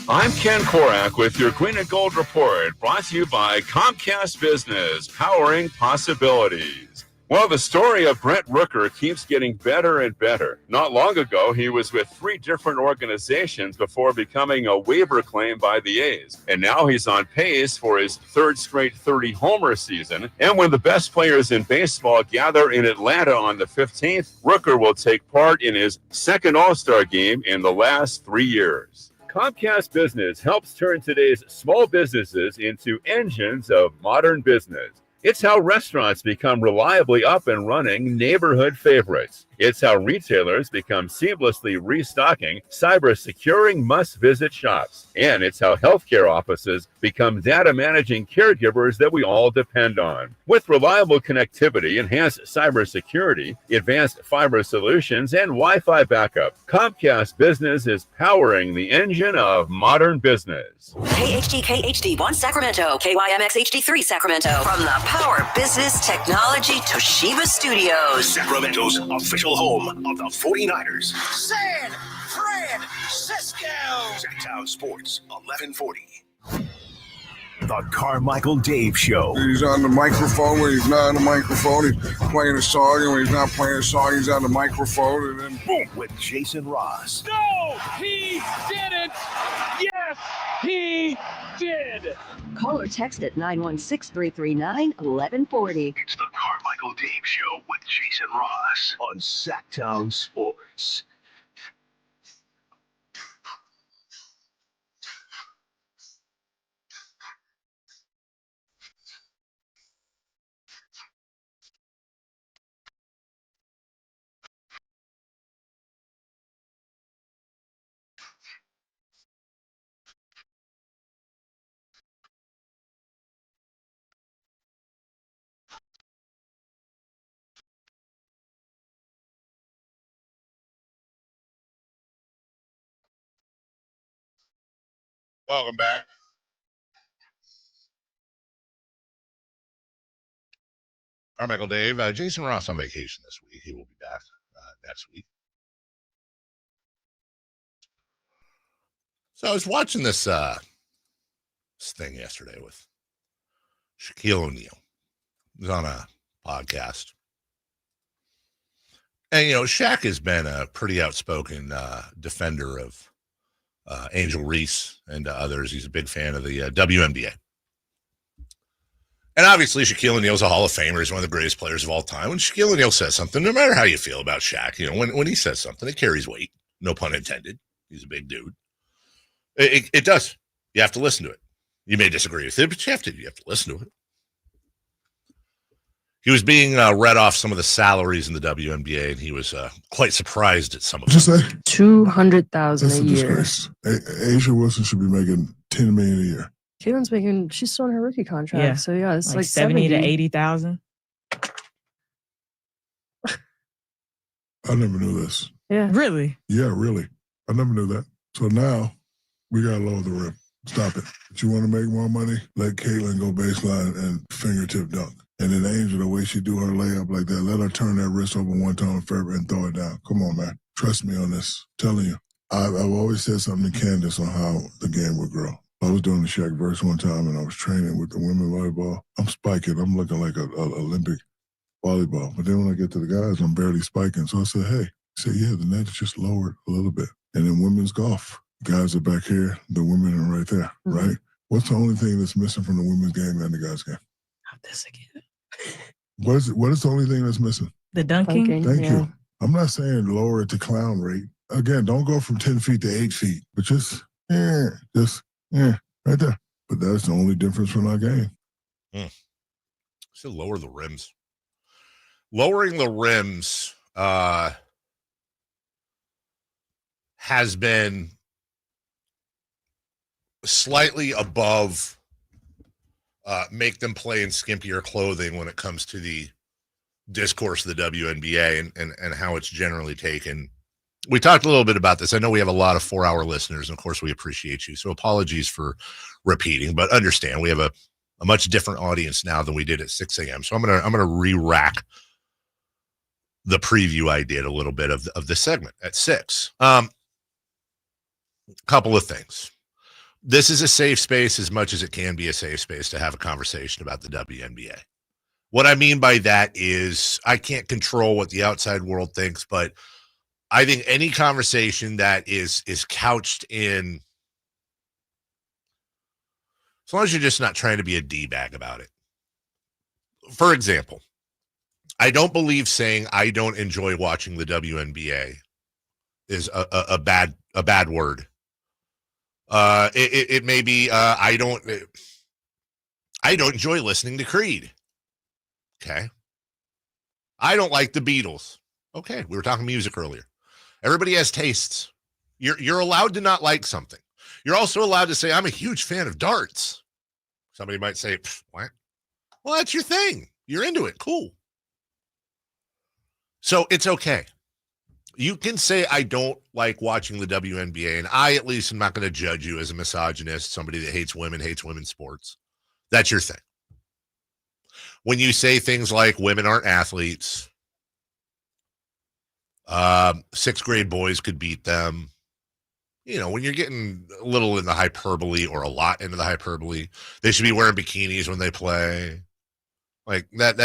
I'm Ken Korak with your Green and Gold Report, brought to you by Comcast Business, powering possibilities. Well, the story of Brent Rooker keeps getting better and better. Not long ago, he was with 3 different organizations before becoming a waiver claim by the A's. And now he's on pace for his 3rd straight 30-homer season. And when the best players in baseball gather in Atlanta on the 15th, Rooker will take part in his 2nd All-Star game in the last 3 years. Comcast Business helps turn today's small businesses into engines of modern business. It's how restaurants become reliably up and running neighborhood favorites. It's how retailers become seamlessly restocking, cyber-securing must-visit shops. And it's how healthcare offices become data-managing caregivers that we all depend on. With reliable connectivity, enhanced cybersecurity, advanced fiber solutions, and Wi-Fi backup, Comcast Business is powering the engine of modern business. KHD1 Sacramento, KYMX HD3 Sacramento. From the Power Business Technology Toshiba Studios. Sacramento's official home of the 49ers. San Francisco. Sacktown Sports, 1140. The Carmichael Dave Show. He's on the microphone when he's not on the microphone. He's playing a song, and when he's not playing a song, he's on the microphone. And then boom, with Jason Ross. No, he didn't. Yes, he did. Call or text at 916-339-1140. It's the Carmichael Dave Show with Jason Ross on Sacktown Sports. Welcome back. Carmichael Dave. Jason Ross on vacation this week. He will be back next week. So I was watching this thing yesterday with Shaquille O'Neal. He was on a podcast. And, you know, Shaq has been a pretty outspoken defender of Angel Reese and others. He's a big fan of the WNBA. And obviously, Shaquille O'Neal's a Hall of Famer. He's one of the greatest players of all time. When Shaquille O'Neal says something, no matter how you feel about Shaq, you know, when he says something, it carries weight. No pun intended. He's a big dude. It does. You have to listen to it. You may disagree with it, but you have to listen to it. He was being read off some of the salaries in the WNBA, and he was quite surprised at some of them. $200,000 a year. Disgrace. Asia Wilson should be making $10 million a year. Caitlin's making. She's still on her rookie contract. Yeah. So yeah, it's like 70 to 80,000. I never knew this. Yeah. Really? Yeah, really. I never knew that. So now we got to lower the rim. Stop it. If you want to make more money, let Caitlin go baseline and fingertip dunk. And then Angel, the way she do her layup like that, let her turn that wrist over one time forever and throw it down. Come on, man. Trust me on this. I'm telling you. I've always said something to Candace on how the game would grow. I was doing the Shaq verse one time, and I was training with the women volleyball. I'm spiking. I'm looking like a Olympic volleyball. But then when I get to the guys, I'm barely spiking. So I said, hey. He said, yeah, the net's just lowered a little bit. And then women's golf. Guys are back here. The women are right there, right? What's the only thing that's missing from the women's game and the guys' game? Not this again. What is the only thing that's missing? The dunking. Thank you. I'm not saying lower it to clown rate. Again, don't go from 10 feet to 8 feet, but just right there. But that's the only difference from our game. So lower the rims. Lowering the rims has been slightly above make them play in skimpier clothing when it comes to the discourse of the WNBA and how it's generally taken. We talked a little bit about this. I know we have a lot of 4-hour listeners, and of course we appreciate you. So apologies for repeating, but understand we have a much different audience now than we did at 6 a.m. So I'm gonna re-rack the preview I did a little bit of the segment at 6. Couple of things. This is a safe space as much as it can be a safe space to have a conversation about the WNBA. What I mean by that is I can't control what the outside world thinks, but I think any conversation that is couched in, as long as you're just not trying to be a D-bag about it. For example, I don't believe saying I don't enjoy watching the WNBA is a bad word. It may be I don't enjoy listening to Creed. Okay. I don't like the Beatles. Okay, we were talking music earlier. Everybody has tastes. You're allowed to not like something. You're also allowed to say I'm a huge fan of darts. Somebody might say, what? Well, that's your thing. You're into it. Cool. So it's okay. You can say I don't like watching the WNBA, and I at least am not going to judge you as a misogynist, somebody that hates women's sports. That's your thing. When you say things like women aren't athletes, 6th grade boys could beat them, when you're getting a little in the hyperbole or a lot into the hyperbole, they should be wearing bikinis when they play. Like that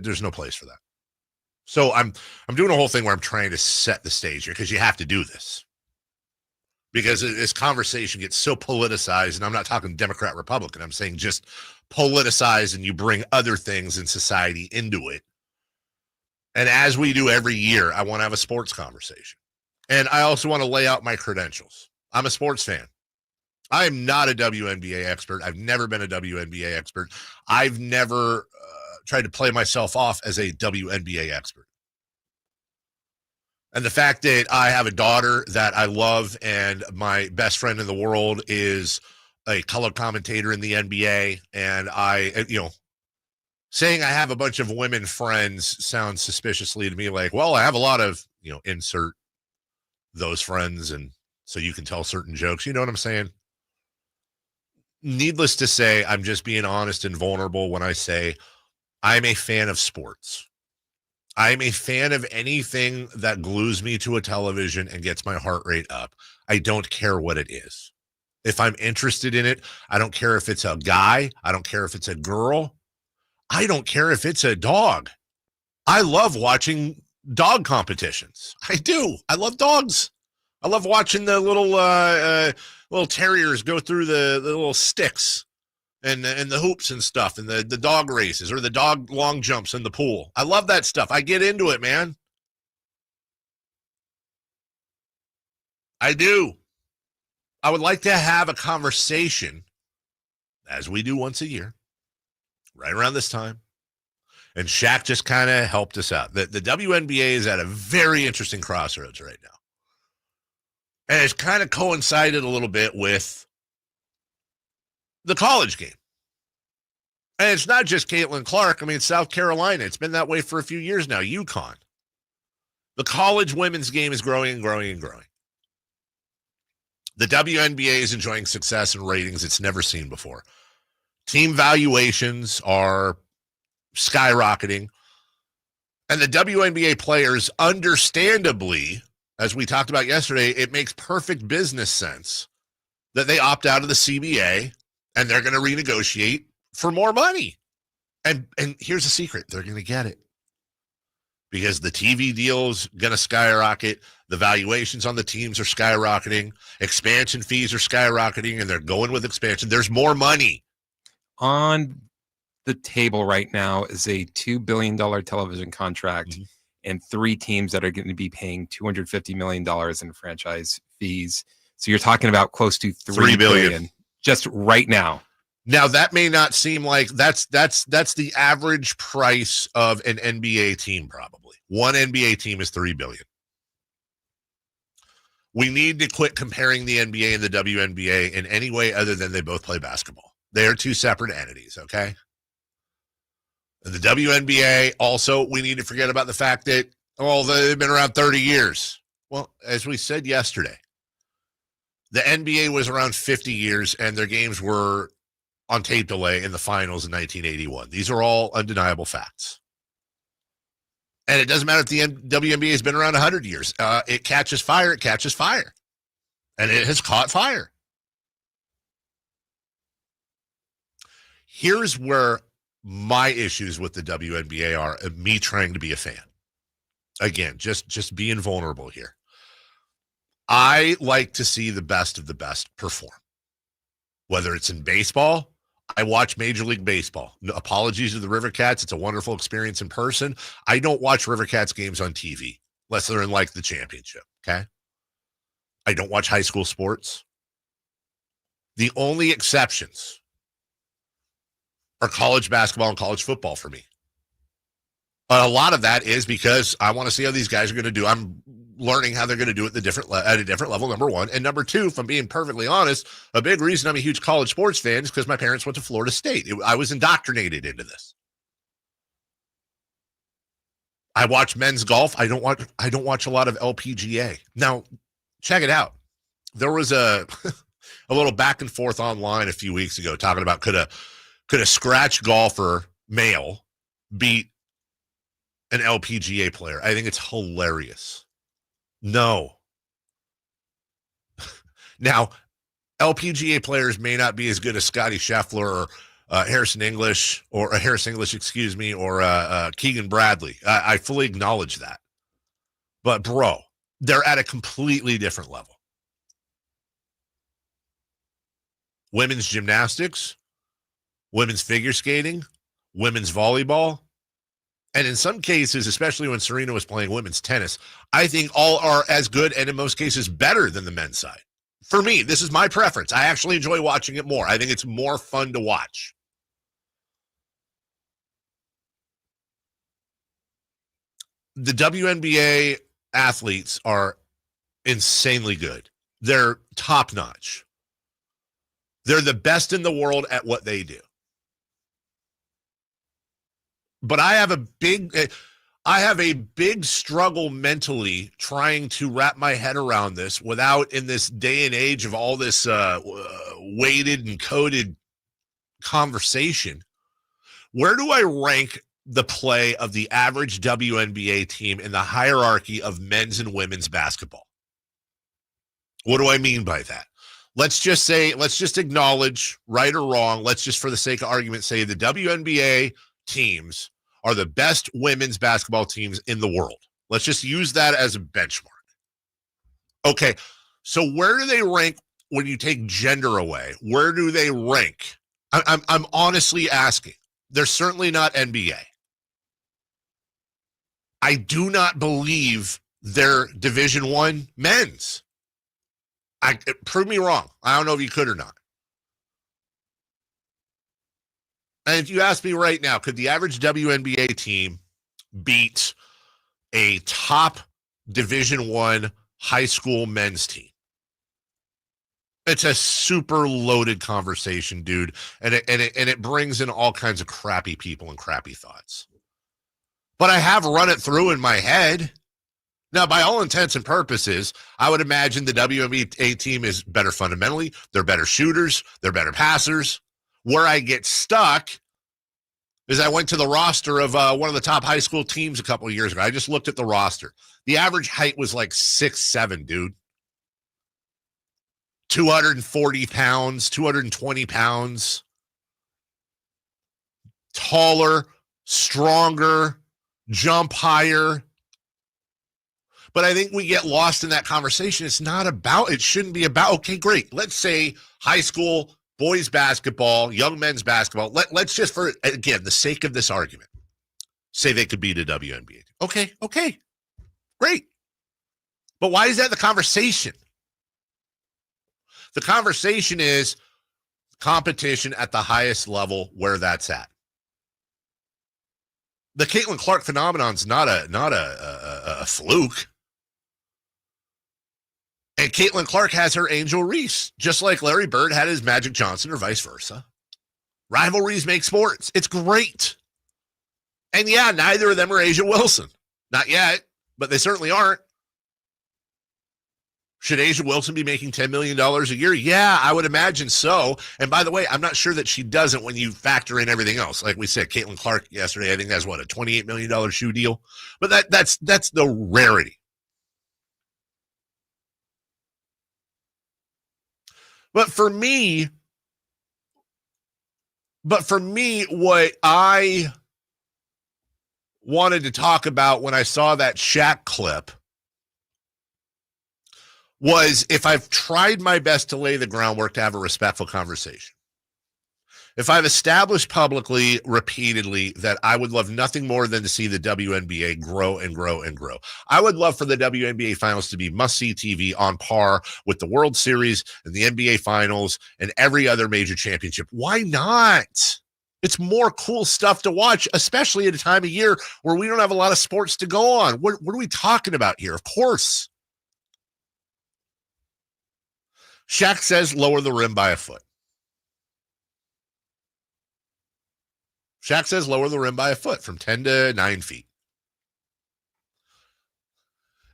there's no place for that. So I'm doing a whole thing where I'm trying to set the stage here because you have to do this. Because this conversation gets so politicized, and I'm not talking Democrat, Republican. I'm saying just politicized, and you bring other things in society into it. And as we do every year, I want to have a sports conversation. And I also want to lay out my credentials. I'm a sports fan. I am not a WNBA expert. I've never been a WNBA expert. I've never tried to play myself off as a WNBA expert. And the fact that I have a daughter that I love and my best friend in the world is a color commentator in the NBA, and saying I have a bunch of women friends sounds suspiciously to me like, well, I have a lot of, insert those friends, and so you can tell certain jokes. You know what I'm saying? Needless to say, I'm just being honest and vulnerable when I say I'm a fan of sports. I'm a fan of anything that glues me to a television and gets my heart rate up. I don't care what it is. If I'm interested in it, I don't care if it's a guy. I don't care if it's a girl. I don't care if it's a dog. I love watching dog competitions. I do. I love dogs. I love watching the little terriers go through the little sticks and the hoops and stuff, and the dog races or the dog long jumps in the pool. I love that stuff. I get into it, man. I do. I would like to have a conversation, as we do once a year, right around this time. And Shaq just kind of helped us out. The WNBA is at a very interesting crossroads right now. And it's kind of coincided a little bit with the college game. And it's not just Caitlin Clark. I mean, it's South Carolina. It's been that way for a few years now. UConn. The college women's game is growing and growing and growing. The WNBA is enjoying success and ratings it's never seen before. Team valuations are skyrocketing. And the WNBA players, understandably, as we talked about yesterday, it makes perfect business sense that they opt out of the CBA and they're going to renegotiate for more money. And here's the secret. They're going to get it. Because the TV deal's going to skyrocket. The valuations on the teams are skyrocketing. Expansion fees are skyrocketing, and they're going with expansion. There's more money. On the table right now is a $2 billion television contract and 3 teams that are going to be paying $250 million in franchise fees. So you're talking about close to $3 billion just right now. Now, that may not seem like that's the average price of an NBA team, probably. One NBA team is $3 billion. We need to quit comparing the NBA and the WNBA in any way other than they both play basketball. They are 2 separate entities, okay? And the WNBA, also, we need to forget about the fact that, they've been around 30 years. Well, as we said yesterday, the NBA was around 50 years, and their games were on tape delay in the finals in 1981. These are all undeniable facts. And it doesn't matter if the WNBA has been around 100 years. It catches fire, it catches fire. And it has caught fire. Here's where my issues with the WNBA are, me trying to be a fan. Again, just being vulnerable here. I like to see the best of the best perform. Whether it's in baseball, I watch Major League Baseball. No, apologies to the River Cats. It's a wonderful experience in person. I don't watch River Cats games on TV unless they're in like the championship, okay? I don't watch high school sports. The only exceptions are college basketball and college football for me. But a lot of that is because I want to see how these guys are going to do. I'm learning how they're going to do it at a different level, number one. And number two, if I'm being perfectly honest, a big reason I'm a huge college sports fan is because my parents went to Florida State. I was indoctrinated into this. I watch men's golf. I don't watch a lot of LPGA. Now, check it out. There was a little back and forth online a few weeks ago talking about could a scratch golfer male beat an LPGA player. I think it's hilarious. No. Now, LPGA players may not be as good as Scotty Scheffler or Harris English, or Keegan Bradley. I fully acknowledge that. But, bro, they're at a completely different level. Women's gymnastics, women's figure skating, women's volleyball, and in some cases, especially when Serena was playing women's tennis, I think all are as good and in most cases better than the men's side. For me, this is my preference. I actually enjoy watching it more. I think it's more fun to watch. The WNBA athletes are insanely good. They're top-notch. They're the best in the world at what they do. But I have a big struggle mentally trying to wrap my head around this without, in this day and age of all this weighted and coded conversation. Where do I rank the play of the average WNBA team in the hierarchy of men's and women's basketball? What do I mean by that? Let's just acknowledge, right or wrong, let's just, for the sake of argument, say the WNBA teams are the best women's basketball teams in the world. Let's just use that as a benchmark. Okay, so where do they rank when you take gender away? Where do they rank? I'm honestly asking. They're certainly not NBA. I do not believe they're Division I men's. Prove me wrong. I don't know if you could or not. And if you ask me right now, could the average WNBA team beat a top Division I high school men's team? It's a super loaded conversation, dude. And it brings in all kinds of crappy people and crappy thoughts. But I have run it through in my head. Now, by all intents and purposes, I would imagine the WNBA team is better fundamentally. They're better shooters. They're better passers. Where I get stuck is I went to the roster of one of the top high school teams a couple of years ago. I just looked at the roster. The average height was like 6'7", dude. 240 pounds, 220 pounds. Taller, stronger, jump higher. But I think we get lost in that conversation. It shouldn't be about, okay, great. Let's say high school, boys basketball, young men's basketball. Let's just, for, again, the sake of this argument, say they could beat a WNBA. Okay, great. But why is that the conversation? The conversation is competition at the highest level where that's at. The Caitlin Clark phenomenon's not a fluke. And Caitlin Clark has her Angel Reese, just like Larry Bird had his Magic Johnson or vice versa. Rivalries make sports. It's great. And yeah, neither of them are Asia Wilson. Not yet, but they certainly aren't. Should Asia Wilson be making $10 million a year? Yeah, I would imagine so. And by the way, I'm not sure that she doesn't when you factor in everything else. Like we said, Caitlin Clark yesterday, I think that's what, a $28 million shoe deal. But that's the rarity. But for me, what I wanted to talk about when I saw that Shaq clip was if I've tried my best to lay the groundwork to have a respectful conversation. If I've established publicly, repeatedly, that I would love nothing more than to see the WNBA grow and grow and grow. I would love for the WNBA finals to be must-see TV on par with the World Series and the NBA finals and every other major championship. Why not? It's more cool stuff to watch, especially at a time of year where we don't have a lot of sports to go on. What are we talking about here? Of course. Shaq says lower the rim by a foot. Shaq says lower the rim by a foot from 10 to 9 feet.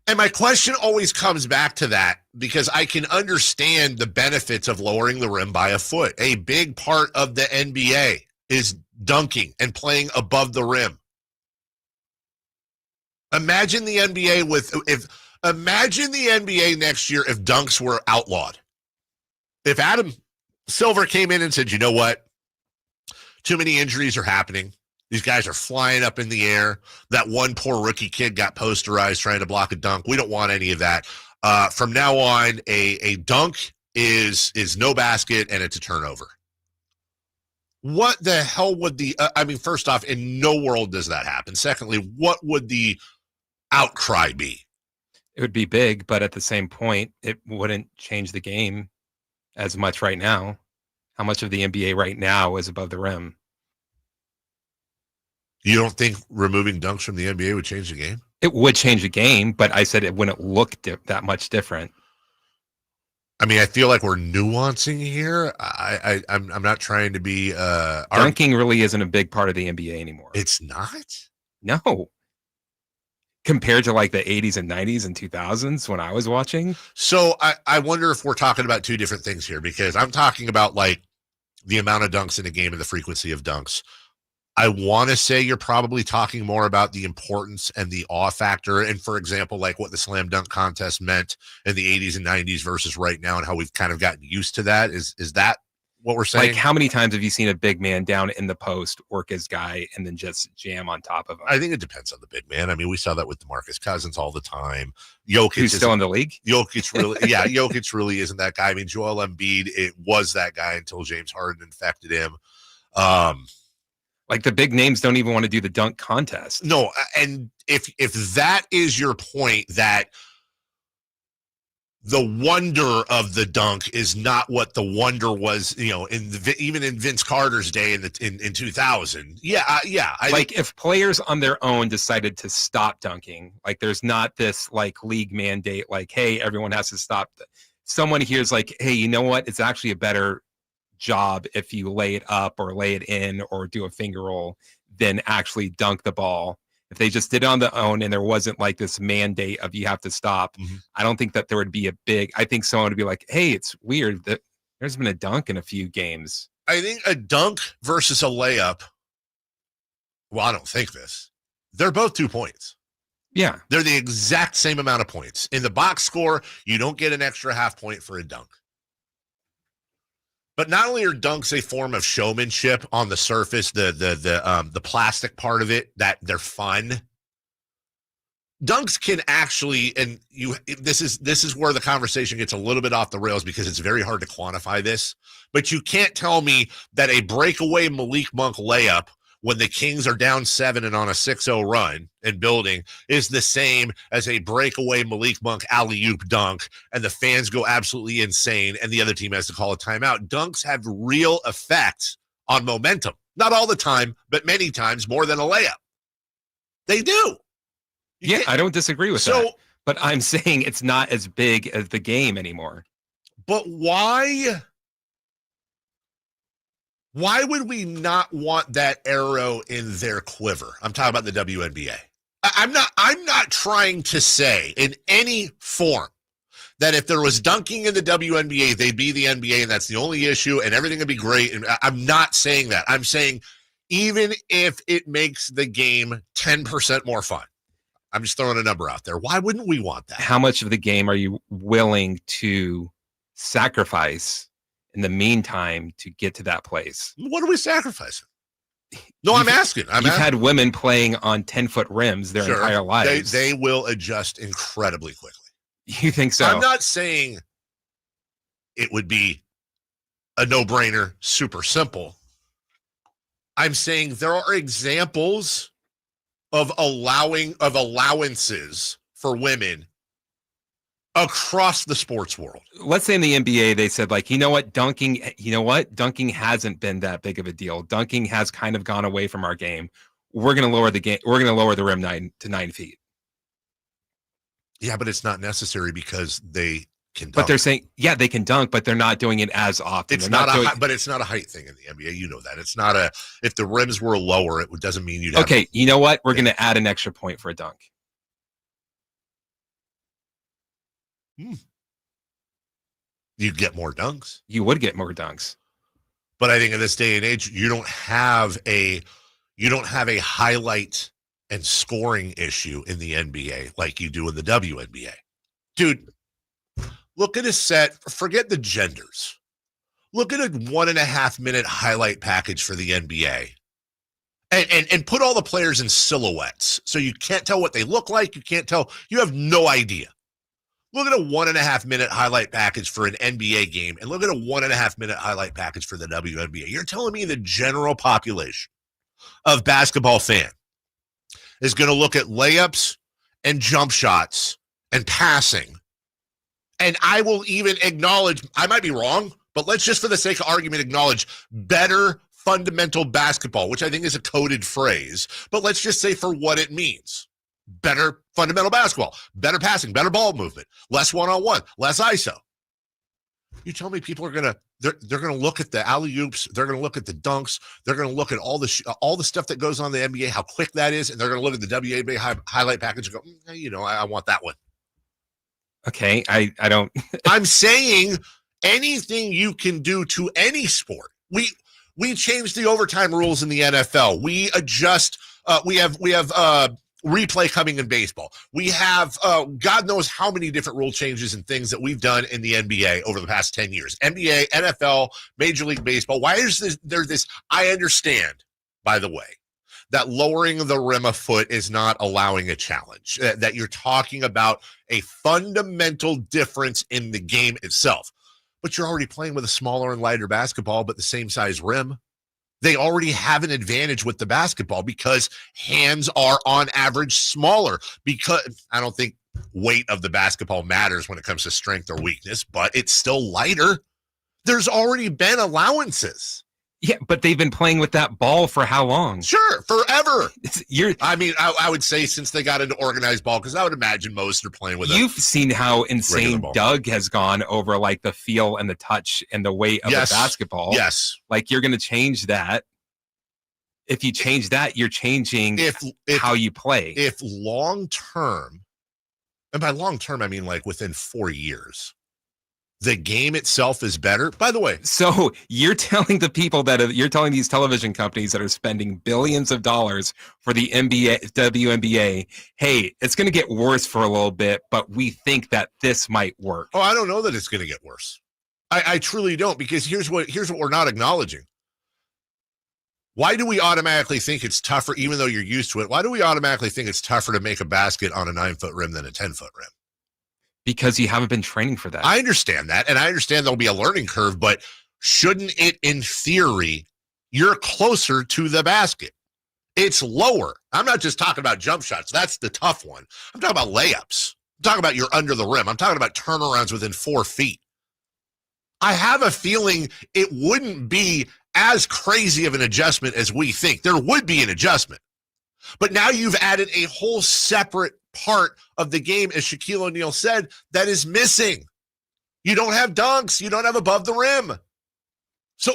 And my question always comes back to that because I can understand the benefits of lowering the rim by a foot. A big part of the NBA is dunking and playing above the rim. Imagine the NBA next year if dunks were outlawed. If Adam Silver came in and said, you know what? Too many injuries are happening. These guys are flying up in the air. That one poor rookie kid got posterized trying to block a dunk. We don't want any of that. From now on, a dunk is no basket and it's a turnover. What the hell would first off, in no world does that happen. Secondly, what would the outcry be? It would be big, but at the same point, it wouldn't change the game as much right now. How much of the NBA right now is above the rim? You don't think removing dunks from the NBA would change the game? It would change the game, but I said it wouldn't look that much different. I mean, I feel like we're nuancing here. I'm not trying to be... Dunking really isn't a big part of the NBA anymore. It's not? No. Compared to like the 80s and 90s and 2000s when I was watching. So I wonder if we're talking about two different things here, because I'm talking about like the amount of dunks in a game and the frequency of dunks. I want to say you're probably talking more about the importance and the awe factor. And for example, like what the slam dunk contest meant in the 80s and 90s versus right now and how we've kind of gotten used to that. Is that what we're saying? Like how many times have you seen a big man down in the post work his guy and then just jam on top of him? I think it depends on the big man. I mean, we saw that with DeMarcus Cousins all the time. Jokic, who's still in the league? Jokic really, yeah, Jokic really isn't that guy. I mean, Joel Embiid, it was that guy until James Harden infected him. Like the big names don't even want to do the dunk contest. No, and if that is your point, that the wonder of the dunk is not what the wonder was, you know, even in Vince Carter's day in 2000. Yeah. If players on their own decided to stop dunking, like there's not this like league mandate, like, hey, everyone has to stop. Someone here's like, hey, you know what? It's actually a better job if you lay it up or lay it in or do a finger roll than actually dunk the ball. if they just did it on their own and there wasn't like this mandate of you have to stop, I don't think that there would be I think someone would be like, hey, it's weird that there's been a dunk in a few games. I think a dunk versus a layup, well, I don't think this. They're both 2 points. Yeah. They're the exact same amount of points. In the box score, you don't get an extra half point for a dunk. But not only are dunks a form of showmanship on the surface, the plastic part of it, that they're fun. Dunks can actually, and this is where the conversation gets a little bit off the rails because it's very hard to quantify this. But you can't tell me that a breakaway Malik Monk layup when the Kings are down 7 and on a 6-0 run and building is the same as a breakaway Malik Monk alley-oop dunk, and the fans go absolutely insane, and the other team has to call a timeout. Dunks have real effect on momentum. Not all the time, but many times more than a layup. They do. I don't disagree with that. But I'm saying it's not as big as the game anymore. But why would we not want that arrow in their quiver? I'm talking about the WNBA. I'm not trying to say in any form that if there was dunking in the WNBA, they'd be the NBA and that's the only issue and everything would be great. And I'm not saying that. I'm saying even if it makes the game 10% more fun, I'm just throwing a number out there. Why wouldn't we want that? How much of the game are you willing to sacrifice in the meantime to get to that place? What are we sacrificing? No, I'm asking. You've had women playing on 10-foot rims their entire lives. They will adjust incredibly quickly. You think so? I'm not saying it would be a no-brainer, super simple. I'm saying there are examples of allowances for women across the sports world. Let's say in the NBA, they said like, dunking hasn't been that big of a deal. Dunking has kind of gone away from our game. We're going to lower the game. We're going to lower the rim 9 feet. Yeah, but it's not necessary because they can dunk. But they're saying, yeah, they can dunk, but they're not doing it as often. But it's not a height thing in the NBA. You know that. It's not if the rims were lower, it doesn't mean you'd have. Okay, you know what? We're going to add an extra point for a dunk. You'd get more dunks. You would get more dunks. But I think in this day and age, you don't have a highlight and scoring issue in the NBA like you do in the WNBA. Dude, look at a set, forget the genders. Look at a 1.5 minute highlight package for the NBA. And put all the players in silhouettes. So you can't tell what they look like. You have no idea. Look at a 1.5 minute highlight package for an NBA game and look at a 1.5 minute highlight package for the WNBA. You're telling me the general population of basketball fan is going to look at layups and jump shots and passing. And I will even acknowledge, I might be wrong, but let's just for the sake of argument acknowledge better fundamental basketball, which I think is a coded phrase, but let's just say for what it means. Better fundamental basketball, better passing, better ball movement, less one-on-one, less ISO. You tell me people are they're going to look at the alley-oops, they're going to look at the dunks, they're going to look at all the stuff that goes on in the NBA, how quick that is, and they're going to look at the WNBA highlight package and go, I want that one. Okay, I don't. I'm saying anything you can do to any sport. We changed the overtime rules in the NFL. We adjust. We have replay coming in baseball. We have God knows how many different rule changes and things that we've done in the NBA over the past 10 years. NBA, NFL, Major League Baseball. Why is there this? I understand, by the way, that lowering the rim a foot is not allowing a challenge, that you're talking about a fundamental difference in the game itself. But you're already playing with a smaller and lighter basketball, but the same size rim. They already have an advantage with the basketball because hands are on average smaller, because I don't think weight of the basketball matters when it comes to strength or weakness, but it's still lighter. There's already been allowances. Yeah, but they've been playing with that ball for how long? Sure, forever. I would say since they got into organized ball, because I would imagine most are playing with it. You've seen how insane Doug has gone over like the feel and the touch and the weight of the basketball. Yes. Like you're going to change that. If you change that, you're changing how you play. If long term, and by long term, I mean like within 4 years, the game itself is better. By the way, so you're telling the people you're telling these television companies that are spending billions of dollars for the WNBA, hey, it's going to get worse for a little bit, but we think that this might work. Oh, I don't know that it's going to get worse. I truly don't, because here's what we're not acknowledging. Why do we automatically think it's tougher, even though you're used to it? Why do we automatically think it's tougher to make a basket on a 9-foot rim than a 10-foot rim? Because you haven't been training for that. I understand that, and I understand there'll be a learning curve, but shouldn't it, in theory, you're closer to the basket? It's lower. I'm not just talking about jump shots. That's the tough one. I'm talking about layups. I'm talking about you're under the rim. I'm talking about turnarounds within 4 feet. I have a feeling it wouldn't be as crazy of an adjustment as we think. There would be an adjustment. But now you've added a whole separate part of the game, as Shaquille O'Neal said, that is missing. You don't have dunks. You don't have above the rim. So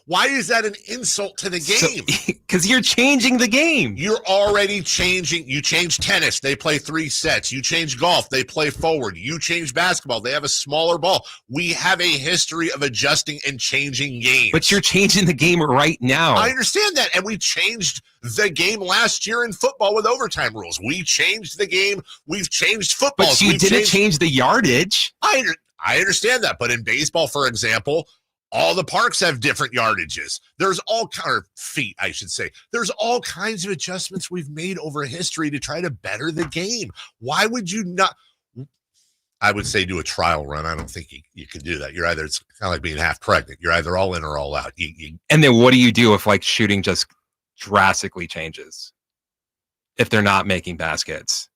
why is that an insult to the game? Because you're changing the game. You're already changing. You change tennis. They play 3 sets. You change golf. They play forward. You change basketball. They have a smaller ball. We have a history of adjusting and changing games. But you're changing the game right now. I understand that. And we changed the game last year in football with overtime rules. We changed the game. We've changed football. But you didn't change the yardage. I understand that. But in baseball, for example, all the parks have different yardages. There's feet, I should say. There's all kinds of adjustments we've made over history to try to better the game. Why would you not? I would say do a trial run. I don't think you can do that. It's kind of like being half pregnant. You're either all in or all out. And then what do you do if like shooting just drastically changes? If they're not making baskets?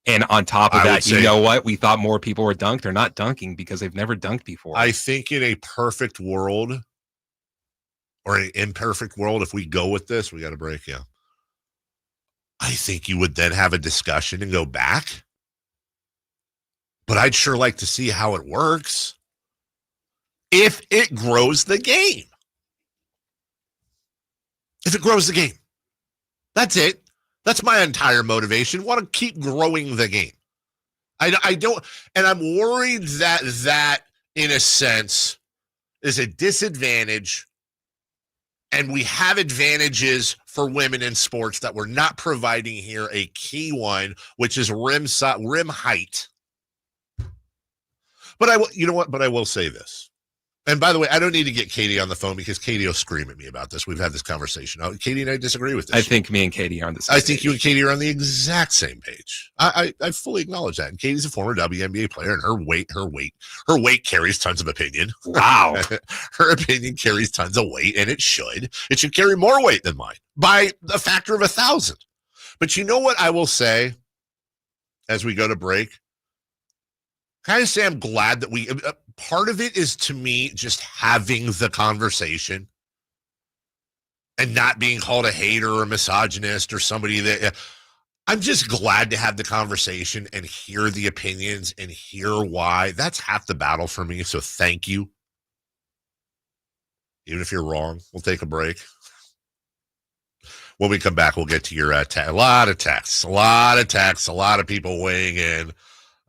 And on top of that, you know what? We thought more people were dunked. They're not dunking because they've never dunked before. I think in a perfect world or an imperfect world, if we go with this, we got to break, yeah. I think you would then have a discussion and go back. But I'd sure like to see how it works if it grows the game. If it grows the game. That's it. That's my entire motivation. Want to keep growing the game. I don't, and I'm worried that in a sense is a disadvantage, and we have advantages for women in sports that we're not providing here. A key one, which is rim height. But I will say this. And by the way, I don't need to get Katie on the phone because Katie will scream at me about this. We've had this conversation. Katie and I disagree with this. I think me and Katie are on the same page. I think you and Katie are on the exact same page. I fully acknowledge that. And Katie's a former WNBA player, and her weight carries tons of opinion. Wow. Her opinion carries tons of weight, and it should. It should carry more weight than mine by a factor of 1,000. But you know what I will say as we go to break? Kind of say I'm glad that we part of it is, to me, just having the conversation and not being called a hater or a misogynist or somebody that I'm just glad to have the conversation and hear the opinions and hear why. That's half the battle for me. So thank you. Even if you're wrong, we'll take a break. When we come back, we'll get to your a lot of texts, a lot of people weighing in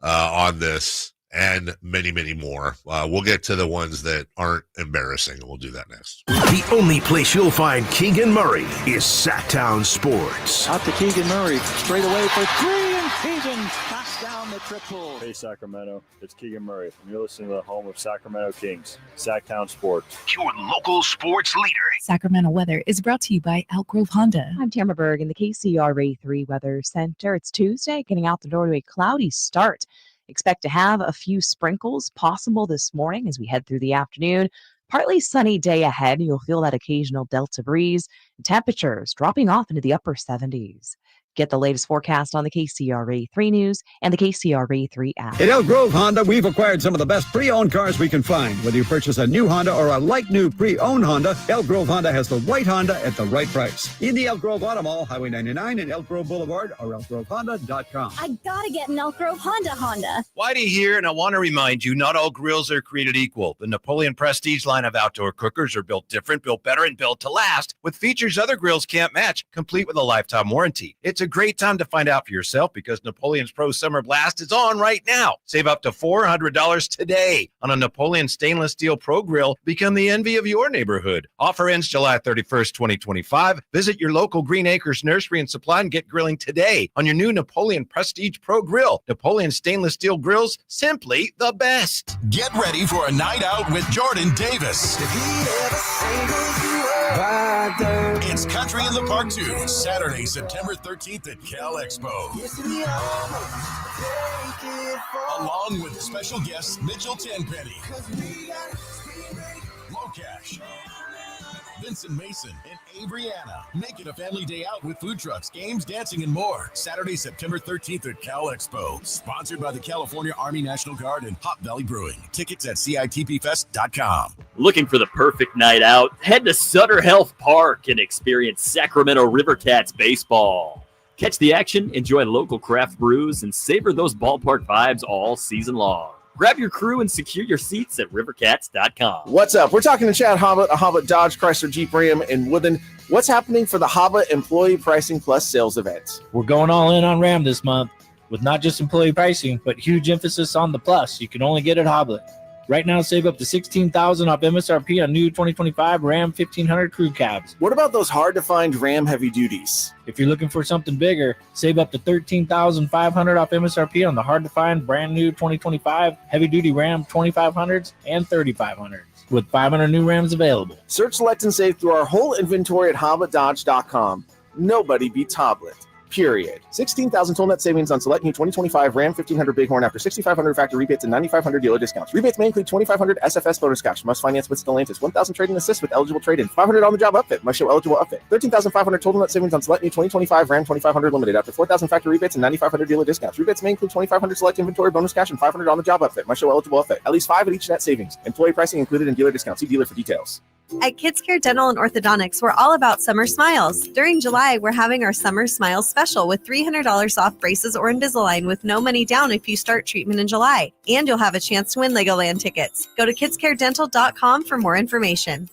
on this and many, many more. We'll get to the ones that aren't embarrassing, and we'll do that next. The only place you'll find Keegan Murray is Sacktown Sports. Out to Keegan Murray, straight away for 3, and Keegan knocks down the triple. Hey, Sacramento, it's Keegan Murray, and you're listening to the home of Sacramento Kings, Sacktown Sports. Your local sports leader. Sacramento weather is brought to you by Outgrove Honda. I'm Tamara Berg in the KCRA 3 Weather Center. It's Tuesday, getting out the door to a cloudy start. Expect to have a few sprinkles possible this morning as we head through the afternoon. Partly sunny day ahead. You'll feel that occasional delta breeze. Temperatures dropping off into the upper 70s. Get the latest forecast on the KCRA 3 News and the KCRA 3 app. At Elk Grove Honda, we've acquired some of the best pre-owned cars we can find. Whether you purchase a new Honda or a like-new pre-owned Honda, Elk Grove Honda has the right Honda at the right price. In the Elk Grove Auto Mall, Highway 99 and Elk Grove Boulevard, or elkgrovehonda.com. I gotta get an Elk Grove Honda. Whitey here, and I want to remind you, not all grills are created equal. The Napoleon Prestige line of outdoor cookers are built different, built better, and built to last, with features other grills can't match, complete with a lifetime warranty. It's a great time to find out for yourself because Napoleon's Pro Summer Blast is on right now. Save up to $400 today on a Napoleon stainless steel Pro Grill. Become the envy of your neighborhood. Offer ends July 31st, 2025. Visit your local Green Acres Nursery and Supply and get grilling today on your new Napoleon Prestige Pro Grill. Napoleon stainless steel grills, simply the best. Get ready for a night out with Jordan Davis. It's Country in the Park 2, Saturday, September 13th at Cal Expo. Along with special guests Mitchell Tenpenny, Locash, Vincent Mason, and Abriana. Make it a family day out with food trucks, games, dancing, and more. Saturday, September 13th at Cal Expo. Sponsored by the California Army National Guard and Hop Valley Brewing. Tickets at CITPFest.com. Looking for the perfect night out? Head to Sutter Health Park and experience Sacramento River Cats baseball. Catch the action, enjoy local craft brews, and savor those ballpark vibes all season long. Grab your crew and secure your seats at rivercats.com. What's up? We're talking to Chad Hobbit, a Hobbit Dodge Chrysler Jeep Ram in Woodland. What's happening for the Hobbit Employee Pricing Plus sales event? We're going all in on Ram this month with not just employee pricing, but huge emphasis on the plus. You can only get at Hobbit. Right now, save up to $16,000 off MSRP on new 2025 Ram 1500 crew cabs. What about those hard-to-find Ram heavy duties? If you're looking for something bigger, save up to $13,500 off MSRP on the hard-to-find brand new 2025 heavy-duty Ram 2500s and 3500s, with 500 new Rams available. Search, select, and save through our whole inventory at HobbitDodge.com. Nobody beats Hobbit. Period. $16,000 total net savings on select new 2025 Ram 1500 Bighorn after $6,500 factory rebates and $9,500 dealer discounts. Rebates may include $2,500 SFS bonus cash. Must finance with Stellantis. $1,000 trade-in assist with eligible trade-in. $500 on the job upfit. Must show eligible upfit. $13,500 total net savings on select new 2025 Ram 2500 Limited after $4,000 factory rebates and $9,500 dealer discounts. Rebates may include $2,500 select inventory bonus cash and $500 on the job upfit. Must show eligible upfit. At least 5 at each net savings. Employee pricing included in dealer discounts. See dealer for details. At Kids Care Dental and Orthodontics, we're all about summer smiles. During July, we're having our Summer Smiles special with $300 off braces or Invisalign with no money down if you start treatment in July. And you'll have a chance to win Legoland tickets. Go to kidscaredental.com for more information.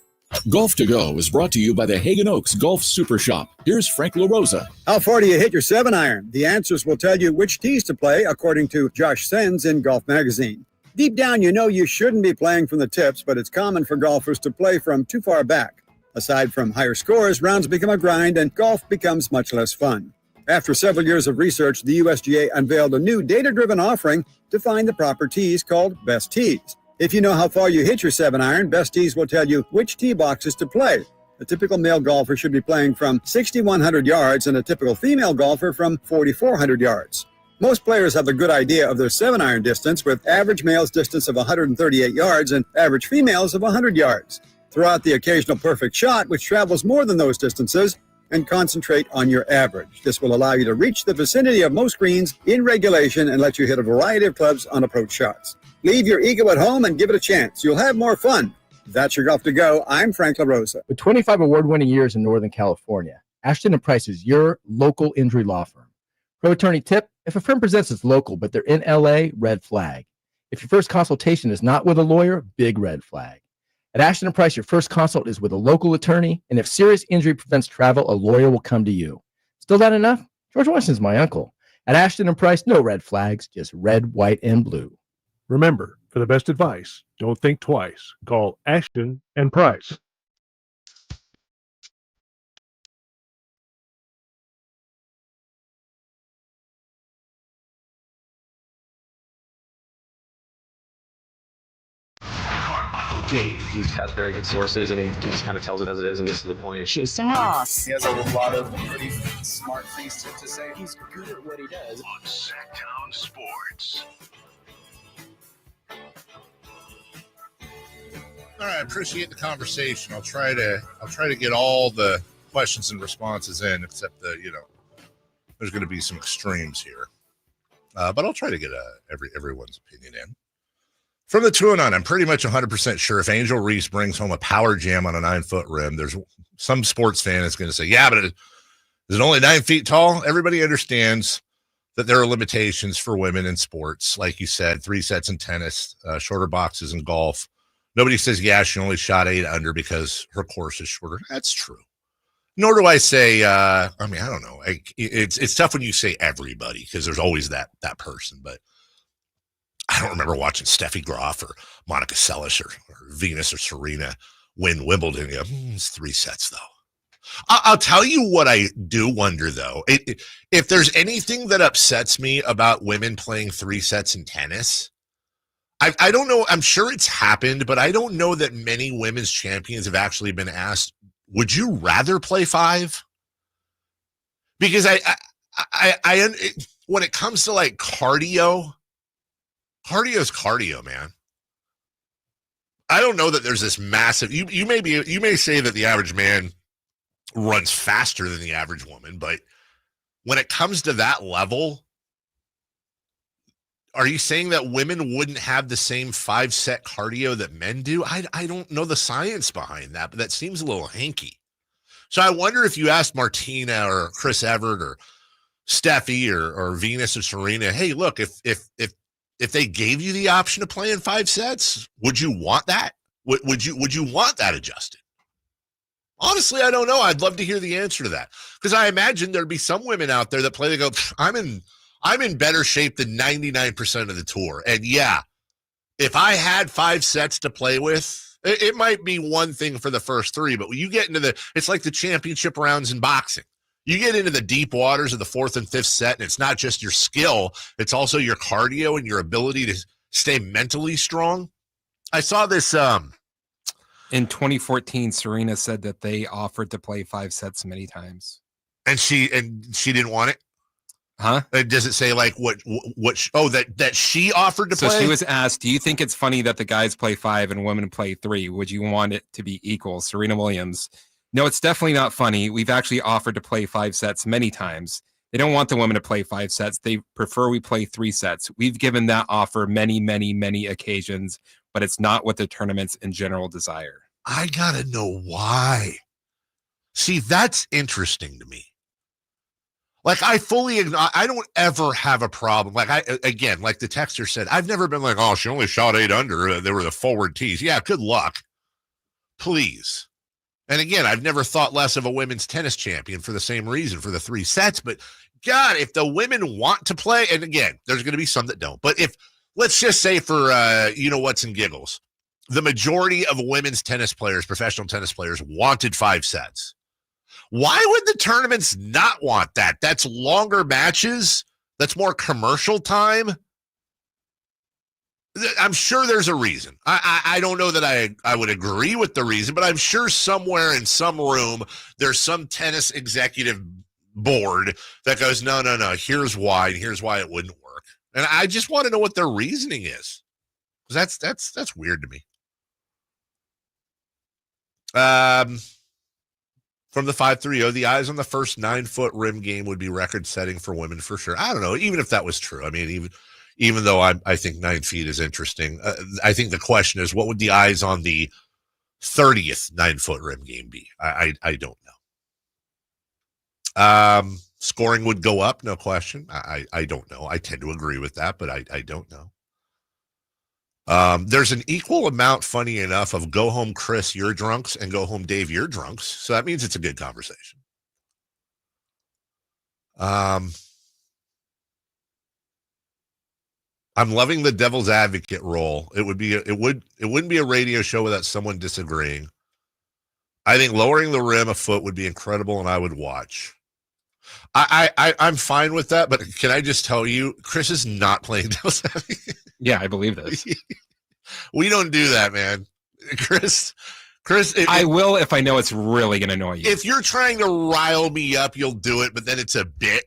Golf to Go is brought to you by the Hagen Oaks Golf Super Shop. Here's Frank LaRosa. How far do you hit your 7-iron? The answers will tell you which tees to play, according to Josh Sens in Golf Magazine. Deep down, you know you shouldn't be playing from the tips, but it's common for golfers to play from too far back. Aside from higher scores, rounds become a grind and golf becomes much less fun. After several years of research, the USGA unveiled a new data-driven offering to find the proper tees called Best Tees. If you know how far you hit your 7-iron, Best Tees will tell you which tee boxes to play. A typical male golfer should be playing from 6,100 yards and a typical female golfer from 4,400 yards. Most players have a good idea of their 7-iron distance, with average male's distance of 138 yards and average females of 100 yards. Throw out the occasional perfect shot, which travels more than those distances, and concentrate on your average. This will allow you to reach the vicinity of most greens in regulation and let you hit a variety of clubs on approach shots. Leave your ego at home and give it a chance. You'll have more fun. That's your Golf to Go. I'm Frank LaRosa. With 25 award-winning years in Northern California, Ashton & Price is your local injury law firm. Pro attorney tip: if a firm presents as local, but they're in LA, red flag. If your first consultation is not with a lawyer, big red flag. At Ashton & Price, your first consult is with a local attorney, and if serious injury prevents travel, a lawyer will come to you. Still not enough? George Washington's my uncle. At Ashton & Price, no red flags, just red, white, and blue. Remember, for the best advice, don't think twice. Call Ashton & Price. He's got very good sources, and he just kind of tells it as it is and gets to the point. It's just sauce. He has a lot of pretty smart things to say. He's good at what he does. On Sacktown Sports. All right, I appreciate the conversation. I'll try to get all the questions and responses in, except the there's going to be some extremes here. But I'll try to get everyone's opinion in. From the 209, I'm pretty much 100% sure if Angel Reese brings home a power jam on a 9-foot rim, there's some sports fan is going to say, yeah, but is it only 9 feet tall? Everybody understands that there are limitations for women in sports. Like you said, 3 sets in tennis, shorter boxes in golf. Nobody says, yeah, she only shot 8 under because her course is shorter. That's true. Nor do I say, I don't know. It's tough when you say everybody because there's always that person. But I don't remember watching Steffi Graf or Monica Seles or Venus or Serena win Wimbledon. It's 3 sets, though. I'll tell you what I do wonder, though. If there's anything that upsets me about women playing 3 sets in tennis, I don't know. I'm sure it's happened, but I don't know that many women's champions have actually been asked, would you rather play 5? Because I when it comes to like cardio's cardio, man. I don't know that there's this massive, you may say that the average man runs faster than the average woman, but when it comes to that level, are you saying that women wouldn't have the same 5-set cardio that men do? I don't know the science behind that, but that seems a little hanky. So I wonder if you asked Martina or Chris Evert or Steffi or Venus or Serena, hey, look, if they gave you the option to play in 5 sets, would you want that? Would you want that adjusted? Honestly, I don't know. I'd love to hear the answer to that because I imagine there'd be some women out there that play. They go, I'm in better shape than 99% of the tour. And yeah, if I had 5 sets to play with, it might be one thing for the first 3, but when you get into it's like the championship rounds in boxing. You get into the deep waters of the 4th and 5th set, and it's not just your skill, it's also your cardio and your ability to stay mentally strong. I saw this. In 2014, Serena said that they offered to play 5 sets many times. And she didn't want it? Huh? Does it say like that she offered to play? So she was asked, do you think it's funny that the guys play 5 and women play 3? Would you want it to be equal? Serena Williams. No, it's definitely not funny. We've actually offered to play 5 sets many times. They don't want the women to play 5 sets. They prefer we play 3 sets. We've given that offer many, many, many occasions, but it's not what the tournaments in general desire. I gotta know why. See, that's interesting to me. Like I don't ever have a problem. Like like the texter said, I've never been like, oh, she only shot 8 under. They were the forward tees. Yeah, good luck. Please. And again, I've never thought less of a women's tennis champion for the same reason, for the 3 sets. But God, if the women want to play, and again, there's going to be some that don't. But if, let's just say for, what's and giggles, the majority of women's tennis players, professional tennis players, wanted 5 sets. Why would the tournaments not want that? That's longer matches. That's more commercial time. I'm sure there's a reason. I don't know that I would agree with the reason, but I'm sure somewhere in some room there's some tennis executive board that goes, no, here's why, and here's why it wouldn't work. And I just want to know what their reasoning is. Because that's weird to me. From the 530, the eyes on the first 9-foot rim game would be record-setting for women for sure. I don't know, even if that was true. I mean, even though I think 9 feet is interesting, I think the question is, what would the eyes on the 30th 9-foot rim game be? I don't know. Scoring would go up, no question. I don't know. I tend to agree with that, but I don't know. There's an equal amount, funny enough, of go home Chris, you're drunks, and go home Dave, you're drunks. So that means it's a good conversation. I'm loving the devil's advocate role. It wouldn't be a radio show without someone disagreeing. I think lowering the rim a foot would be incredible, and I would watch. I'm fine with that, but can I just tell you, Chris is not playing devil's advocate. Yeah, I believe this. We don't do that, man. Chris. I will if I know it's really going to annoy you. If you're trying to rile me up, you'll do it, but then it's a bit.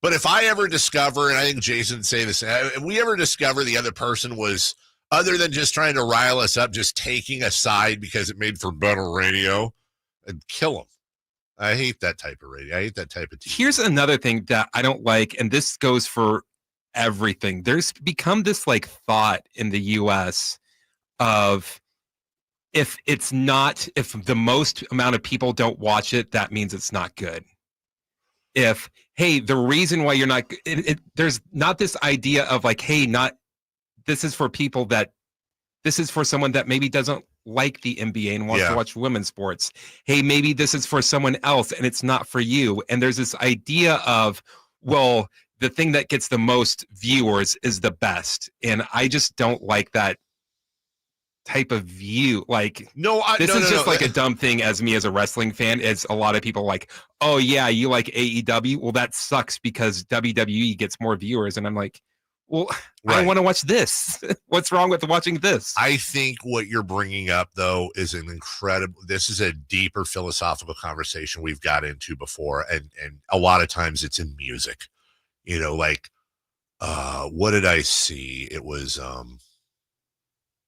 But if I ever discover, and I think Jason would say this, if we ever discover the other person was, other than just trying to rile us up, just taking a side because it made for better radio, I'd kill him. I hate that type of radio. I hate that type of TV. Here's another thing that I don't like, and this goes for everything. There's become this like thought in the US of if the most amount of people don't watch it, that means it's not good. The reason why you're not, there's not this idea of like, hey, this is for people this is for someone that maybe doesn't like the NBA and wants to watch women's sports. Hey, maybe this is for someone else and it's not for you. And there's this idea of, well, the thing that gets the most viewers is the best. And I just don't like that type of view. Like, this is just like a dumb thing as me as a wrestling fan. It's a lot of people like, oh yeah, you like AEW? Well, that sucks because WWE gets more viewers. And I'm like, well, I want to watch this. What's wrong with watching this? I think what you're bringing up, though, is this is a deeper philosophical conversation we've got into before. And a lot of times it's in music, what did I see? It was,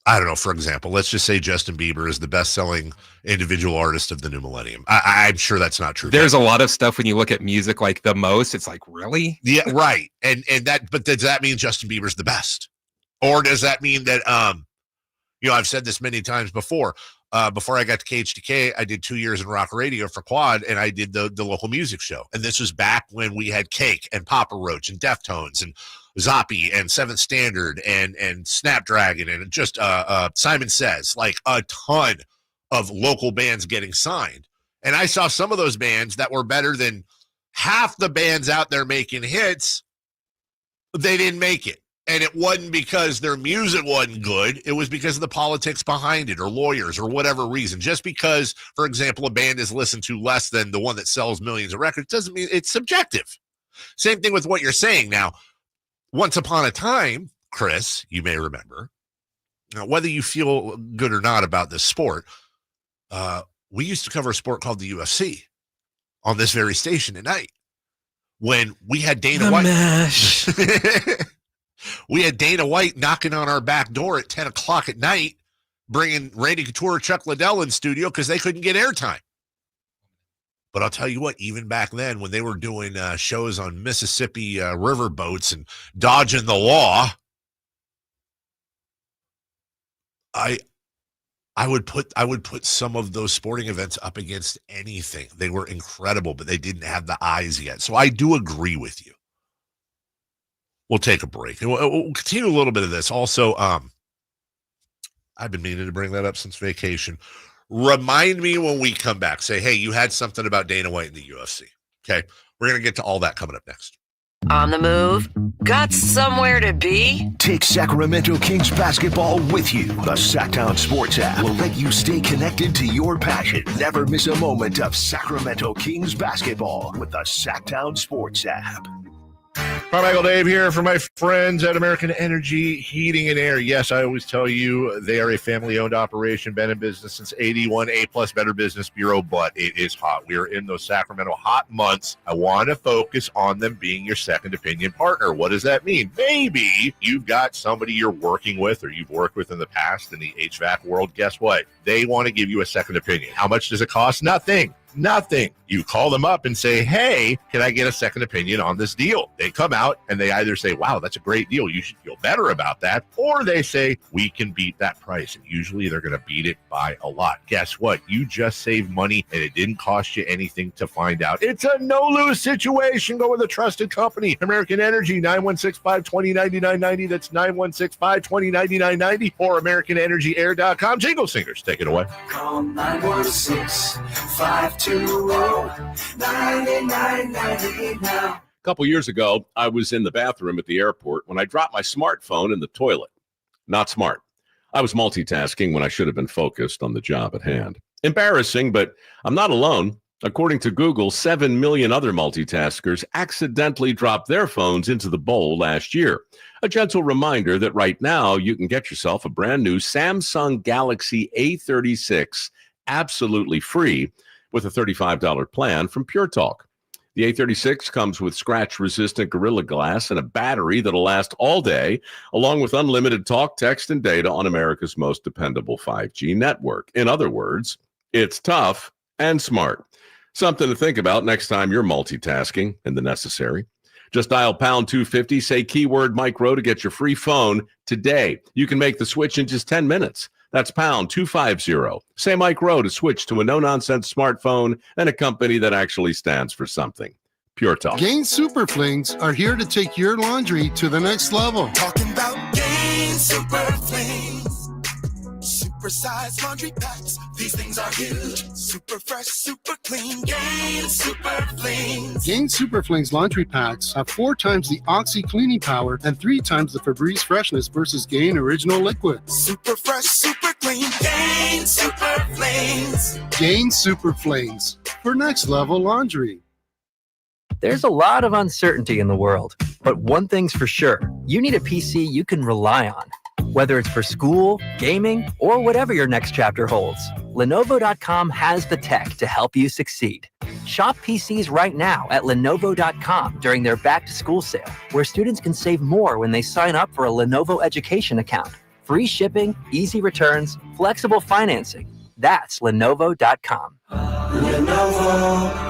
I don't know, for example, let's just say Justin Bieber is the best-selling individual artist of the new millennium. I'm sure that's not true. There's a lot of stuff when you look at music like the most, it's like, really? Yeah, right. But does that mean Justin Bieber's the best? Or does that mean that, I've said this many times before. Before I got to KHTK, I did 2 years in rock radio for Quad, and I did the local music show. And this was back when we had Cake and Papa Roach and Deftones and Zoppy and Seventh Standard and Snapdragon and just Simon Says, like a ton of local bands getting signed. And I saw some of those bands that were better than half the bands out there making hits. They didn't make it. And it wasn't because their music wasn't good. It was because of the politics behind it or lawyers or whatever reason. Just because, for example, a band is listened to less than the one that sells millions of records doesn't mean it's subjective. Same thing with what you're saying now. Once upon a time, Chris, you may remember, whether you feel good or not about this sport, we used to cover a sport called the UFC on this very station at night. When we had Dana White. We had Dana White knocking on our back door at 10 o'clock at night, bringing Randy Couture, Chuck Liddell in studio because they couldn't get airtime. But I'll tell you what, even back then when they were doing shows on Mississippi river boats and dodging the law, I would put some of those sporting events up against anything. They were incredible, but they didn't have the eyes yet. So I do agree with you. We'll take a break and we'll continue a little bit of this. Also, I've been meaning to bring that up since vacation. Remind me when we come back. Say, hey, you had something about Dana White in the UFC. Okay. We're going to get to all that coming up next. On the move? Got somewhere to be? Take Sacramento Kings basketball with you. The Sacktown Sports app will let you stay connected to your passion. Never miss a moment of Sacramento Kings basketball with the Sacktown Sports app. Carmichael Dave here for my friends at American Energy Heating and Air. Yes, I always tell you they are a family-owned operation, been in business since 81, A-plus Better Business Bureau, but it is hot. We are in those Sacramento hot months. I want to focus on them being your second opinion partner. What does that mean? Maybe you've got somebody you're working with or you've worked with in the past in the HVAC world. Guess what? They want to give you a second opinion. How much does it cost? Nothing. You call them up and say, hey, can I get a second opinion on this deal? They come out and they either say, wow, that's a great deal. You should feel better about that. Or they say, we can beat that price. And usually they're going to beat it by a lot. Guess what? You just saved money and it didn't cost you anything to find out. It's a no-lose situation. Go with a trusted company. American Energy, 916-520-9990. That's 916-520-9990 or AmericanEnergyAir.com. Jingle Singers, take it away. Call 916-520-9990 now. A couple years ago, I was in the bathroom at the airport when I dropped my smartphone in the toilet. Not smart. I was multitasking when I should have been focused on the job at hand. Embarrassing, but I'm not alone. According to Google, 7 million other multitaskers accidentally dropped their phones into the bowl last year. A gentle reminder that right now you can get yourself a brand new Samsung Galaxy A36 absolutely free with a $35 plan from Pure Talk. The A36 comes with scratch-resistant Gorilla Glass and a battery that'll last all day, along with unlimited talk, text, and data on America's most dependable 5G network. In other words, it's tough and smart. Something to think about next time you're multitasking in the necessary. Just dial pound 250, say keyword Mike Rowe to get your free phone today. You can make the switch in just 10 minutes. That's pound 250. Say Mike Rowe to switch to a no-nonsense smartphone and a company that actually stands for something. Pure Talk. Gain Super Flings are here to take your laundry to the next level. Talking about Gain Super Flings. Super-sized laundry packs. These things are huge. Super fresh, super clean. Gain Super Flings. Gain Super Flings laundry packs have 4 times the Oxy cleaning power and 3 times the Febreze freshness versus Gain Original Liquid. Super fresh, super clean. Gain Super Flings. Gain Super Flings for next level laundry. There's a lot of uncertainty in the world, but one thing's for sure. You need a PC you can rely on. Whether it's for school, gaming, or whatever your next chapter holds, Lenovo.com has the tech to help you succeed. Shop PCs right now at Lenovo.com during their back-to-school sale, where students can save more when they sign up for a Lenovo education account. Free shipping, easy returns, flexible financing. That's Lenovo.com. Lenovo.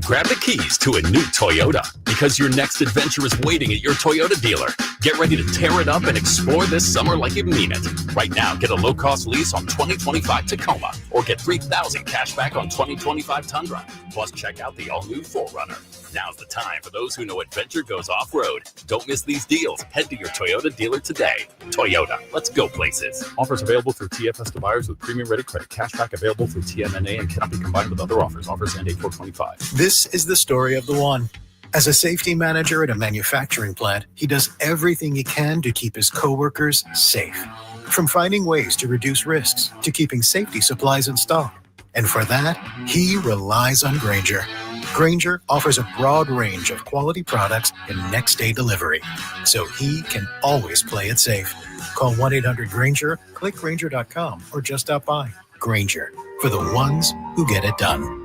Grab the keys to a new Toyota because your next adventure is waiting at your Toyota dealer. Get ready to tear it up and explore this summer like you mean it. Right now, get a low-cost lease on 2025 Tacoma or get $3,000 cash back on 2025 Tundra. Plus, check out the all-new 4Runner. Now's the time for those who know adventure goes off-road. Don't miss these deals. Head to your Toyota dealer today. Toyota, let's go places. Offers available through TFS to buyers with premium ready credit. Cashback available through TMNA and cannot be combined with other offers. Offers end 8/4/25. This is the story of the one. As a safety manager at a manufacturing plant, he does everything he can to keep his coworkers safe. From finding ways to reduce risks to keeping safety supplies in stock. And for that, he relies on Grainger. Grainger offers a broad range of quality products and next-day delivery, so he can always play it safe. Call 1-800-GRAINGER, click Grainger.com, or just stop by. Grainger, for the ones who get it done.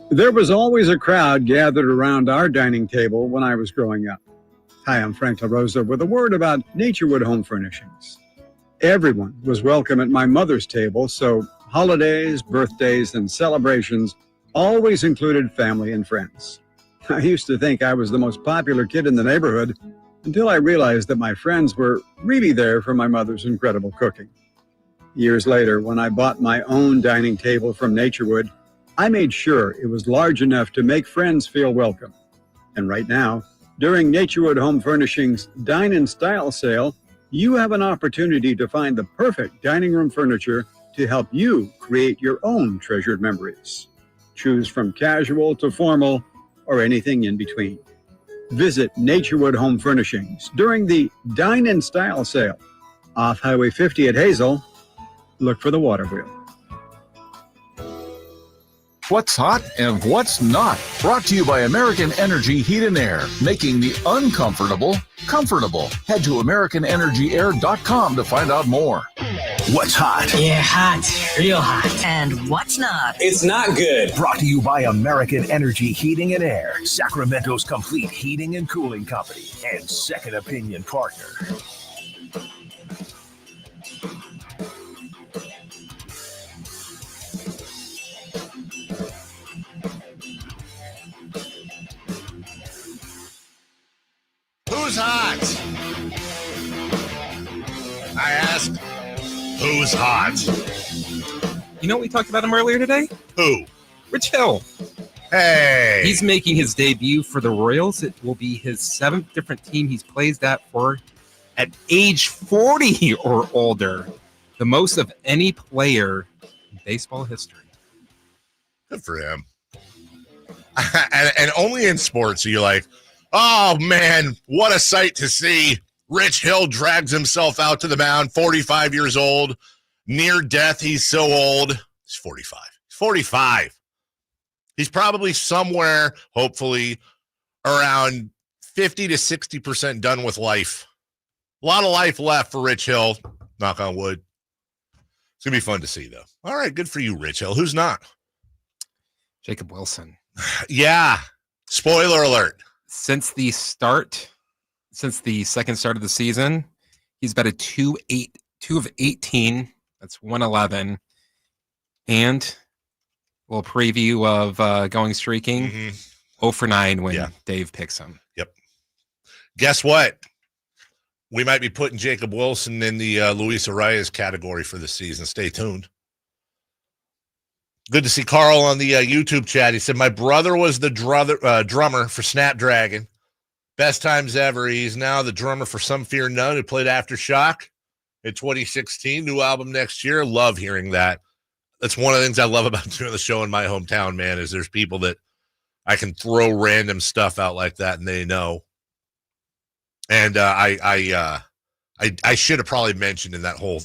There was always a crowd gathered around our dining table when I was growing up. Hi, I'm Frank LaRosa with a word about Naturewood Home Furnishings. Everyone was welcome at my mother's table, so holidays, birthdays, and celebrations always included family and friends. I used to think I was the most popular kid in the neighborhood until I realized that my friends were really there for my mother's incredible cooking. Years later, when I bought my own dining table from Naturewood, I made sure it was large enough to make friends feel welcome. And right now, during Naturewood Home Furnishings Dine in Style sale, you have an opportunity to find the perfect dining room furniture to help you create your own treasured memories. Choose from casual to formal or anything in between. Visit Naturewood Home Furnishings during the Dine in Style sale off Highway 50 at Hazel. Look for the water wheel. What's hot and what's not. Brought to you by American Energy Heat and Air, making the uncomfortable comfortable. Head to AmericanEnergyAir.com to find out more. What's hot? Yeah, hot. Real hot. And what's not? It's not good. Brought to you by American Energy Heating and Air, Sacramento's complete heating and cooling company, and second opinion partner. Who's hot? I asked, who's hot? You know, we talked about him earlier today. Who? Rich Hill. Hey. He's making his debut for the Royals. It will be his 7th different team he's played that for at age 40 or older. The most of any player in baseball history. Good for him. and only in sports are you like, oh, man, what a sight to see. Rich Hill drags himself out to the mound, 45 years old, near death. He's so old. He's 45. He's 45. He's probably somewhere, hopefully, around 50 to 60% done with life. A lot of life left for Rich Hill, knock on wood. It's going to be fun to see, though. All right, good for you, Rich Hill. Who's not? Jacob Wilson. Yeah. Spoiler alert. Since the second start of the season, he's batted 2 of 18. That's 111. And little preview of going streaking. 0 for 9 when Dave picks him. Yep. Guess what? We might be putting Jacob Wilson in the Luis Arias category for the season. Stay tuned. Good to see Carl on the YouTube chat. He said, my brother was the drummer for Snapdragon. Best times ever. He's now the drummer for Some Fear None, who played Aftershock in 2016. New album next year. Love hearing that. That's one of the things I love about doing the show in my hometown, man, is there's people that I can throw random stuff out like that and they know. And I should have probably mentioned in that whole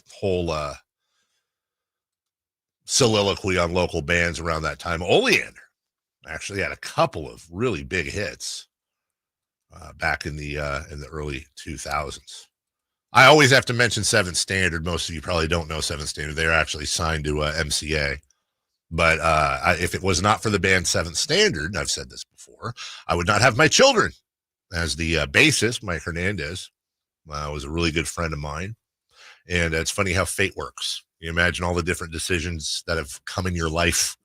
soliloquy on local bands around that time, Oleander actually had a couple of really big hits back in the early 2000s. I always have to mention Seventh Standard. Most of you probably don't know Seventh Standard. They're actually signed to MCA. But if it was not for the band Seventh Standard, and I've said this before, I would not have my children. As the bassist, Mike Hernandez, was a really good friend of mine. And it's funny how fate works. You imagine all the different decisions that have come in your life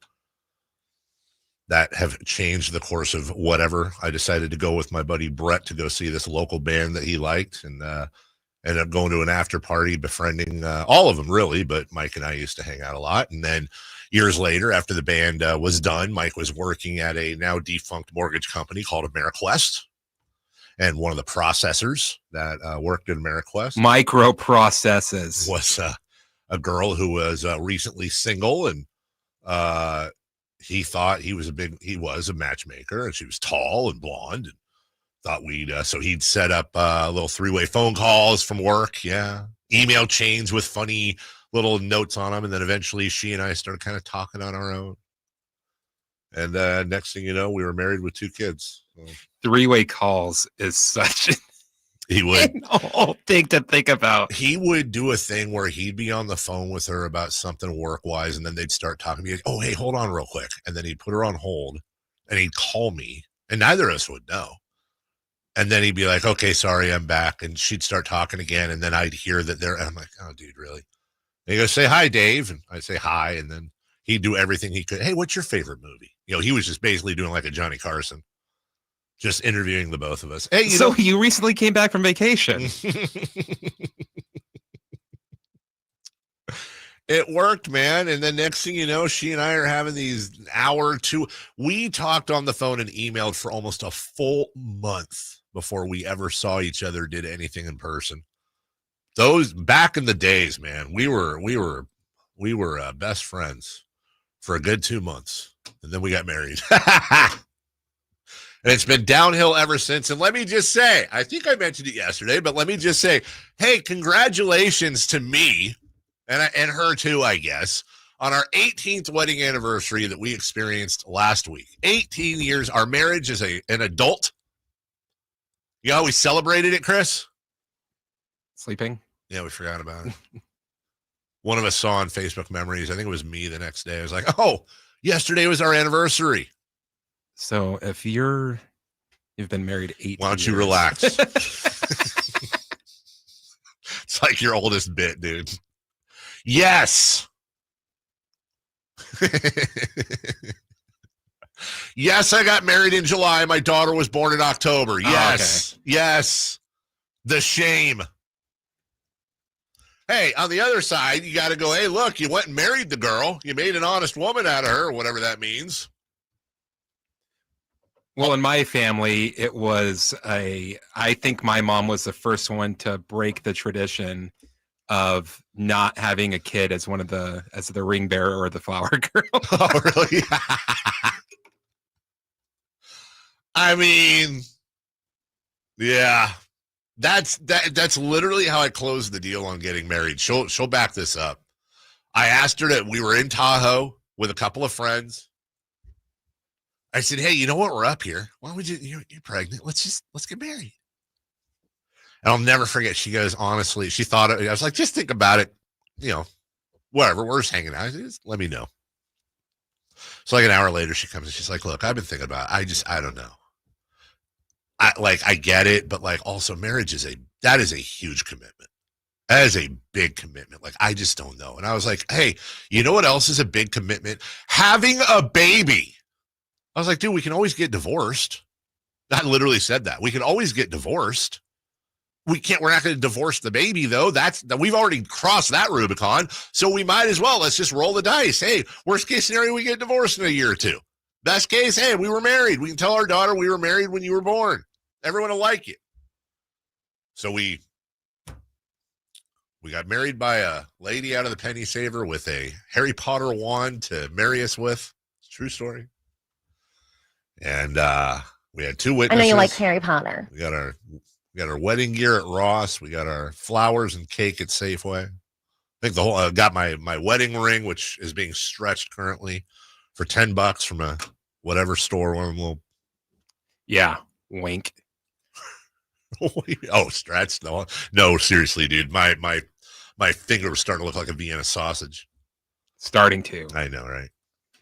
that have changed the course of whatever. I decided to go with my buddy Brett to go see this local band that he liked, and ended up going to an after party, befriending all of them, really. But Mike and I used to hang out a lot. And then years later, after the band was done, Mike was working at a now defunct mortgage company called AmeriQuest. And one of the processors that worked at AmeriQuest, microprocesses, was a girl who was recently single, and he thought he was a matchmaker, and she was tall and blonde, and thought so he'd set up little 3-way phone calls from work, email chains with funny little notes on them, and then eventually she and I started kind of talking on our own. And next thing you know, we were married with 2 kids. So. 3-way calls is such he would a whole thing to think about. He would do a thing where he'd be on the phone with her about something work-wise, and then they'd start talking to me. Oh, hey, hold on real quick. And then he'd put her on hold, and he'd call me, and neither of us would know. And then he'd be like, okay, sorry, I'm back. And she'd start talking again, and then I'd hear that and I'm like, oh, dude, really? And he goes, say hi, Dave. And I'd say hi, and then he'd do everything he could. Hey, what's your favorite movie? He was just basically doing like a Johnny Carson, just interviewing the both of us. Hey, you recently came back from vacation. It worked, man. And then next thing you know, she and I are having these hour or two. We talked on the phone and emailed for almost a full month before we ever saw each other, did anything in person. Those back in the days, man, we were best friends for a good 2 months. And then we got married. And it's been downhill ever since. And let me just say, I think I mentioned it yesterday, but let me just say, hey, congratulations to me and her too, I guess, on our 18th wedding anniversary that we experienced last week. 18 years, our marriage as an adult. You know how we celebrated it, Chris? Sleeping? Yeah, we forgot about it. One of us saw on Facebook Memories, I think it was me the next day. I was like, oh, yesterday was our anniversary. So if you've been married 8 years. Why don't you relax? It's like your oldest bit, dude. Yes. Yes, I got married in July. My daughter was born in October. Yes. Oh, okay. Yes. The shame. Hey, on the other side, you got to go, hey, look, you went and married the girl. You made an honest woman out of her, or whatever that means. Well, in my family, it was I think my mom was the first one to break the tradition of not having a kid as the ring bearer or the flower girl. Oh, really? I mean, yeah, that's literally how I closed the deal on getting married. She'll back this up. I asked her we were in Tahoe with a couple of friends. I said, hey, you know what? We're up here. Why would you're pregnant. Let's get married. And I'll never forget. She goes, honestly, she thought I was like, just think about it. Whatever. We're just hanging out. Just let me know. So like an hour later, she comes and she's like, look, I've been thinking about it. I don't know. I get it, but like also marriage is a huge commitment. That is a big commitment. Like, I just don't know. And I was like, hey, you know what else is a big commitment? Having a baby. I was like, dude, we can always get divorced. I literally said that. We can always get divorced. We're not going to divorce the baby, though. We've already crossed that Rubicon. So we might as well. Let's just roll the dice. Hey, worst case scenario, we get divorced in a year or two. Best case, hey, we were married. We can tell our daughter we were married when you were born. Everyone will like you. So we got married by a lady out of the penny saver with a Harry Potter wand to marry us with. It's a true story. And we had 2 witnesses. I know you like Harry Potter. We got our wedding gear at Ross. We got our flowers and cake at Safeway. I think got my wedding ring, which is being stretched currently for $10 from a whatever store. One of them little. Yeah, wink. Oh, stretched? No, seriously, dude. My finger was starting to look like a Vienna sausage. Starting to. I know, right?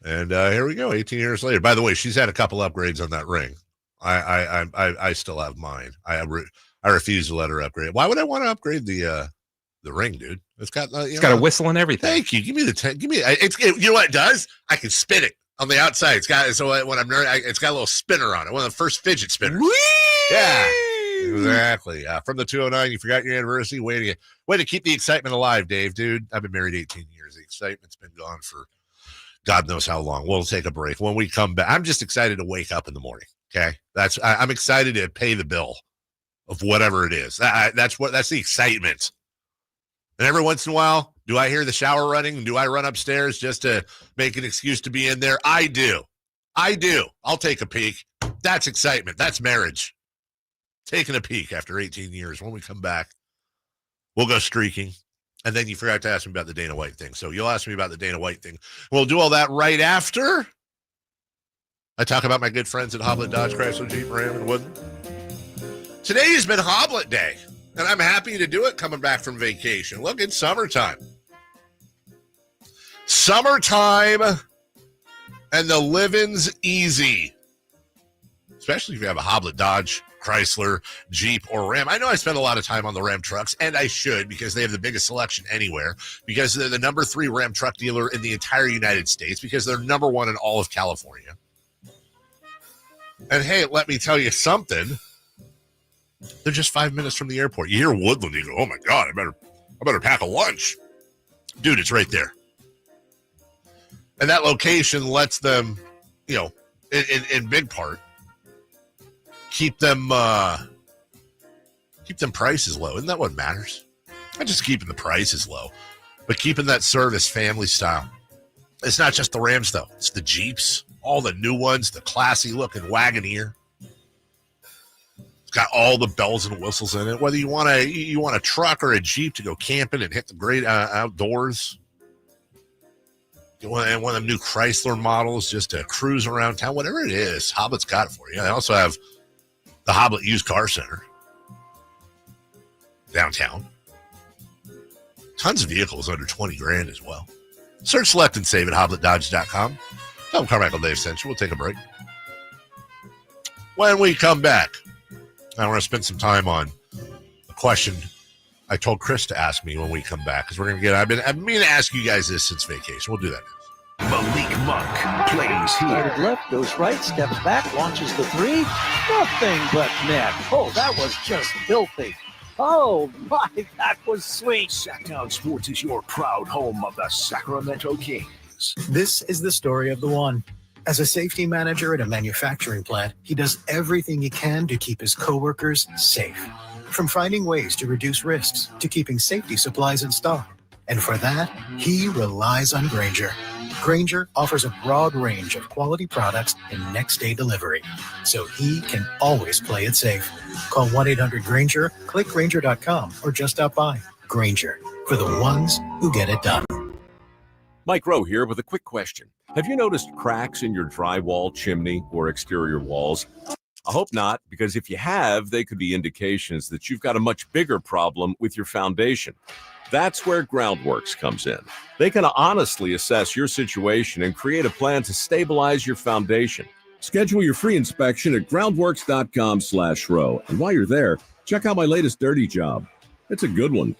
And here we go, 18 years later. By the way, she's had a couple upgrades on that ring. I still have mine. I refuse to let her upgrade. Why would I want to upgrade the ring, dude? It's got it's got a whistle and everything. Thank you. Give me you know what it does? I can spin it on the outside. It's got when I'm nervous, it's got a little spinner on it. One of the first fidget spinners. Whee! Yeah. Exactly. From the 209, you forgot your anniversary. Way to keep the excitement alive, Dave, dude. I've been married 18 years. The excitement's been gone for God knows how long. We'll take a break. When we come back, I'm just excited to wake up in the morning. Okay. I'm excited to pay the bill of whatever it is. That's the excitement. And every once in a while, do I hear the shower running? Do I run upstairs just to make an excuse to be in there? I do. I'll take a peek. That's excitement. That's marriage. Taking a peek after 18 years. When we come back, we'll go streaking. And then you forgot to ask me about the Dana White thing. So you'll ask me about the Dana White thing. We'll do all that right after I talk about my good friends at Hoblet Dodge Chrysler Jeep Ram and Woodland. Today has been Hoblet Day, and I'm happy to do it coming back from vacation. Look, it's summertime. Summertime, and the living's easy. Especially if you have a Hoblet Dodge Chrysler, Jeep, or Ram. I know I spend a lot of time on the Ram trucks, and I should, because they have the biggest selection anywhere, because they're the number 3 Ram truck dealer in the entire United States, because they're number 1 in all of California. And hey, let me tell you something. They're just 5 minutes from the airport. You hear Woodland, you go, oh my God, I better pack a lunch. Dude, it's right there. And that location lets them, in big part, keep them prices low. Isn't that what matters? Not just keeping the prices low, but keeping that service family style. It's not just the Rams, though. It's the Jeeps, all the new ones, the classy looking Wagoneer. It's got all the bells and whistles in it. Whether you want a truck or a Jeep to go camping and hit the great outdoors. You want one of them new Chrysler models just to cruise around town, whatever it is, Hoblet's got it for you. They also have the Hoblet Used Car Center downtown. Tons of vehicles under 20 grand as well. Search, select, and save at HobletDodge.com. Tell them Carmichael Dave sent you. We'll take a break. When we come back, I want to spend some time on a question I told Chris to ask me when we come back, because we're going to get. I've been meaning to ask you guys this since vacation. We'll do that next. Malik Monk plays here. Started left, goes right, steps back, launches the 3. Nothing but net. Oh, that was just filthy. Oh, my, that was sweet. Sacktown Sports is your proud home of the Sacramento Kings. This is the story of the one. As a safety manager at a manufacturing plant, he does everything he can to keep his coworkers safe. From finding ways to reduce risks to keeping safety supplies in stock. And for that, he relies on Grainger. Grainger offers a broad range of quality products and next-day delivery, so he can always play it safe. Call 1-800-GRAINGER, click Grainger.com, or just stop by. Grainger, for the ones who get it done. Mike Rowe here with a quick question. Have you noticed cracks in your drywall, chimney, or exterior walls? I hope not, because if you have, they could be indications that you've got a much bigger problem with your foundation. That's where Groundworks comes in. They can honestly assess your situation and create a plan to stabilize your foundation. Schedule your free inspection at groundworks.com/row. And while you're there, check out my latest dirty job. It's a good one.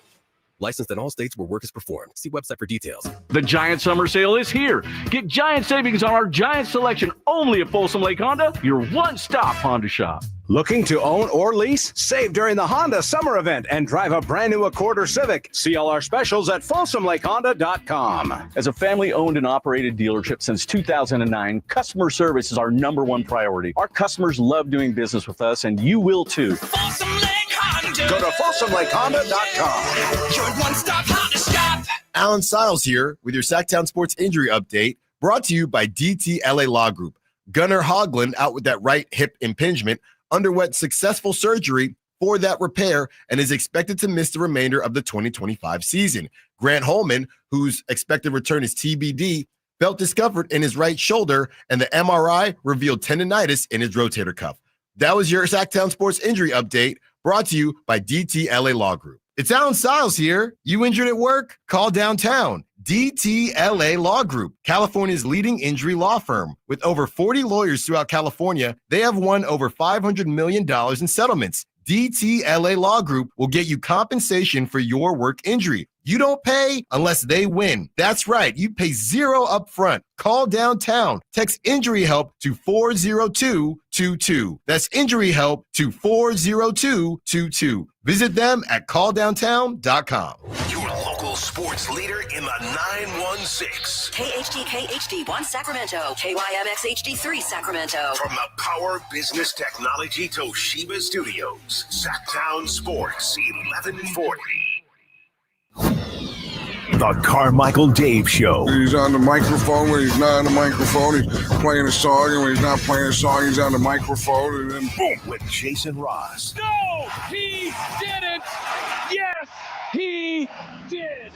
Licensed in all states where work is performed. See website for details. The Giant Summer Sale is here. Get giant savings on our giant selection only at Folsom Lake Honda, your one-stop Honda shop. Looking to own or lease? Save during the Honda Summer Event and drive a brand new Accord or Civic. See all our specials at FolsomLakeHonda.com. As a family-owned and operated dealership since 2009, customer service is our #1 priority. Our customers love doing business with us, and you will too. Folsom Lake Honda. Go to FolsomLakeHonda.com. Your one-stop Honda shop. Alan Stiles here with your Sacktown Sports Injury Update, brought to you by DTLA Law Group. Gunnar Hoagland out with that right hip impingement, underwent successful surgery for that repair and is expected to miss the remainder of the 2025 season. Grant Holman, whose expected return is TBD, felt discomfort in his right shoulder, and the MRI revealed tendonitis in his rotator cuff. That was your Sacktown Sports Injury Update, brought to you by DTLA Law Group. It's Alan Stiles here. You injured at work? Call downtown. DTLA Law Group, California's leading injury law firm. With over 40 lawyers throughout California, they have won over $500 million in settlements. DTLA Law Group will get you compensation for your work injury. You don't pay unless they win. That's right. You pay zero up front. Call downtown. Text injury help to 40222. That's injury help to 40222. Visit them at calldowntown.com. Your local sports leader in the 916. KHD1 Sacramento, KYMX HD3 Sacramento. From the Power Business Technology Toshiba Studios, Sacktown Sports 1140. The Carmichael Dave Show. He's on the microphone when he's not on the microphone. He's playing a song, and when he's not playing a song, he's on the microphone, and then boom. With Jason Ross. No, he didn't. Yes, he did.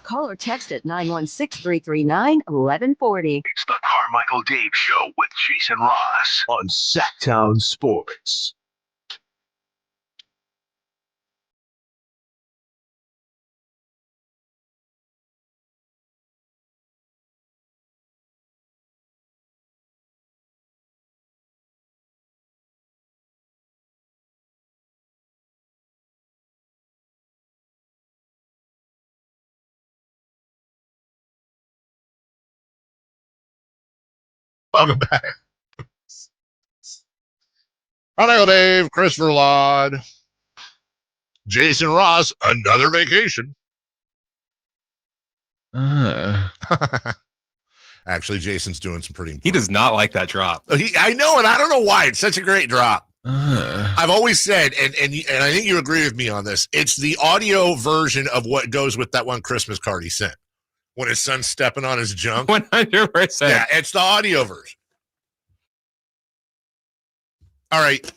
Call or text at 916-339-1140. It's the Carmichael Dave Show with Jason Ross on Sacktown Sports. Welcome back. Carmichael Dave, Christopher Laud, Jason Ross, another vacation. Actually, Jason's doing some pretty. He does not like that drop. I know, and I don't know why. It's such a great drop. I've always said, and I think you agree with me on this, it's the audio version of what goes with that one Christmas card he sent. When his son's stepping on his junk. 100%. Yeah, it's the audio version. All right.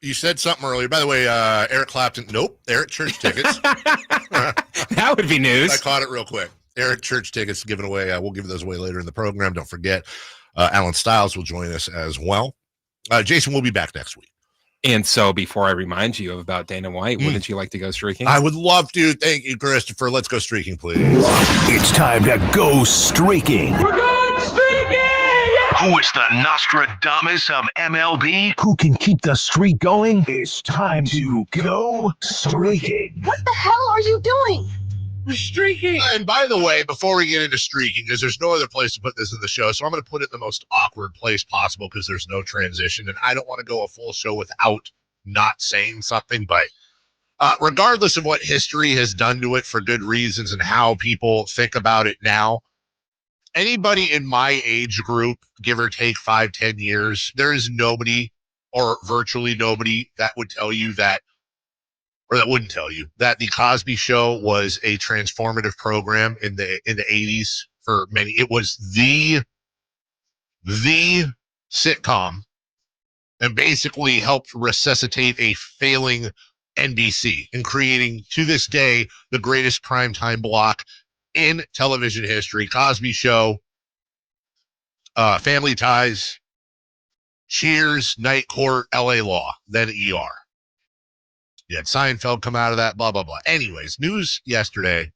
You said something earlier. By the way, Eric Clapton. Nope. Eric Church tickets. That would be news. I caught it real quick. Eric Church tickets given away. We'll give those away later in the program. Don't forget, Alan Stiles will join us as well. Jason will be back next week. And so before I remind you about Dana White, wouldn't you like to go streaking? I would love to. Thank you, Christopher. Let's go streaking, please. It's time to go streaking. We're going streaking! Who is the Nostradamus of MLB? Who can keep the streak going? It's time to go streaking. What the hell are you doing? We're streaking. And by the way, before we get into streaking, because there's no other place to put this in the show, so I'm going to put it in the most awkward place possible because there's no transition, and I don't want to go a full show without not saying something, but regardless of what history has done to it for good reasons and how people think about it now, anybody in my age group, give or take 5-10 years, there is nobody or virtually nobody that would tell you that, or that wouldn't tell you that the Cosby Show was a transformative program in the 80s for many. It was the sitcom and basically helped resuscitate a failing NBC and creating, to this day, the greatest primetime block in television history. Cosby Show, Family Ties, Cheers, Night Court, LA Law, then ER. You had Seinfeld come out of that, blah, blah, blah. Anyways, news yesterday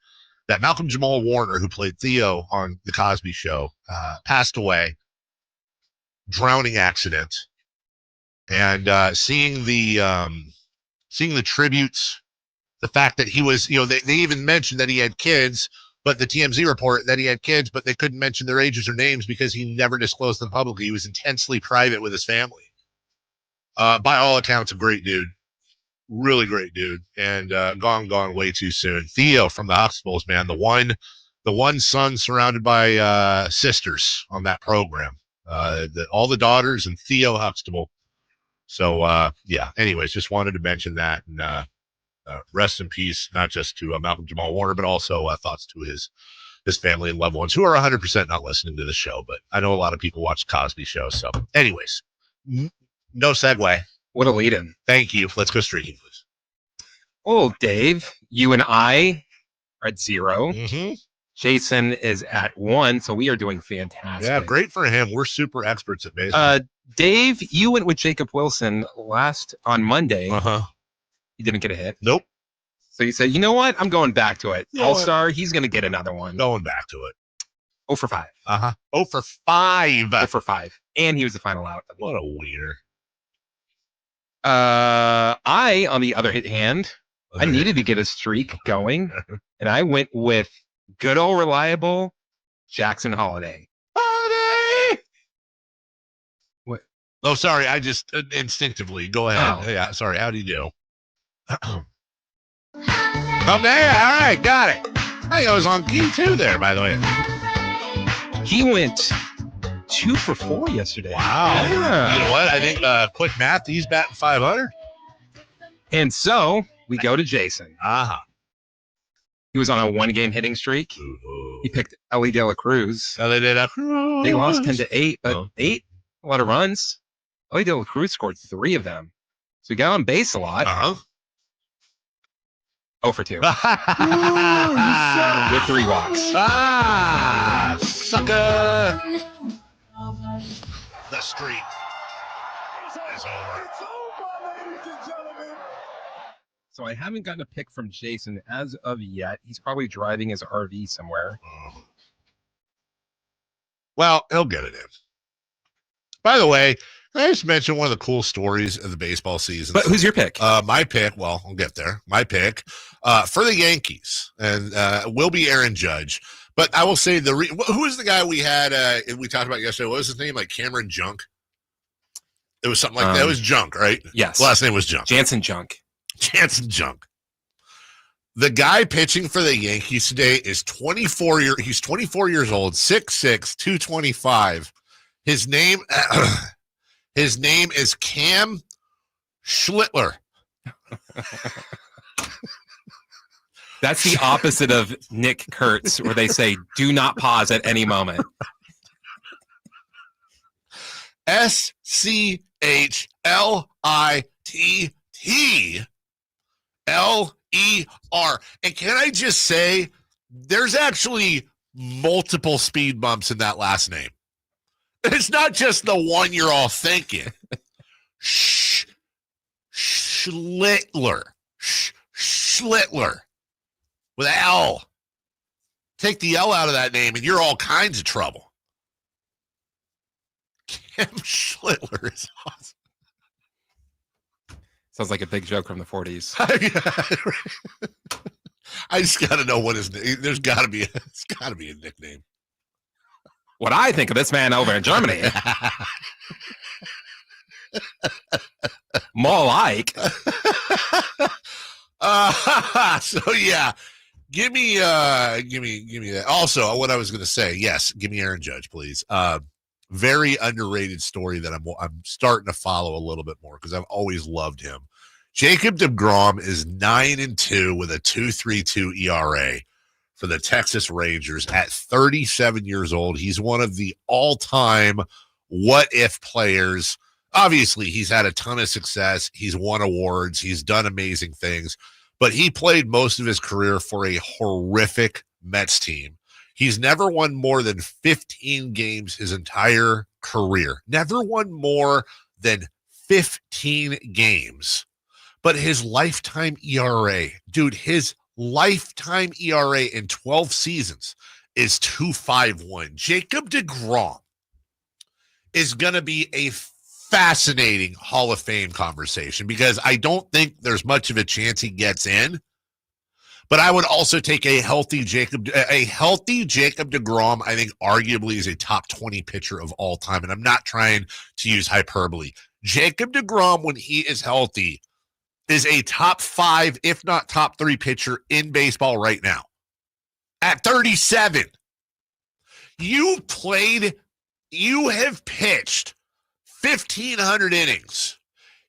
that Malcolm-Jamal Warner, who played Theo on The Cosby Show, passed away, drowning accident. And seeing the tributes The fact that he was, they even mentioned that he had kids, but the TMZ report that he had kids, but they couldn't mention their ages or names because he never disclosed them publicly. He was intensely private with his family. By all accounts, a great dude. Really great dude. And gone way too soon. Theo from the Huxtables, man. The one son surrounded by sisters on that program. All the daughters and Theo Huxtable. So, yeah. Anyways, just wanted to mention that. And rest in peace, not just to Malcolm-Jamal Warner, but also thoughts to his family and loved ones who are 100% not listening to the show. But I know a lot of people watch Cosby Show. So, anyways, no segue. What a lead-in. Thank you. Let's go streaking, please. Oh, Dave, you and I are at 0. Mm-hmm. Jason is at 1, so we are doing fantastic. Yeah, great for him. We're super experts at baseball. Dave, you went with Jacob Wilson on Monday. Uh-huh. You didn't get a hit. Nope. So you said, you know what? I'm going back to it. You know All-Star, he's going to get another one. Going back to it. 0 for 5. Uh-huh. 0 for 5. 0 for 5. And he was the final out. What a wiener. I, on the other hand, I needed to get a streak going, and I went with good old reliable Jackson Holiday. What? Oh, sorry. I just instinctively. Go ahead. Oh. Yeah, sorry. How do you do? Oh, there. All right. Got it. I think I was on key too there, by the way. He went 2 for 4 yesterday. Wow. Yeah. You know what? I think quick math, he's batting 500. And so we go to Jason. Uh-huh. He was on a 1-game hitting streak. Ooh. He picked Ellie De La Cruz. Ellie De La Cruz. They lost 10-8, but 8, a lot of runs. Ellie De La Cruz scored 3 of them. So he got on base a lot. Uh-huh. 0 for 2. With 3 walks. Ah, sucker. The streak is over. So I haven't gotten a pick from Jason as of yet. He's probably driving his RV somewhere. Well, he'll get it in. By the way, can I just mention one of the cool stories of the baseball season? But who's your pick? My pick, well, I'll get there. My pick for the Yankees and will be Aaron Judge. But I will say who is the guy we had we talked about yesterday? What was his name? Like Cameron Junk? It was something like that. It was Junk, right? Yes. Last name was Junk. Jansen Junk. Jansen Junk. The guy pitching for the Yankees today is 24 years old, 6'6", 225. His name is Cam Schlittler. That's the opposite of Nick Kurtz, where they say, do not pause at any moment. SCHLITTLER. And can I just say, there's actually multiple speed bumps in that last name. It's not just the one you're all thinking. Schlittler. Schlittler. With an L. Take the L out of that name and you're all kinds of trouble. Cam Schlittler is awesome. Sounds like a big joke from the 40s. I just got to know what his name. It's got to be a nickname. What I think of this man over in Germany. More like. So yeah, give me that. Also, what I was going to say, yes, give me Aaron Judge, please. Very underrated story that I'm starting to follow a little bit more because I've always loved him. Jacob deGrom is 9-2 with a 2.32 ERA for the Texas Rangers at 37 years old. He's one of the all-time what-if players. Obviously, he's had a ton of success. He's won awards. He's done amazing things. But he played most of his career for a horrific Mets team. He's never won more than 15 games his entire career. Never won more than 15 games. But his lifetime ERA, dude, his lifetime ERA in 12 seasons is 2.51. Jacob deGrom is going to be a fascinating Hall of Fame conversation because I don't think there's much of a chance he gets in But I would also take a healthy Jacob DeGrom. I think arguably is a top 20 pitcher of all time. And I'm not trying to use hyperbole. Jacob DeGrom, when he is healthy, is a top 5, if not top 3 pitcher in baseball right now. At 37, you have pitched 1,500 innings.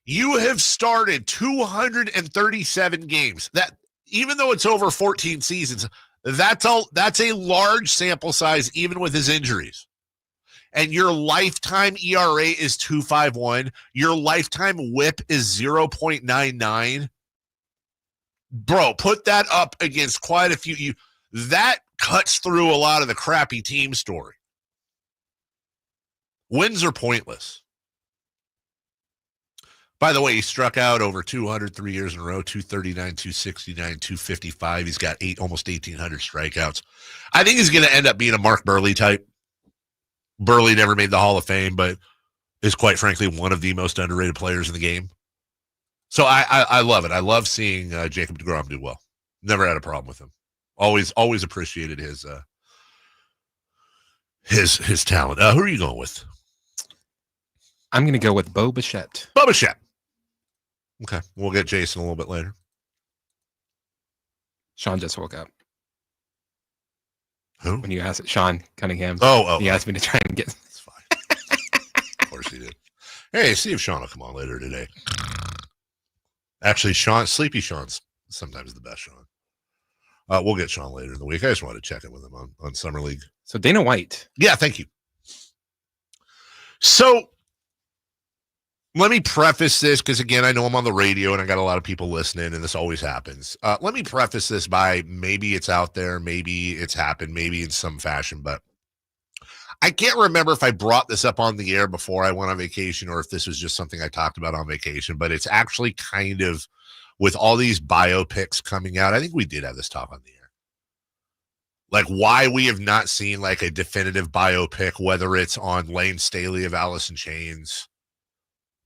You have started 237 games. That, even though it's over 14 seasons, that's a large sample size, even with his injuries. And your lifetime ERA is 2.51. Your lifetime WHIP is 0.99. Bro, put that up against quite a few. That cuts through a lot of the crappy team story. Wins are pointless. By the way, he struck out over 200 3 years in a row, 239, 269, 255. He's got almost 1,800 strikeouts. I think he's going to end up being a Mark Burley type. Burley never made the Hall of Fame, but is quite frankly one of the most underrated players in the game. So I love it. I love seeing Jacob DeGrom do well. Never had a problem with him. Always appreciated his talent. Who are you going with? I'm going to go with Bo Bichette. Bo Bichette. Okay, we'll get Jason a little bit later. Sean just woke up. Who? When you asked Sean Cunningham. Oh. He asked me to try and get. It's fine. Of course he did. Hey, see if Sean will come on later today. Actually, Sleepy Sean's sometimes the best Sean. We'll get Sean later in the week. I just wanted to check in with him on Summer League. So Dana White. Yeah, thank you. So let me preface this because, again, I know I'm on the radio and I got a lot of people listening, and this always happens. Let me preface this by maybe it's out there, maybe it's happened, maybe in some fashion, but I can't remember if I brought this up on the air before I went on vacation or if this was just something I talked about on vacation, but it's actually kind of with all these biopics coming out. I think we did have this talk on the air. Like why we have not seen like a definitive biopic, whether it's on Lane Staley of Alice in Chains,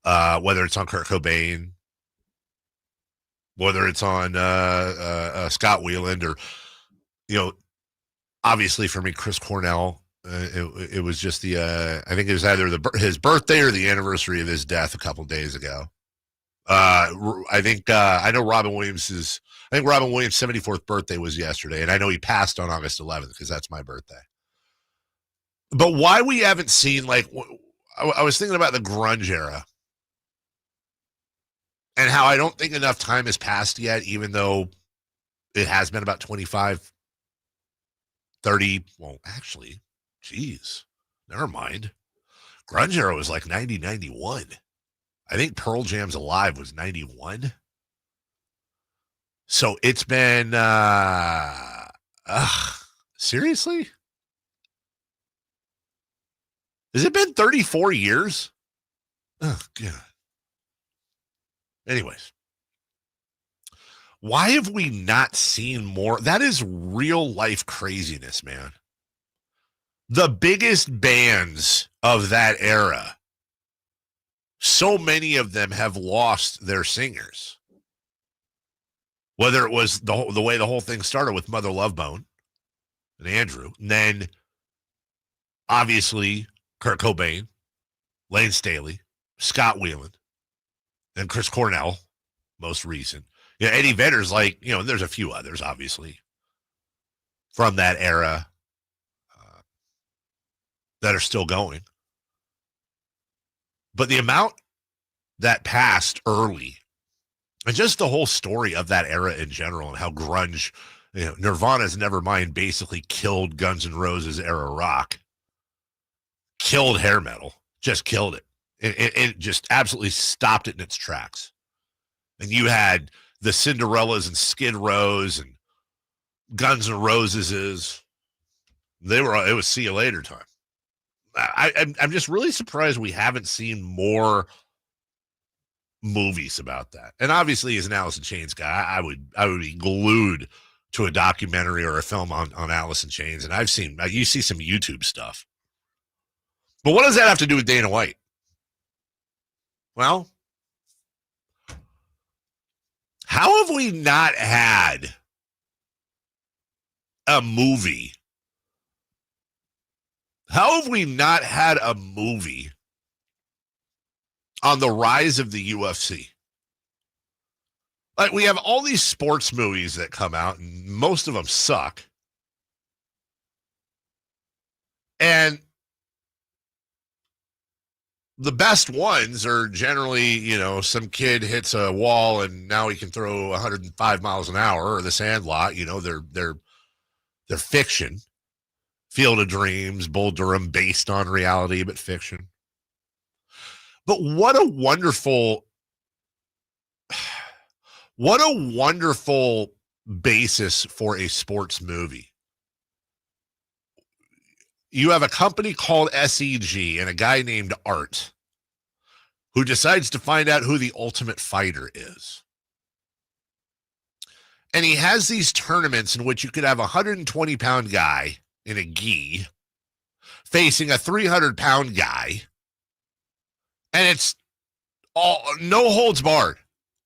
whether it's on Kurt Cobain, whether it's on Scott Weiland, or, obviously for me, Chris Cornell. It was just I think it was either his birthday or the anniversary of his death a couple days ago. I think I know Robin Williams' 74th birthday was yesterday, and I know he passed on August 11th because that's my birthday. But why we haven't seen, like, I was thinking about the grunge era and how I don't think enough time has passed yet, even though it has been about 25, 30, well, actually, geez, never mind. Grunge era was like 90, 91. I think Pearl Jam's Alive was 91. So it's been, seriously? Has it been 34 years? Oh, God. Anyways. Why have we not seen more? That is real life craziness, man. The biggest bands of that era, so many of them have lost their singers. Whether it was the way the whole thing started with Mother Love Bone and Andrew, and then obviously Kurt Cobain, Lane Staley, Scott Weiland, and Chris Cornell, most recent. Yeah, Eddie Vedder's like, and there's a few others, obviously, from that era that are still going. But the amount that passed early, and just the whole story of that era in general, and how grunge, Nirvana's Nevermind basically killed Guns N' Roses era rock, killed hair metal, just killed it. It just absolutely stopped it in its tracks. And you had the Cinderellas and Skid Rows and Guns N' Roses. It was see you later time. I'm just really surprised we haven't seen more movies about that. And obviously, as an Alice in Chains guy, I would be glued to a documentary or a film on Alice in Chains. And you see some YouTube stuff. But what does that have to do with Dana White? Well, how have we not had a movie? How have we not had a movie on the rise of the UFC? Like, we have all these sports movies that come out, and most of them suck. And the best ones are generally, you know, some kid hits a wall and now he can throw 105 miles an hour, or The Sandlot. You know, they're fiction. Field of Dreams, Bull Durham, based on reality, but fiction. But what a wonderful basis for a sports movie. You have a company called SEG and a guy named Art who decides to find out who the Ultimate Fighter is. And he has these tournaments in which you could have a 120-pound guy in a gi facing a 300-pound guy. And it's all no holds barred.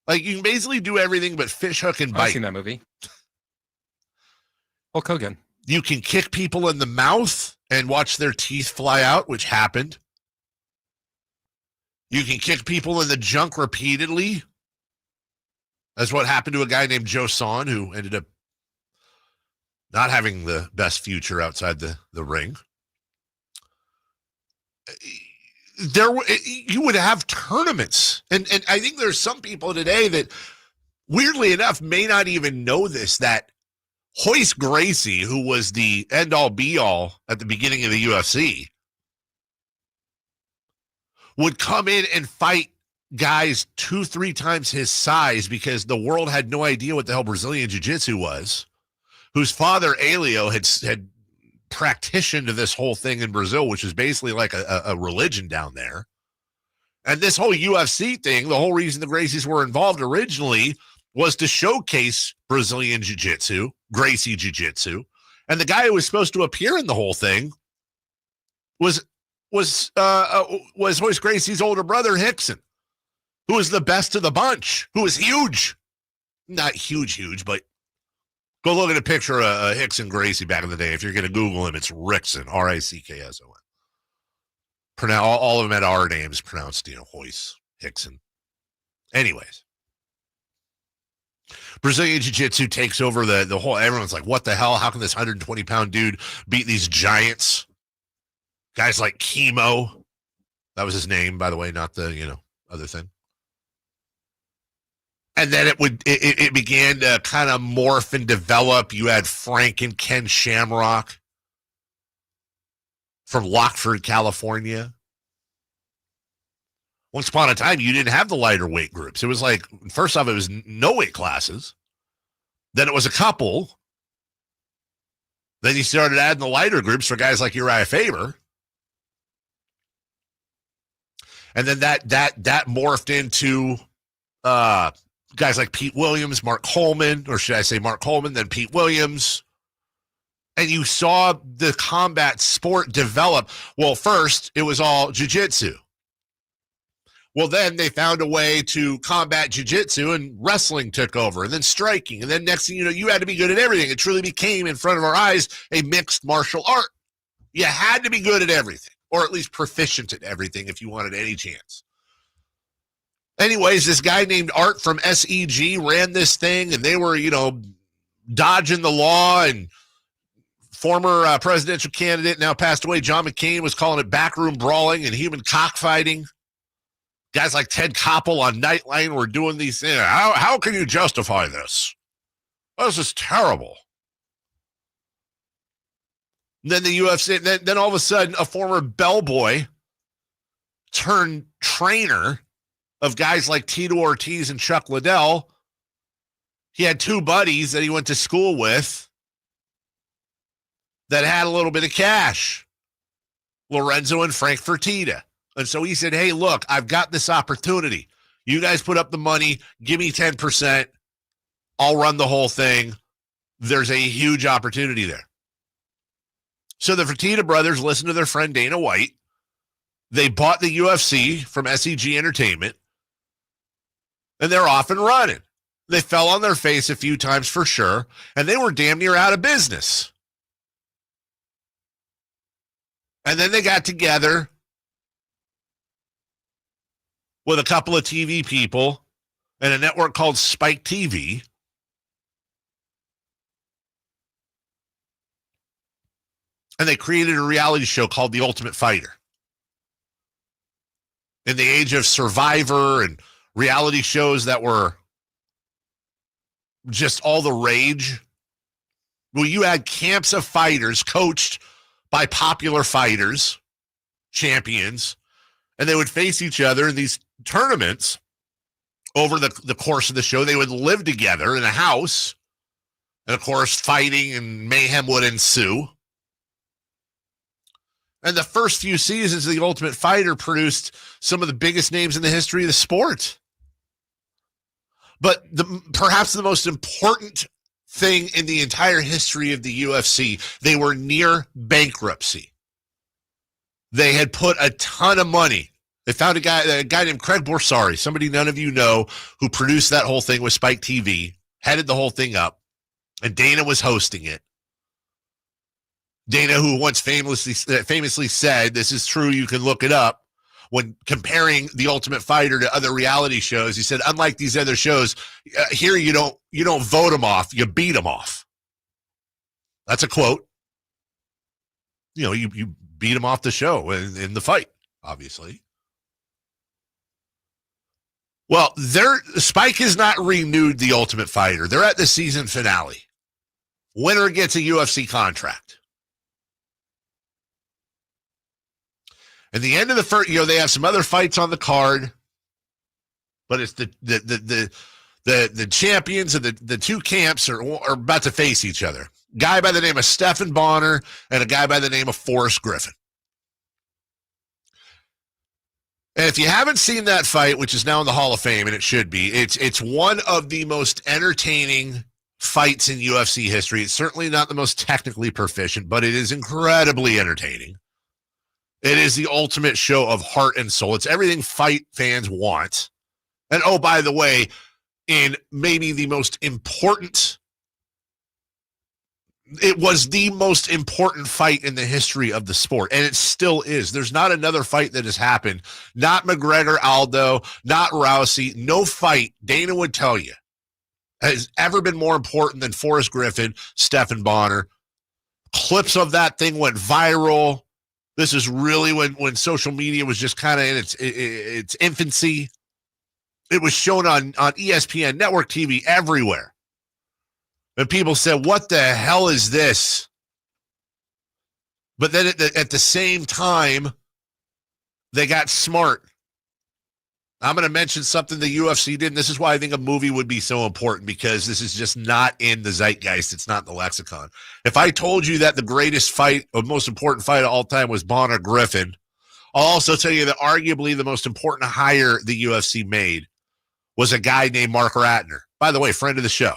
Like, you can basically do everything but fish, hook, and bite. I've seen that movie. Hulk Hogan. You can kick people in the mouth and watch their teeth fly out, which happened. You can kick people in the junk repeatedly. That's what happened to a guy named Joe Son, who ended up not having the best future outside the ring. You would have tournaments. And I think there's some people today that, weirdly enough, may not even know this, that Royce Gracie, who was the end-all be-all at the beginning of the UFC, would come in and fight guys 2-3 times his size because the world had no idea what the hell Brazilian Jiu-Jitsu was, whose father, Elio, had practiced this whole thing in Brazil, which is basically like a religion down there. And this whole UFC thing, the whole reason the Gracies were involved originally was to showcase Brazilian Jiu-Jitsu, Gracie Jiu-Jitsu. And the guy who was supposed to appear in the whole thing was Royce Gracie's older brother, Rickson, who was the best of the bunch, who was huge. Not huge, but go look at a picture of Rickson Gracie back in the day. If you're going to Google him, it's Rickson, Rickson. All of them had R names pronounced, Royce, Rickson. Anyways. Brazilian Jiu-Jitsu takes over the whole, everyone's like, what the hell? How can this 120-pound dude beat these giants? Guys like Chemo. That was his name, by the way, not the, other thing. And then it began to kind of morph and develop. You had Frank and Ken Shamrock from Lockford, California. Once upon a time, you didn't have the lighter weight groups. It was like, first off, it was no weight classes. Then it was a couple. Then you started adding the lighter groups for guys like Uriah Faber. And then that morphed into guys like Pete Williams, Mark Coleman, or should I say Mark Coleman, then Pete Williams. And you saw the combat sport develop. Well, first, it was all jiu-jitsu. Well, then they found a way to combat jiu-jitsu, and wrestling took over, and then striking. And then next thing you know, you had to be good at everything. It truly became, in front of our eyes, a mixed martial art. You had to be good at everything, or at least proficient at everything if you wanted any chance. Anyways, this guy named Art from SEG ran this thing, and they were, dodging the law, and former presidential candidate, now passed away, John McCain, was calling it backroom brawling and human cockfighting. Guys like Ted Koppel on Nightline were doing these things. How can you justify this? This is terrible. And then the UFC, then all of a sudden, a former bellboy turned trainer of guys like Tito Ortiz and Chuck Liddell. He had two buddies that he went to school with that had a little bit of cash, Lorenzo and Frank Fertitta. And so he said, hey, look, I've got this opportunity. You guys put up the money. Give me 10%. I'll run the whole thing. There's a huge opportunity there. So the Fertitta brothers listened to their friend Dana White. They bought the UFC from SEG Entertainment. And they're off and running. They fell on their face a few times for sure, and they were damn near out of business. And then they got together with a couple of TV people and a network called Spike TV. And they created a reality show called The Ultimate Fighter. In the age of Survivor and reality shows that were just all the rage, well, you had camps of fighters coached by popular fighters, champions, and they would face each other in these tournaments over the course of the show. They would live together in a house, and of course, fighting and mayhem would ensue. And the first few seasons of The Ultimate Fighter produced some of the biggest names in the history of the sport. But perhaps the most important thing in the entire history of the UFC, they were near bankruptcy. They had put a ton of money. They found a guy named Craig Borsari, somebody none of you know, who produced that whole thing with Spike TV, headed the whole thing up, and Dana was hosting it. Dana, who once famously said, this is true, you can look it up, when comparing The Ultimate Fighter to other reality shows, he said, unlike these other shows, here you don't vote them off, you beat them off. That's a quote. You beat them off the show in the fight, obviously. Well, Spike has not renewed The Ultimate Fighter. They're at the season finale. Winner gets a UFC contract. At the end of the first, they have some other fights on the card, but it's the champions of the two camps are about to face each other. Guy by the name of Stephan Bonner and a guy by the name of Forrest Griffin. And if you haven't seen that fight, which is now in the Hall of Fame, and it should be, it's one of the most entertaining fights in UFC history. It's certainly not the most technically proficient, but it is incredibly entertaining. It is the ultimate show of heart and soul. It's everything fight fans want. And oh, by the way, in maybe the most important, it was the most important fight in the history of the sport, and it still is. There's not another fight that has happened, not McGregor, Aldo, not Rousey, no fight, Dana would tell you, has ever been more important than Forrest Griffin, Stephan Bonner. Clips of that thing went viral. This is really when social media was just kind of in its infancy. It was shown on ESPN, network TV, everywhere. And people said, what the hell is this? But then at the same time, they got smart. I'm going to mention something the UFC did, and this is why I think a movie would be so important, because this is just not in the zeitgeist. It's not in the lexicon. If I told you that the greatest fight, or most important fight of all time was Bonner Griffin, I'll also tell you that arguably the most important hire the UFC made was a guy named Mark Ratner. By the way, friend of the show.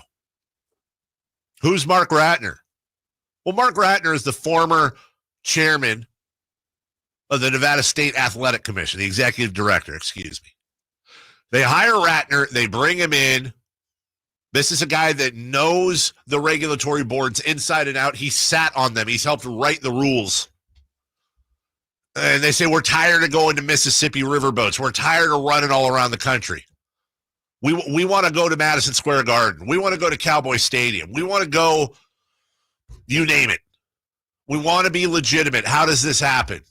Who's Mark Ratner? Well, Mark Ratner is the former chairman of the Nevada State Athletic Commission, the executive director, excuse me. They hire Ratner. They bring him in. This is a guy that knows the regulatory boards inside and out. He sat on them. He's helped write the rules. And they say, we're tired of going to Mississippi riverboats. We're tired of running all around the country. We want to go to Madison Square Garden. We want to go to Cowboy Stadium. We want to go, you name it. We want to be legitimate. How does this happen?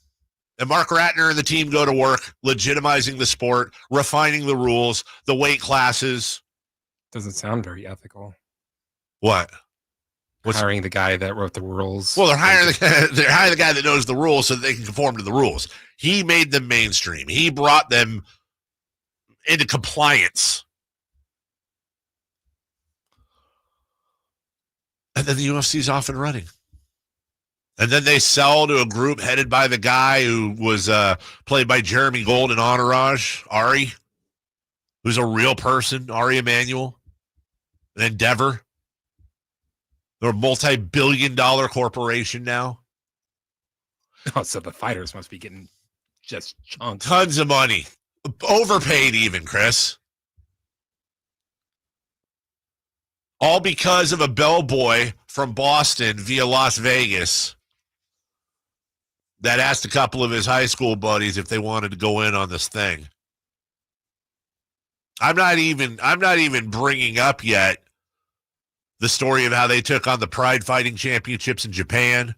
And Mark Ratner and the team go to work, legitimizing the sport, refining the rules, the weight classes. Doesn't sound very ethical. What? Hiring the guy that wrote the rules. Well, they're hiring the guy that knows the rules so that they can conform to the rules. He made them mainstream. He brought them into compliance. And then the UFC's off and running. And then they sell to a group headed by the guy who was played by Jeremy Gold in Entourage, Ari, who's a real person, Ari Emanuel, and Endeavor. They're a multi-billion-dollar corporation now. Oh, so the fighters must be getting just chunks. Tons of money. Overpaid even, Chris. All because of a bellboy from Boston via Las Vegas that asked a couple of his high school buddies if they wanted to go in on this thing. I'm not even bringing up yet the story of how they took on the Pride Fighting Championships in Japan,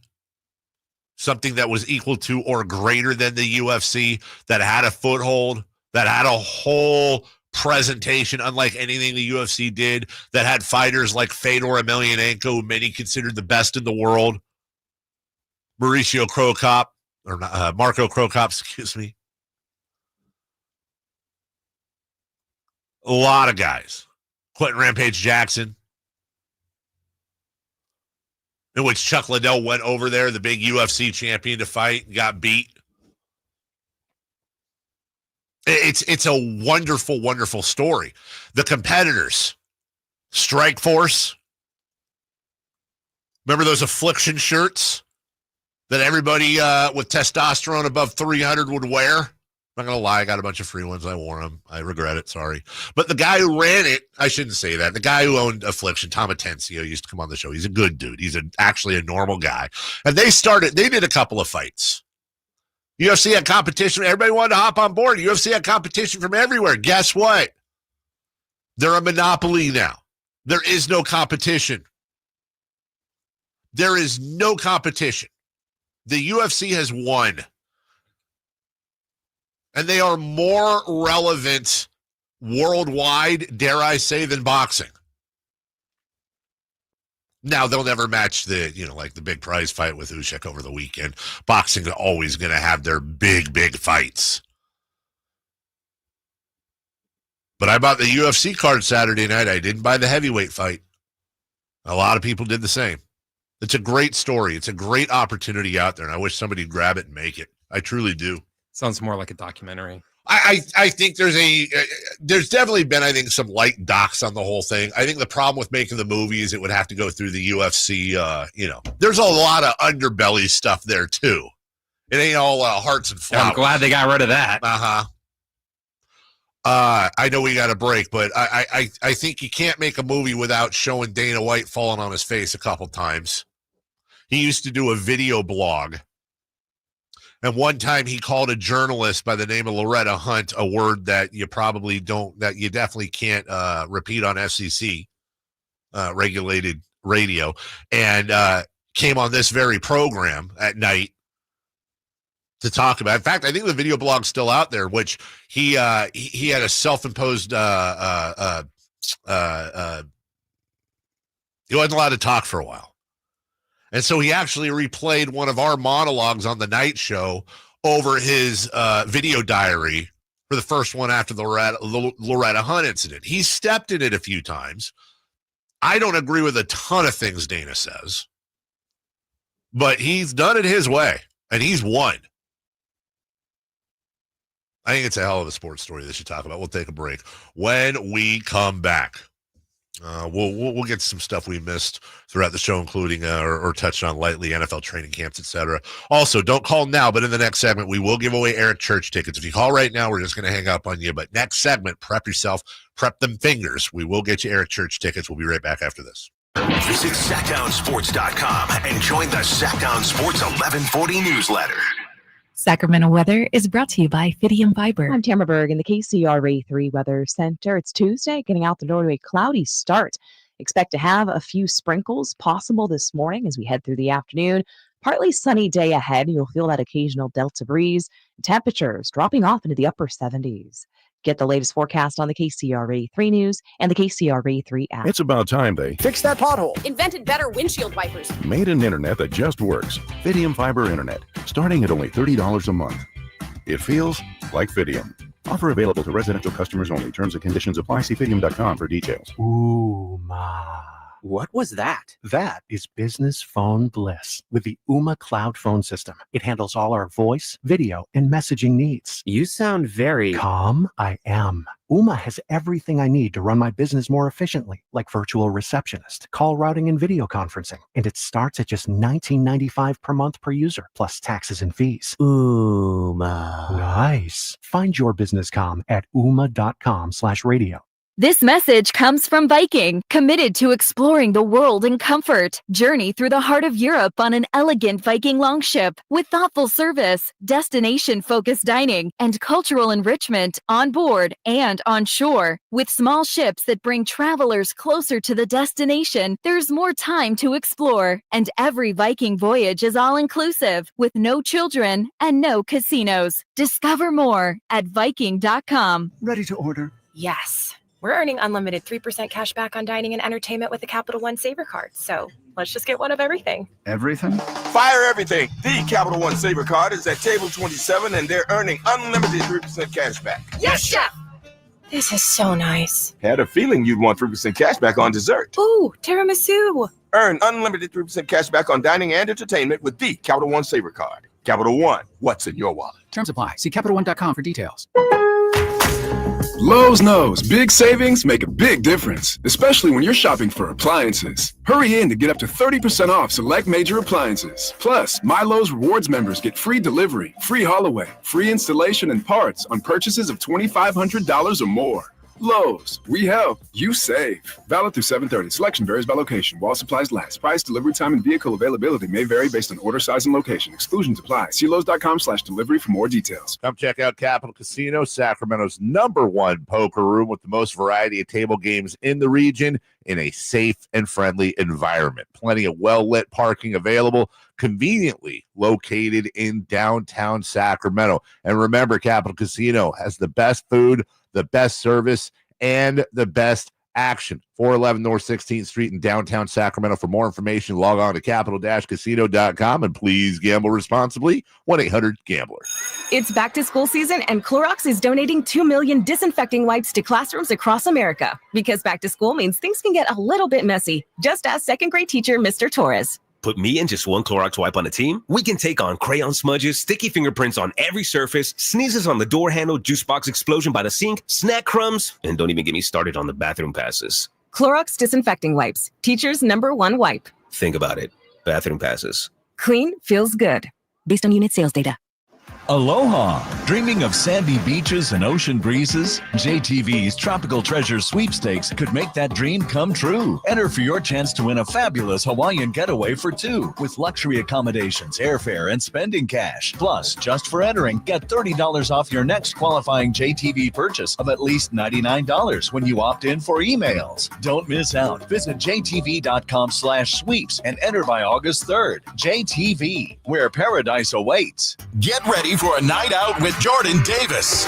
something that was equal to or greater than the UFC, that had a foothold, that had a whole presentation unlike anything the UFC did, that had fighters like Fedor Emelianenko, who many considered the best in the world, Marco Krokop, excuse me. A lot of guys. Quentin Rampage Jackson, in which Chuck Liddell went over there, the big UFC champion, to fight and got beat. It's a wonderful, wonderful story. The competitors, Strike Force. Remember those Affliction shirts that everybody with testosterone above 300 would wear? I'm not going to lie, I got a bunch of free ones. I wore them. I regret it, sorry. But the guy who ran it, I shouldn't say that, the guy who owned Affliction, Tom Atencio, used to come on the show. He's a good dude. He's actually a normal guy. And they did a couple of fights. UFC had competition. Everybody wanted to hop on board. UFC had competition from everywhere. Guess what? They're a monopoly now. There is no competition. There is no competition. The UFC has won. And they are more relevant worldwide, dare I say, than boxing. Now, they'll never match the big prize fight with Usyk over the weekend. Boxing's always going to have their big, big fights. But I bought the UFC card Saturday night. I didn't buy the heavyweight fight. A lot of people did the same. It's a great story. It's a great opportunity out there, and I wish somebody would grab it and make it. I truly do. Sounds more like a documentary. I think there's definitely been, I think, some light docs on the whole thing. I think the problem with making the movie is it would have to go through the UFC. There's a lot of underbelly stuff there too. It ain't all hearts and flowers. I'm glad they got rid of that. I know we got a break, but I think you can't make a movie without showing Dana White falling on his face a couple times. He used to do a video blog. And one time he called a journalist by the name of Loretta Hunt a word that you definitely can't repeat on FCC regulated radio, and came on this very program at night to talk about. In fact, I think the video blog's still out there, which he had a self-imposed he wasn't allowed to talk for a while. And so he actually replayed one of our monologues on the night show over his video diary for the first one after the Loretta Hunt incident. He stepped in it a few times. I don't agree with a ton of things Dana says, but he's done it his way, and he's won. I think it's a hell of a sports story they should talk about. We'll take a break. When we come back, we'll get some stuff we missed throughout the show, including or touched on lightly, NFL training camps, etc. Also, don't call now, but in the next segment, we will give away Eric Church tickets. If you call right now, we're just going to hang up on you. But next segment, prep yourself, prep them fingers. We will get you Eric Church tickets. We'll be right back after this. Visit SackdownSports.com and join the Sackdown Sports 1140 newsletter. Sacramento weather is brought to you by Fidium Fiber. I'm Tamara Berg in the KCRA3 Weather Center. It's Tuesday, getting out the door to a cloudy start. Expect to have a few sprinkles possible this morning as we head through the afternoon. Partly sunny day ahead. You'll feel that occasional delta breeze. Temperatures dropping off into the upper 70s. Get the latest forecast on the KCRA3 News and the KCRA3 app. It's about time they fixed that pothole. Invented better windshield wipers. Made an internet that just works. Fidium Fiber Internet, starting at only $30 a month. It feels like Fidium. Offer available to residential customers only. Terms and conditions apply. See Fidium.com for details. Ooh, ma. What was that? That is business phone bliss with the Ooma Cloud Phone System. It handles all our voice, video, and messaging needs. You sound very calm. I am. Ooma has everything I need to run my business more efficiently, like virtual receptionist, call routing, and video conferencing. And it starts at just $19.95 per month per user, plus taxes and fees. Ooma. Nice. Find your business comm at ooma.com/radio. This message comes from Viking, committed to exploring the world in comfort. Journey through the heart of Europe on an elegant Viking longship with thoughtful service, destination-focused dining, and cultural enrichment on board and on shore. With small ships that bring travelers closer to the destination, there's more time to explore. And every Viking voyage is all-inclusive, with no children and no casinos. Discover more at Viking.com. Ready to order? Yes. We're earning unlimited 3% cash back on dining and entertainment with the Capital One Saver card. So let's just get one of everything. Everything? Fire everything. The Capital One Saver card is at table 27 and they're earning unlimited 3% cash back. Yes, Chef! This is so nice. Had a feeling you'd want 3% cash back on dessert. Ooh, tiramisu. Earn unlimited 3% cash back on dining and entertainment with the Capital One Saver card. Capital One, what's in your wallet? Terms apply. See CapitalOne.com for details. Lowe's knows big savings make a big difference, especially when you're shopping for appliances. Hurry in to get up to 30% off select major appliances. Plus, My Lowe's Rewards members get free delivery, free haul away, free installation and parts on purchases of $2,500 or more. Lowe's, we help, you save. Valid through 7/30. Selection varies by location. While supplies last. Price, delivery time, and vehicle availability may vary based on order size and location. Exclusions apply. See Lowe's.com/delivery for more details. Come check out Capital Casino, Sacramento's #1 poker room with the most variety of table games in the region in a safe and friendly environment. Plenty of well-lit parking available, conveniently located in downtown Sacramento. And remember, Capital Casino has the best food, the best service, and the best action. 411 North 16th Street in downtown Sacramento. For more information, log on to capital-casino.com and please gamble responsibly. 1-800-GAMBLER. It's back to school season and Clorox is donating 2 million disinfecting wipes to classrooms across America. Because back to school means things can get a little bit messy. Just ask second grade teacher Mr. Torres. Put me and just one Clorox wipe on a team, we can take on crayon smudges, sticky fingerprints on every surface, sneezes on the door handle, juice box explosion by the sink, snack crumbs, and don't even get me started on the bathroom passes. Clorox disinfecting wipes. Teacher's #1 wipe. Think about it. Bathroom passes. Clean feels good. Based on unit sales data. Aloha! Dreaming of sandy beaches and ocean breezes? JTV's Tropical Treasure Sweepstakes could make that dream come true. Enter for your chance to win a fabulous Hawaiian getaway for two with luxury accommodations, airfare, and spending cash. Plus, just for entering, get $30 off your next qualifying JTV purchase of at least $99 when you opt in for emails. Don't miss out. Visit jtv.com/sweeps and enter by August 3rd. JTV, where paradise awaits. Get ready for a night out with Jordan Davis.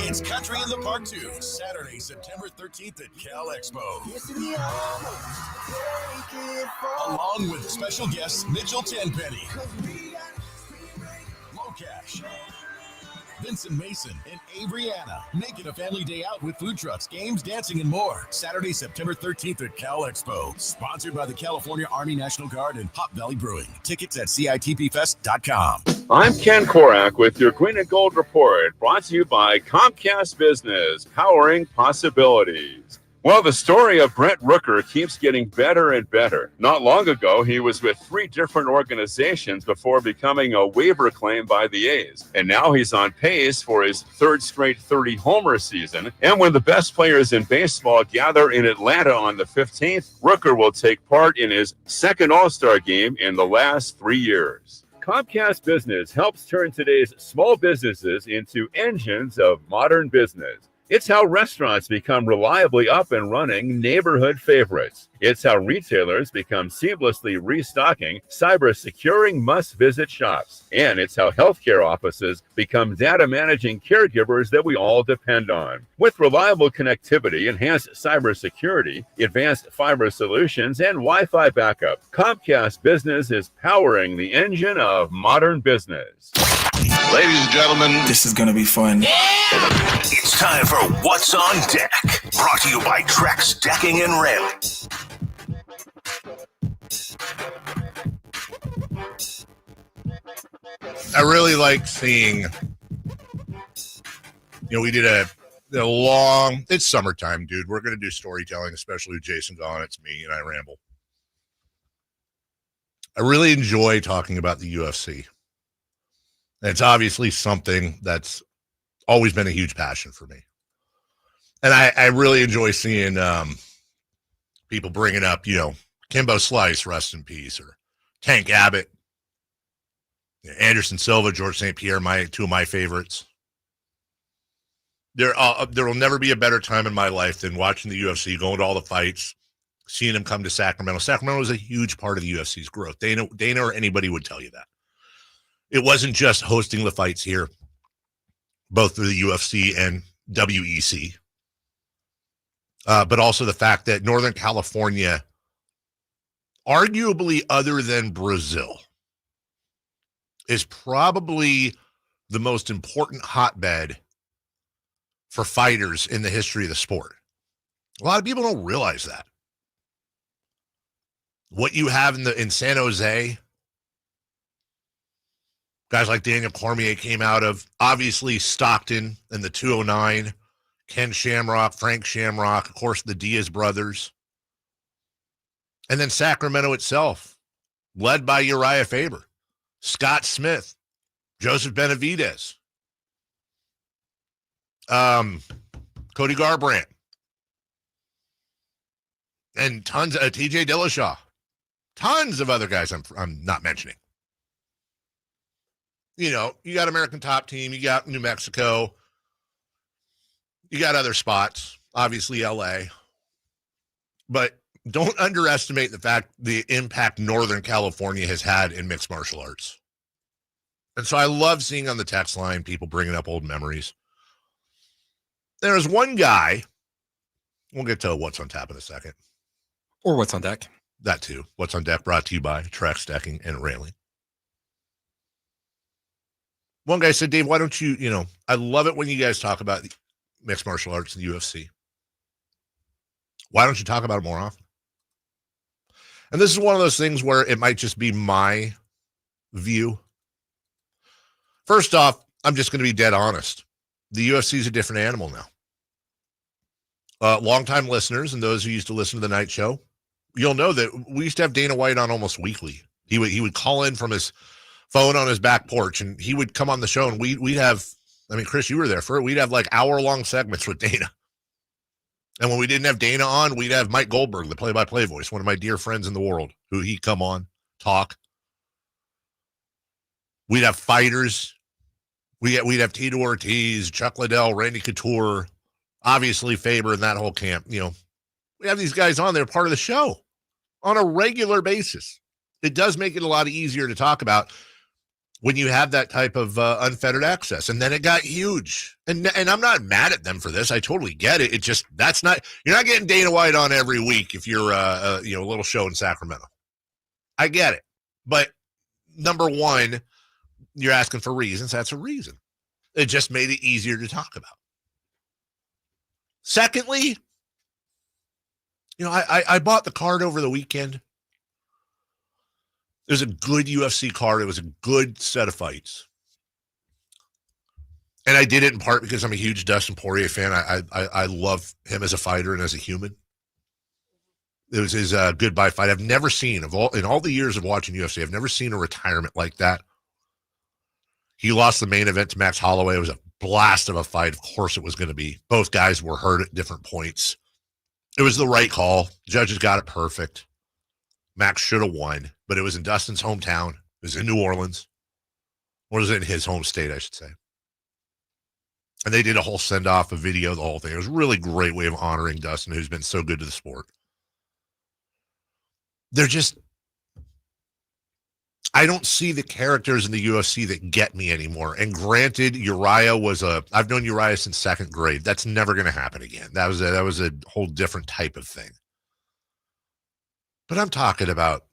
It's Country in the Park 2, Saturday, September 13th at Cal Expo. Along with special guests Mitchell Tenpenny, Locash, Vincent Mason, and Averyana. Make it a family day out with food trucks, games, dancing, and more. Saturday, September 13th at Cal Expo. Sponsored by the California Army National Guard and Hop Valley Brewing. Tickets at CITPFest.com. I'm Ken Korak with your Green and Gold Report, brought to you by Comcast Business, powering possibilities. Well, the story of Brent Rooker keeps getting better and better. Not long ago, he was with 3 different organizations before becoming a waiver claim by the A's. And now he's on pace for his 3rd straight 30-homer season. And when the best players in baseball gather in Atlanta on the 15th, Rooker will take part in his 2nd All-Star game in the last 3 years. Comcast Business helps turn today's small businesses into engines of modern business. It's how restaurants become reliably up and running neighborhood favorites. It's how retailers become seamlessly restocking, cyber-securing must-visit shops. And it's how healthcare offices become data-managing caregivers that we all depend on. With reliable connectivity, enhanced cybersecurity, advanced fiber solutions, and Wi-Fi backup, Comcast Business is powering the engine of modern business. Ladies and gentlemen, this is going to be fun. It's time for What's on Deck, brought to you by Trex Decking and Railing. I really like seeing, we did a long, it's summertime, dude. We're going to do storytelling, especially with Jason gone. It's me and I ramble. I really enjoy talking about the UFC. And it's obviously something that's Always been a huge passion for me. And I really enjoy seeing people bringing up, Kimbo Slice, rest in peace, or Tank Abbott, Anderson Silva, George St. Pierre, two of my favorites. There will never be a better time in my life than watching the UFC, going to all the fights, seeing them come to Sacramento. Sacramento was a huge part of the UFC's growth. Dana or anybody would tell you that. It wasn't just hosting the fights here, both through the UFC and WEC, but also the fact that Northern California, arguably other than Brazil, is probably the most important hotbed for fighters in the history of the sport. A lot of people don't realize that. What you have in San Jose, guys like Daniel Cormier came out of, obviously Stockton and the 209, Ken Shamrock, Frank Shamrock, of course the Diaz brothers. And then Sacramento itself, led by Uriah Faber, Scott Smith, Joseph Benavidez, Cody Garbrandt, and tons of TJ Dillashaw, tons of other guys I'm not mentioning. You got American Top Team, you got New Mexico, you got other spots, obviously LA, but don't underestimate the impact Northern California has had in mixed martial arts. And so I love seeing on the text line people bringing up old memories. There's one guy, we'll get to what's on tap in a second. Or what's on deck. That too. What's on deck brought to you by Trex Decking and Railing. One guy said, Dave, why don't you, I love it when you guys talk about mixed martial arts and the UFC. Why don't you talk about it more often? And this is one of those things where it might just be my view. First off, I'm just going to be dead honest. The UFC is a different animal now. Longtime listeners and those who used to listen to the night show, you'll know that we used to have Dana White on almost weekly. He would call in from his phone on his back porch, and he would come on the show, and we'd have, Chris, you were there for it. We'd have like hour-long segments with Dana. And when we didn't have Dana on, we'd have Mike Goldberg, the play-by-play voice, one of my dear friends in the world, who he'd come on, talk. We'd have fighters. We'd have Tito Ortiz, Chuck Liddell, Randy Couture, obviously Faber and that whole camp. We have these guys on. They're part of the show on a regular basis. It does make it a lot easier to talk about when you have that type of unfettered access. And then it got huge. And I'm not mad at them for this. I totally get it. It just, you're not getting Dana White on every week if you're a little show in Sacramento. I get it. But number one, you're asking for reasons. That's a reason. It just made it easier to talk about. Secondly, I bought the card over the weekend. It was a good UFC card. It was a good set of fights. And I did it in part because I'm a huge Dustin Poirier fan. I love him as a fighter and as a human. It was his goodbye fight. I've never seen, in all the years of watching UFC, I've never seen a retirement like that. He lost the main event to Max Holloway. It was a blast of a fight. Of course it was going to be. Both guys were hurt at different points. It was the right call. Judges got it perfect. Max should have won, but it was in Dustin's hometown. It was in New Orleans. Or was it in his home state, I should say. And they did a whole send-off, a video, the whole thing. It was a really great way of honoring Dustin, who's been so good to the sport. They're just, I don't see the characters in the UFC that get me anymore. And granted, Uriah I've known Uriah since second grade. That's never going to happen again. That was a whole different type of thing. But I'm talking about,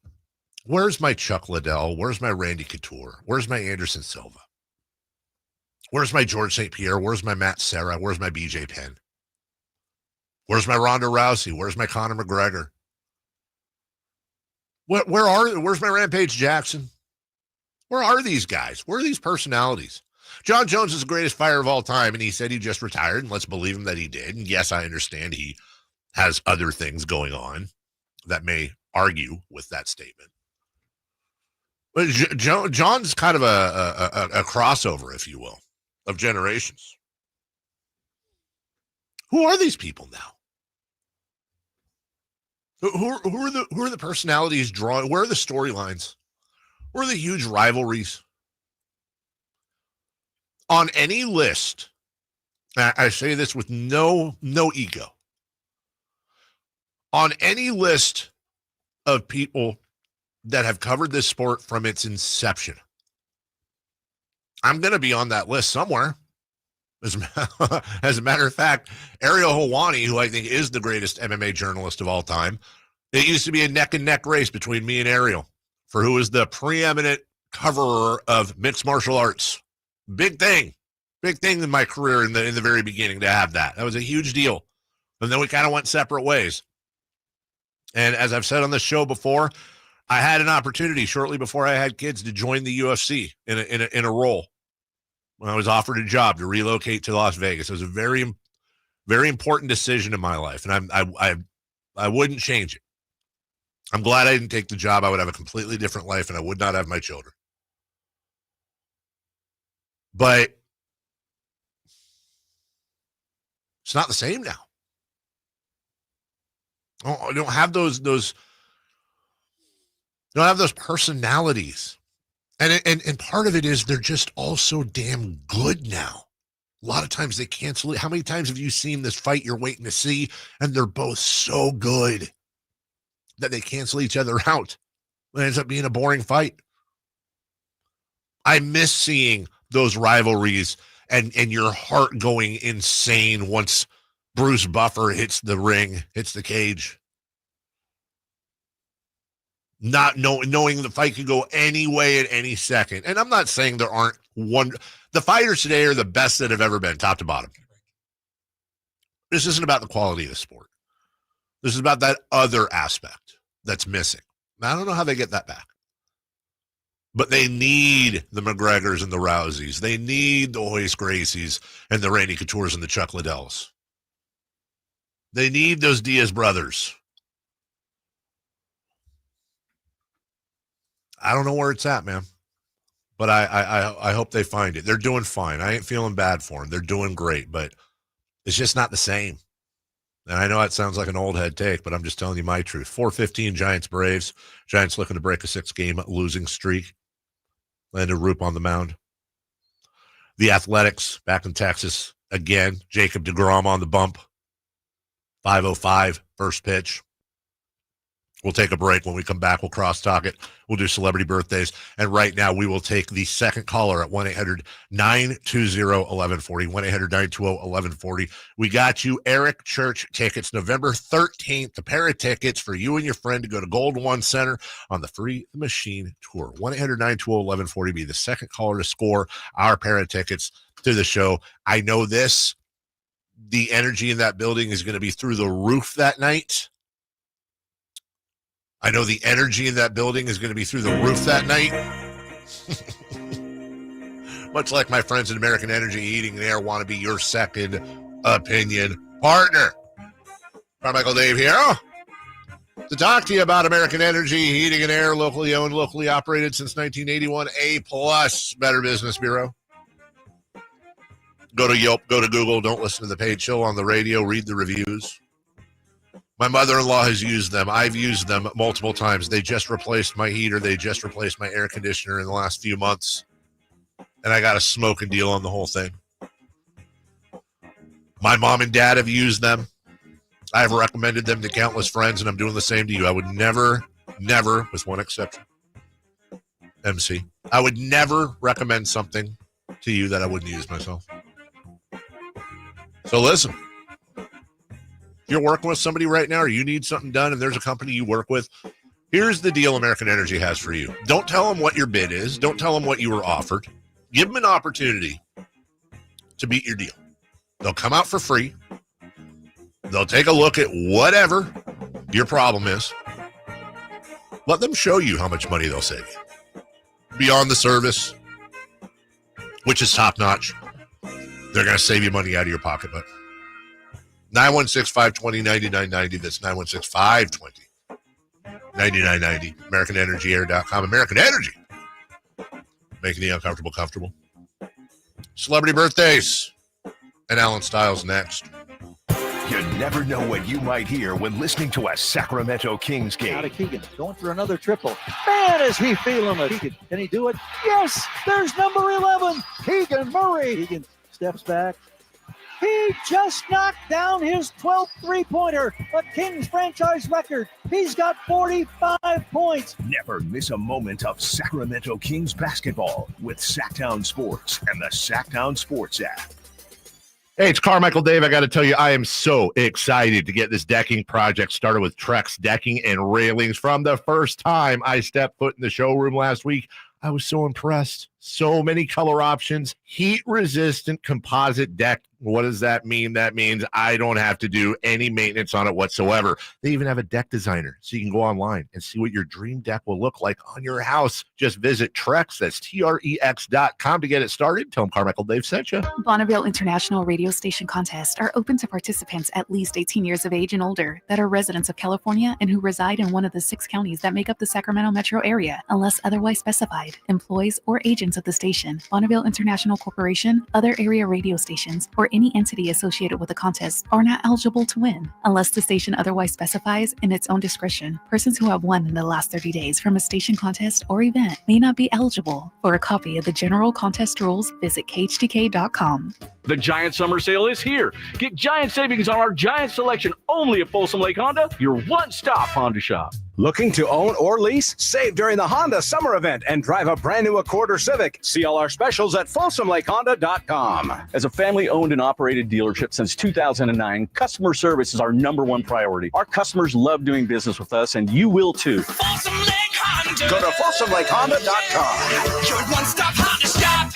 where's my Chuck Liddell? Where's my Randy Couture? Where's my Anderson Silva? Where's my George St. Pierre? Where's my Matt Serra? Where's my BJ Penn? Where's my Ronda Rousey? Where's my Conor McGregor? Where's my Rampage Jackson? Where are these guys? Where are these personalities? John Jones is the greatest fighter of all time, and he said he just retired, and let's believe him that he did. And yes, I understand he has other things going on that may argue with that statement. But John's kind of a crossover, if you will, of generations. Who are these people now? Who are the personalities drawing? Where are the storylines? Where are the huge rivalries? On any list, I say this with no ego. On any list of people that have covered this sport from its inception, I'm going to be on that list somewhere. As a matter of fact, Ariel Helwani, who I think is the greatest MMA journalist of all time, it used to be a neck-and-neck race between me and Ariel for who is the preeminent coverer of mixed martial arts. Big thing in my career in the very beginning to have that. That was a huge deal. And then we kind of went separate ways. And as I've said on the show before, I had an opportunity shortly before I had kids to join the UFC in a role. When I was offered a job to relocate to Las Vegas, it was a very, very important decision in my life, and I wouldn't change it. I'm glad I didn't take the job. I would have a completely different life, and I would not have my children. But it's not the same now. I don't have those. Don't have those personalities. And part of it is they're just all so damn good now. A lot of times they cancel it. How many times have you seen this fight you're waiting to see, and they're both so good that they cancel each other out? It ends up being a boring fight. I miss seeing those rivalries and your heart going insane once Bruce Buffer hits the ring, hits the cage. Not knowing the fight could go any way at any second. And I'm not saying there aren't the fighters today are the best that have ever been, top to bottom. This isn't about the quality of the sport. This is about that other aspect that's missing. Now, I don't know how they get that back. But they need the McGregors and the Rouseys. They need the Royce Gracies and the Randy Coutures and the Chuck Liddells. They need those Diaz brothers. I don't know where it's at, man. But I hope they find it. They're doing fine. I ain't feeling bad for them. They're doing great, but it's just not the same. And I know that sounds like an old head take, but I'm just telling you my truth. 4:15 Giants Braves. Giants looking to break a 6-game losing streak. Landed Roop on the mound. The Athletics back in Texas again. Jacob deGrom on the bump. 5:05 first pitch. We'll take a break. When we come back, we'll cross-talk it. We'll do celebrity birthdays. And right now, we will take the second caller at 1-800-920-1140. 1-800-920-1140. We got you Eric Church tickets, November 13th. A pair of tickets for you and your friend to go to Golden One Center on the Free Machine Tour. 1-800-920-1140. Be the second caller to score our pair of tickets to the show. I know this. The energy in that building is going to be through the roof that night. I know the energy in that building is going to be through the roof that night. Much like my friends at American Energy Heating and Air want to be your second opinion partner. Carmichael Dave here to talk to you about American Energy Heating and Air, locally owned, locally operated since 1981, A+ Better Business Bureau. Go to Yelp, go to Google, don't listen to the paid show on the radio, read the reviews. My mother-in-law has used them. I've used them multiple times. They just replaced my heater. They just replaced my air conditioner in the last few months. And I got a smoking deal on the whole thing. My mom and dad have used them. I have recommended them to countless friends, and I'm doing the same to you. I would never, with one exception, MC, I would never recommend something to you that I wouldn't use myself. So listen. You're working with somebody right now or you need something done and there's a company you work with, here's the deal American Energy has for you. Don't tell them what your bid is. Don't tell them what you were offered. Give them an opportunity to beat your deal. They'll come out for free. They'll take a look at whatever your problem is. Let them show you how much money they'll save you. Beyond the service, which is top-notch, they're going to save you money out of your pocket, but 916-520-9990. That's 916-520-9990. AmericanEnergyAir.com. American Energy. Making the uncomfortable comfortable. Celebrity birthdays. And Alan Stiles next. You never know what you might hear when listening to a Sacramento Kings game. Out of Keegan, going for another triple. Man, is he feeling it. Keegan, can he do it? Yes, there's number 11, Keegan Murray. Keegan steps back. He just knocked down his 12th three-pointer, a Kings franchise record. He's got 45 points. Never miss a moment of Sacramento Kings basketball with Sacktown Sports and the Sacktown Sports app. Hey, it's Carmichael Dave. I got to tell you, I am so excited to get this decking project started with Trex Decking and Railings. From the first time I stepped foot in the showroom last week, I was so impressed. So many color options, heat-resistant composite deck. What does that mean? That means I don't have to do any maintenance on it whatsoever. They even have a deck designer, so you can go online and see what your dream deck will look like on your house. Just visit Trex, that's Trex.com to get it started. Tell them Carmichael Dave sent you. Bonneville International Radio Station contests are open to participants at least 18 years of age and older that are residents of California and who reside in one of the 6 counties that make up the Sacramento metro area, unless otherwise specified. Employees or agents of the station, Bonneville International Corporation, other area radio stations, or any entity associated with the contest are not eligible to win, unless the station otherwise specifies in its own discretion. Persons who have won in the last 30 days from a station contest or event may not be eligible. For a copy of the general contest rules, visit khtk.com. The Giant Summer Sale is here. Get giant savings on our giant selection only at Folsom Lake Honda, your one-stop Honda shop. Looking to own or lease? Save during the Honda Summer Event and drive a brand new Accord or Civic. See all our specials at FolsomLakeHonda.com. As a family-owned and operated dealership since 2009, customer service is our #1 priority. Our customers love doing business with us, and you will too. Folsom Lake Honda. Go to FolsomLakeHonda.com. Your one-stop Honda shop.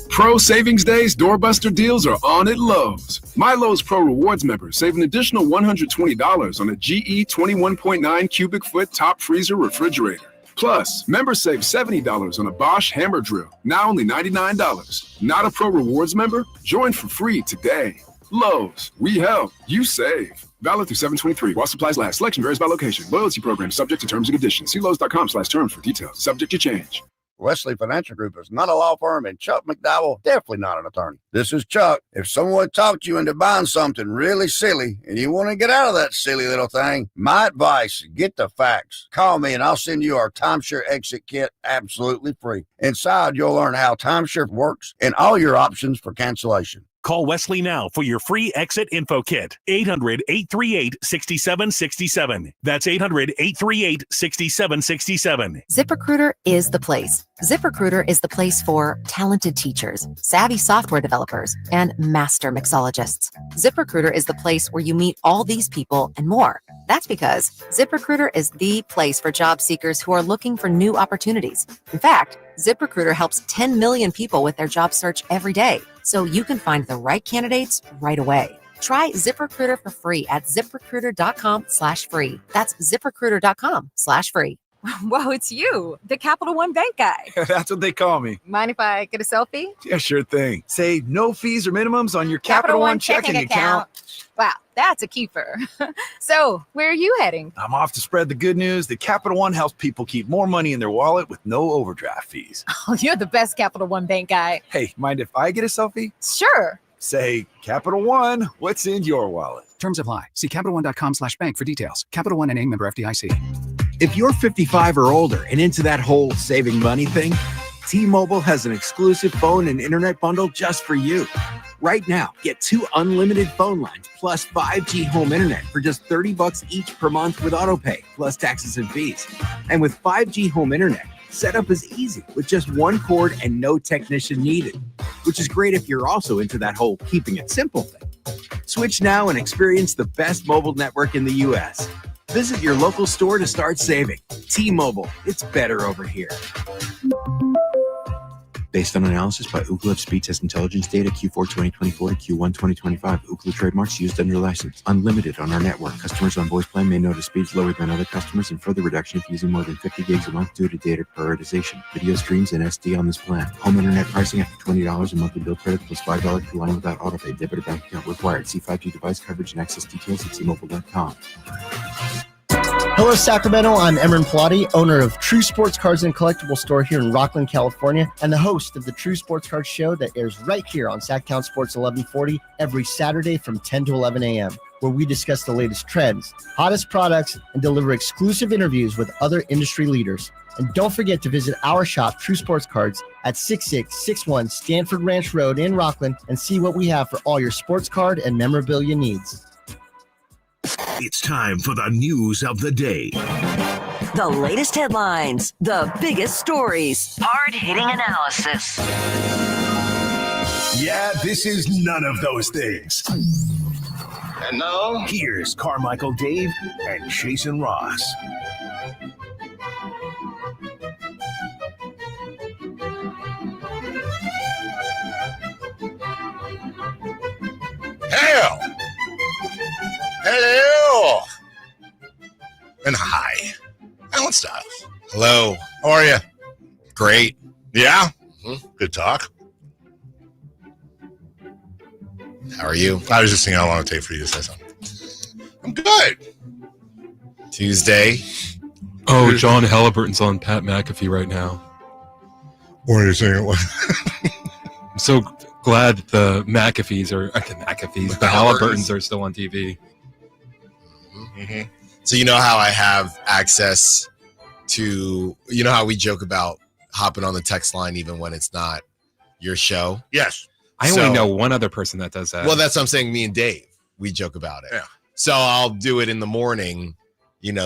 Pro Savings Days doorbuster deals are on at Lowe's. My Lowe's Pro Rewards members save an additional $120 on a GE 21.9 cubic foot top freezer refrigerator. Plus, members save $70 on a Bosch hammer drill, now only $99. Not a Pro Rewards member? Join for free today. Lowe's, we help, you save. Valid through 7/23 while supplies last. Selection varies by location. Loyalty program subject to terms and conditions. See Lowe's.com/terms for details. Subject to change. Wesley Financial Group is not a law firm, and Chuck McDowell definitely not an attorney. This is Chuck. If someone talked you into buying something really silly and you want to get out of that silly little thing, my advice, get the facts. Call me and I'll send you our timeshare exit kit absolutely free. Inside, you'll learn how timeshare works and all your options for cancellation. Call Wesley now for your free exit info kit. 800-838-6767. That's 800-838-6767. ZipRecruiter is the place. ZipRecruiter is the place for talented teachers, savvy software developers, and master mixologists. ZipRecruiter is the place where you meet all these people and more. That's because ZipRecruiter is the place for job seekers who are looking for new opportunities. In fact, ZipRecruiter helps 10 million people with their job search every day, so you can find the right candidates right away. Try ZipRecruiter for free at ZipRecruiter.com/free. That's ZipRecruiter.com/free. Whoa, it's you, the Capital One Bank guy. That's what they call me. Mind if I get a selfie? Yeah, sure thing. Say no fees or minimums on your Capital One checking account. Wow, that's a keeper. So, where are you heading? I'm off to spread the good news that Capital One helps people keep more money in their wallet with no overdraft fees. Oh, you're the best Capital One Bank guy. Hey, mind if I get a selfie? Sure. Say, Capital One, what's in your wallet? Terms apply. See CapitalOne.com/bank for details. Capital One and a member FDIC. If you're 55 or older and into that whole saving money thing, T-Mobile has an exclusive phone and internet bundle just for you. Right now, get 2 unlimited phone lines plus 5G home internet for just $30 each per month with autopay, plus taxes and fees. And with 5G home internet, setup is easy with just 1 cord and no technician needed, which is great if you're also into that whole keeping it simple thing. Switch now and experience the best mobile network in the U.S. Visit your local store to start saving. T-Mobile, it's better over here. Based on analysis by Ookla of speed test intelligence data Q4 2024 to Q1 2025. Ookla trademarks used under license. Unlimited on our network. Customers on voice plan may notice speeds lower than other customers and further reduction if using more than 50 gigs a month due to data prioritization. Video streams and SD on this plan. Home internet pricing after $20 a monthly bill credit plus $5 per line without autopay. Debit or bank account required. See 5G device coverage and access details at T-Mobile.com. Hello, Sacramento. I'm Emron Pilati, owner of True Sports Cards and Collectible Store here in Rockland, California, and the host of the True Sports Cards Show that airs right here on Sacktown Sports 1140 every Saturday from 10 to 11 a.m., where we discuss the latest trends, hottest products, and deliver exclusive interviews with other industry leaders. And don't forget to visit our shop, True Sports Cards, at 6661 Stanford Ranch Road in Rockland and see what we have for all your sports card and memorabilia needs. It's time for the news of the day. The latest headlines, the biggest stories, hard-hitting analysis. Yeah, this is none of those things. And now, here's Carmichael Dave and Jason Ross. Hell! Hello! And hi. Alan Styles. Hello. How are you? Great. Yeah? Mm-hmm. Good talk. How are you? I was just thinking how long it would take for you to say something. I'm good. Tuesday. Oh, John Halliburton's on Pat McAfee right now. What are you saying? I'm so glad the McAfees are the Halliburtons are still on TV. Mm-hmm. So you know how I have access to, you know how we joke about hopping on the text line even when it's not your show? Yes. I only know one other person that does that. Well, that's what I'm saying. Me and Dave, we joke about it. Yeah. So I'll do it in the morning,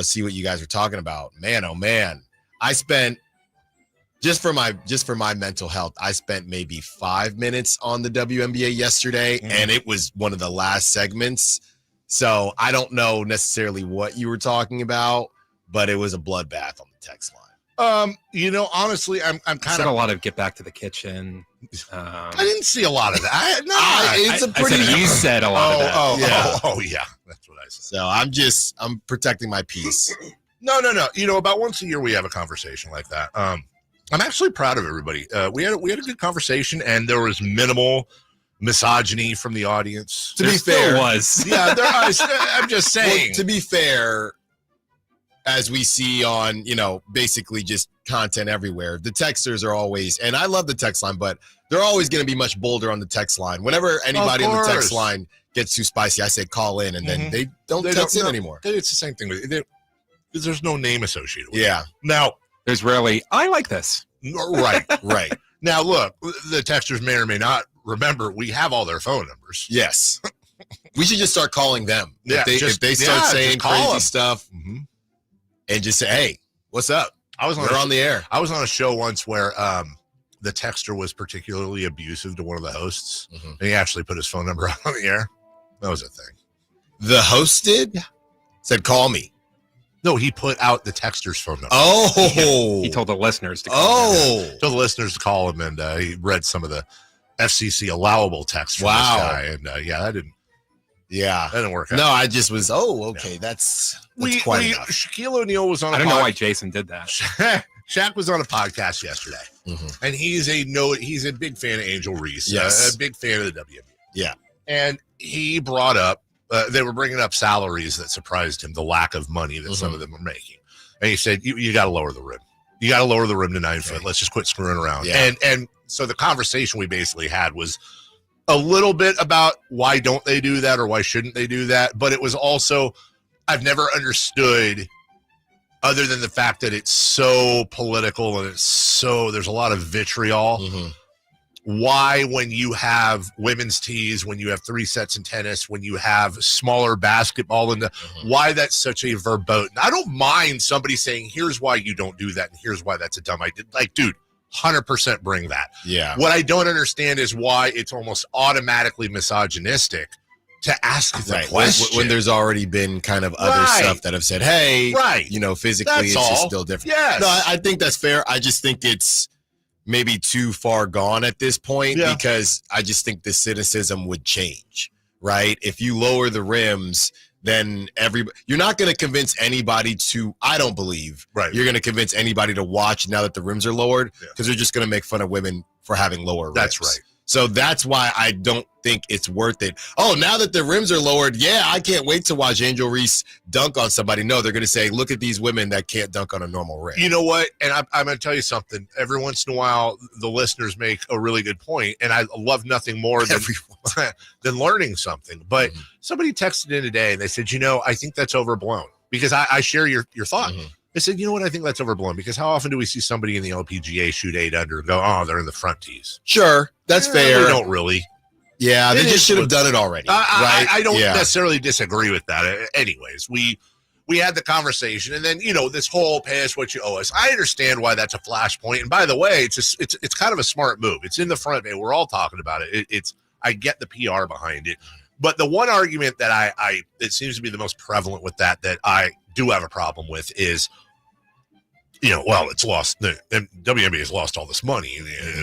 see what you guys are talking about. Man, oh man. I spent just for my mental health, I spent maybe 5 minutes on the WNBA yesterday, and it was one of the last segments. So I don't know necessarily what you were talking about, but it was a bloodbath on the text line. Honestly, I'm kind of a lot of get back to the kitchen. I didn't see a lot of that. You said a lot of that. Yeah. That's what I said. So I'm protecting my peace. No. About once a year we have a conversation like that. I'm actually proud of everybody. We had a good conversation, and there was minimal misogyny from the audience. To be fair, yeah. I'm just saying. Well, to be fair, as we see on basically just content everywhere, the texters are always, and I love the text line, but they're always going to be much bolder on the text line. Whenever anybody on the text line gets too spicy, I say call in, and then they don't text in anymore. It's the same thing. There's no name associated with it. Yeah. Now, there's rarely, I like this. Right. Now, look, the texters may or may not remember, we have all their phone numbers. Yes. We should just start calling them. Yeah, if they start saying crazy them. stuff and just say, hey, what's up? We're on the air. I was on a show once where the texter was particularly abusive to one of the hosts, and he actually put his phone number out on the air. That was a thing. The host did? Yeah. Said, call me. No, he put out the texter's phone number. Oh. He told the listeners to call him. Told the listeners to call him, and he read some of the FCC allowable texts from this guy. And that didn't work out. No, I just was, okay, that's quite enough. Shaquille O'Neal was on I don't know why Jason did that. Shaq was on a podcast yesterday, and he's a big fan of Angel Reese, a big fan of the WNBA. Yeah. And he brought up, they were bringing up salaries that surprised him, the lack of money that some of them were making. And he said, you got to lower the rim. You got to lower the rim to 9 foot. Let's just quit screwing around. Yeah. And so the conversation we basically had was a little bit about why don't they do that or why shouldn't they do that. But it was also, I've never understood, other than the fact that it's so political and there's a lot of vitriol. Why, when you have women's tees, when you have 3 sets in tennis, when you have smaller basketball, why that's such a verboten. I don't mind somebody saying, here's why you don't do that, and here's why that's a dumb idea. Like, dude, 100% bring that. Yeah. What I don't understand is why it's almost automatically misogynistic to ask the question. When there's already been kind of other stuff that have said, hey, physically That's it's all. just still different. Yes. No, I think that's fair. I just think it's maybe too far gone at this point because I just think the cynicism would change, right? If you lower the rims, then you're not going to convince anybody to, I don't believe, you're going to convince anybody to watch now that the rims are lowered because they're just going to make fun of women for having lower rims. That's right. So that's why I don't think it's worth it. Oh, now that the rims are lowered, yeah, I can't wait to watch Angel Reese dunk on somebody. No, they're going to say, look at these women that can't dunk on a normal rim. You know what? And I'm going to tell you something. Every once in a while, the listeners make a really good point, and I love nothing more than learning something. But somebody texted in today, and they said, I think that's overblown. Because I share your thought. They said, you know what? I think that's overblown, because how often do we see somebody in the LPGA shoot 8 under and go, oh, they're in the front tees? Sure, that's fair. We don't really. Yeah, they just should have done it already. Right? I don't necessarily disagree with that. Anyways, we had the conversation, and then, this whole pay us what you owe us. I understand why that's a flashpoint. And by the way, it's kind of a smart move. It's in the front end. We're all talking about it. I get the PR behind it. But the one argument that it seems to be the most prevalent with that I do have a problem with is, it's lost. The WNBA has lost all this money.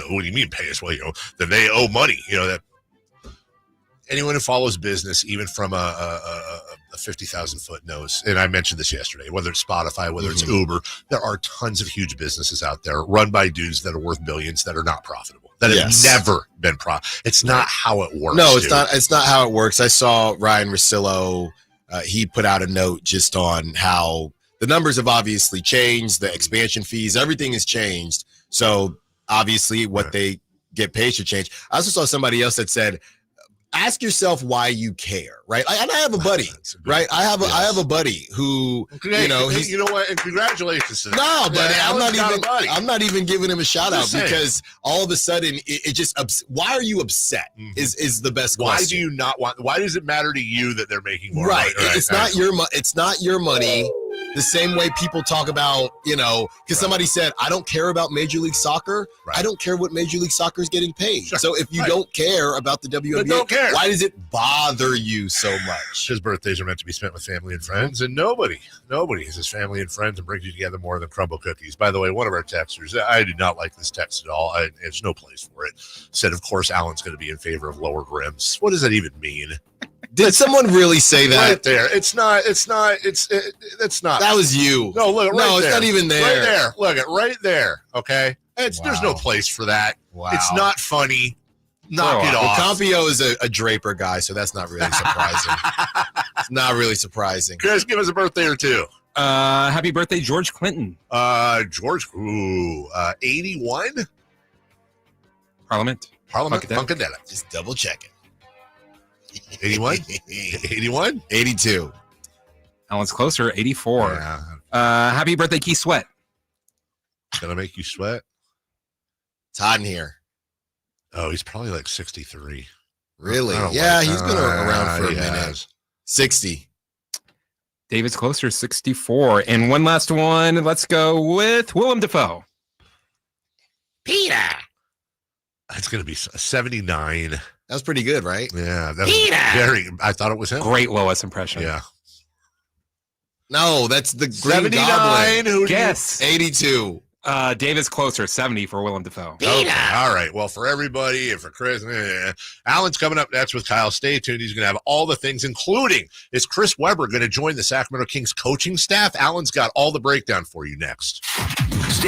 What do you mean pay us? Well, then they owe money. That anyone who follows business, even from a 50,000-foot knows, and I mentioned this yesterday, whether it's Spotify, whether it's Uber, there are tons of huge businesses out there run by dudes that are worth billions that are not profitable. That have never been It's not how it works. No, it's not how it works. I saw Ryan Russillo. He put out a note just on how the numbers have obviously changed, the expansion fees, everything has changed. So obviously what they get paid should change. I also saw somebody else that said, ask yourself why you care, right? And I have a buddy, right? I have a buddy who, you know what? And congratulations to that. No, buddy, I'm not even giving him a shout out because all of a sudden it just why are you upset? Is the best question. Why do you not want? Why does it matter to you that they're making more? Right. Money? It's not your It's not your money. The same way people talk about, because somebody said, I don't care about Major League Soccer. Right. I don't care what Major League Soccer is getting paid. Sure. So if you don't care about the WNBA, why does it bother you so much? His birthdays are meant to be spent with family and friends, and nobody has his family and friends and brings you together more than crumble cookies. By the way, one of our texters, I did not like this text at all. There's no place for it. Said, of course, Alan's going to be in favor of lower rims. What does that even mean? Did someone really say that? Right there. It's not. That was you. No, look. No, it's not even there. Right there. Look at right there. Okay. There's no place for that. Wow. It's not funny. Knock it off. Campio is a Draper guy, so that's not really surprising. It's not really surprising. Chris, give us a birthday or two. Happy birthday, George Clinton. George, 81. Parliament. Funkadelic. Just double checking. 81? 81? 82. Alan's closer, 84. Yeah. Happy birthday, Keith Sweat. Gonna make you sweat? It's hot in here. Oh, he's probably like 63. Really? Yeah, he's been around for a minute. 60. David's closer, 64. And one last one. Let's go with Willem Dafoe. Peter. It's going to be 79. That was pretty good, right? Yeah. That was I thought it was him. Great Lois impression. Yeah. No, that's the Green 79. Goblin. Yes. 82. David's closer, 70 for Willem Dafoe. Okay. All right. Well, for everybody and for Chris, Alan's coming up next with Kyle. Stay tuned. He's going to have all the things, including is Chris Webber going to join the Sacramento Kings coaching staff? Alan's got all the breakdown for you next.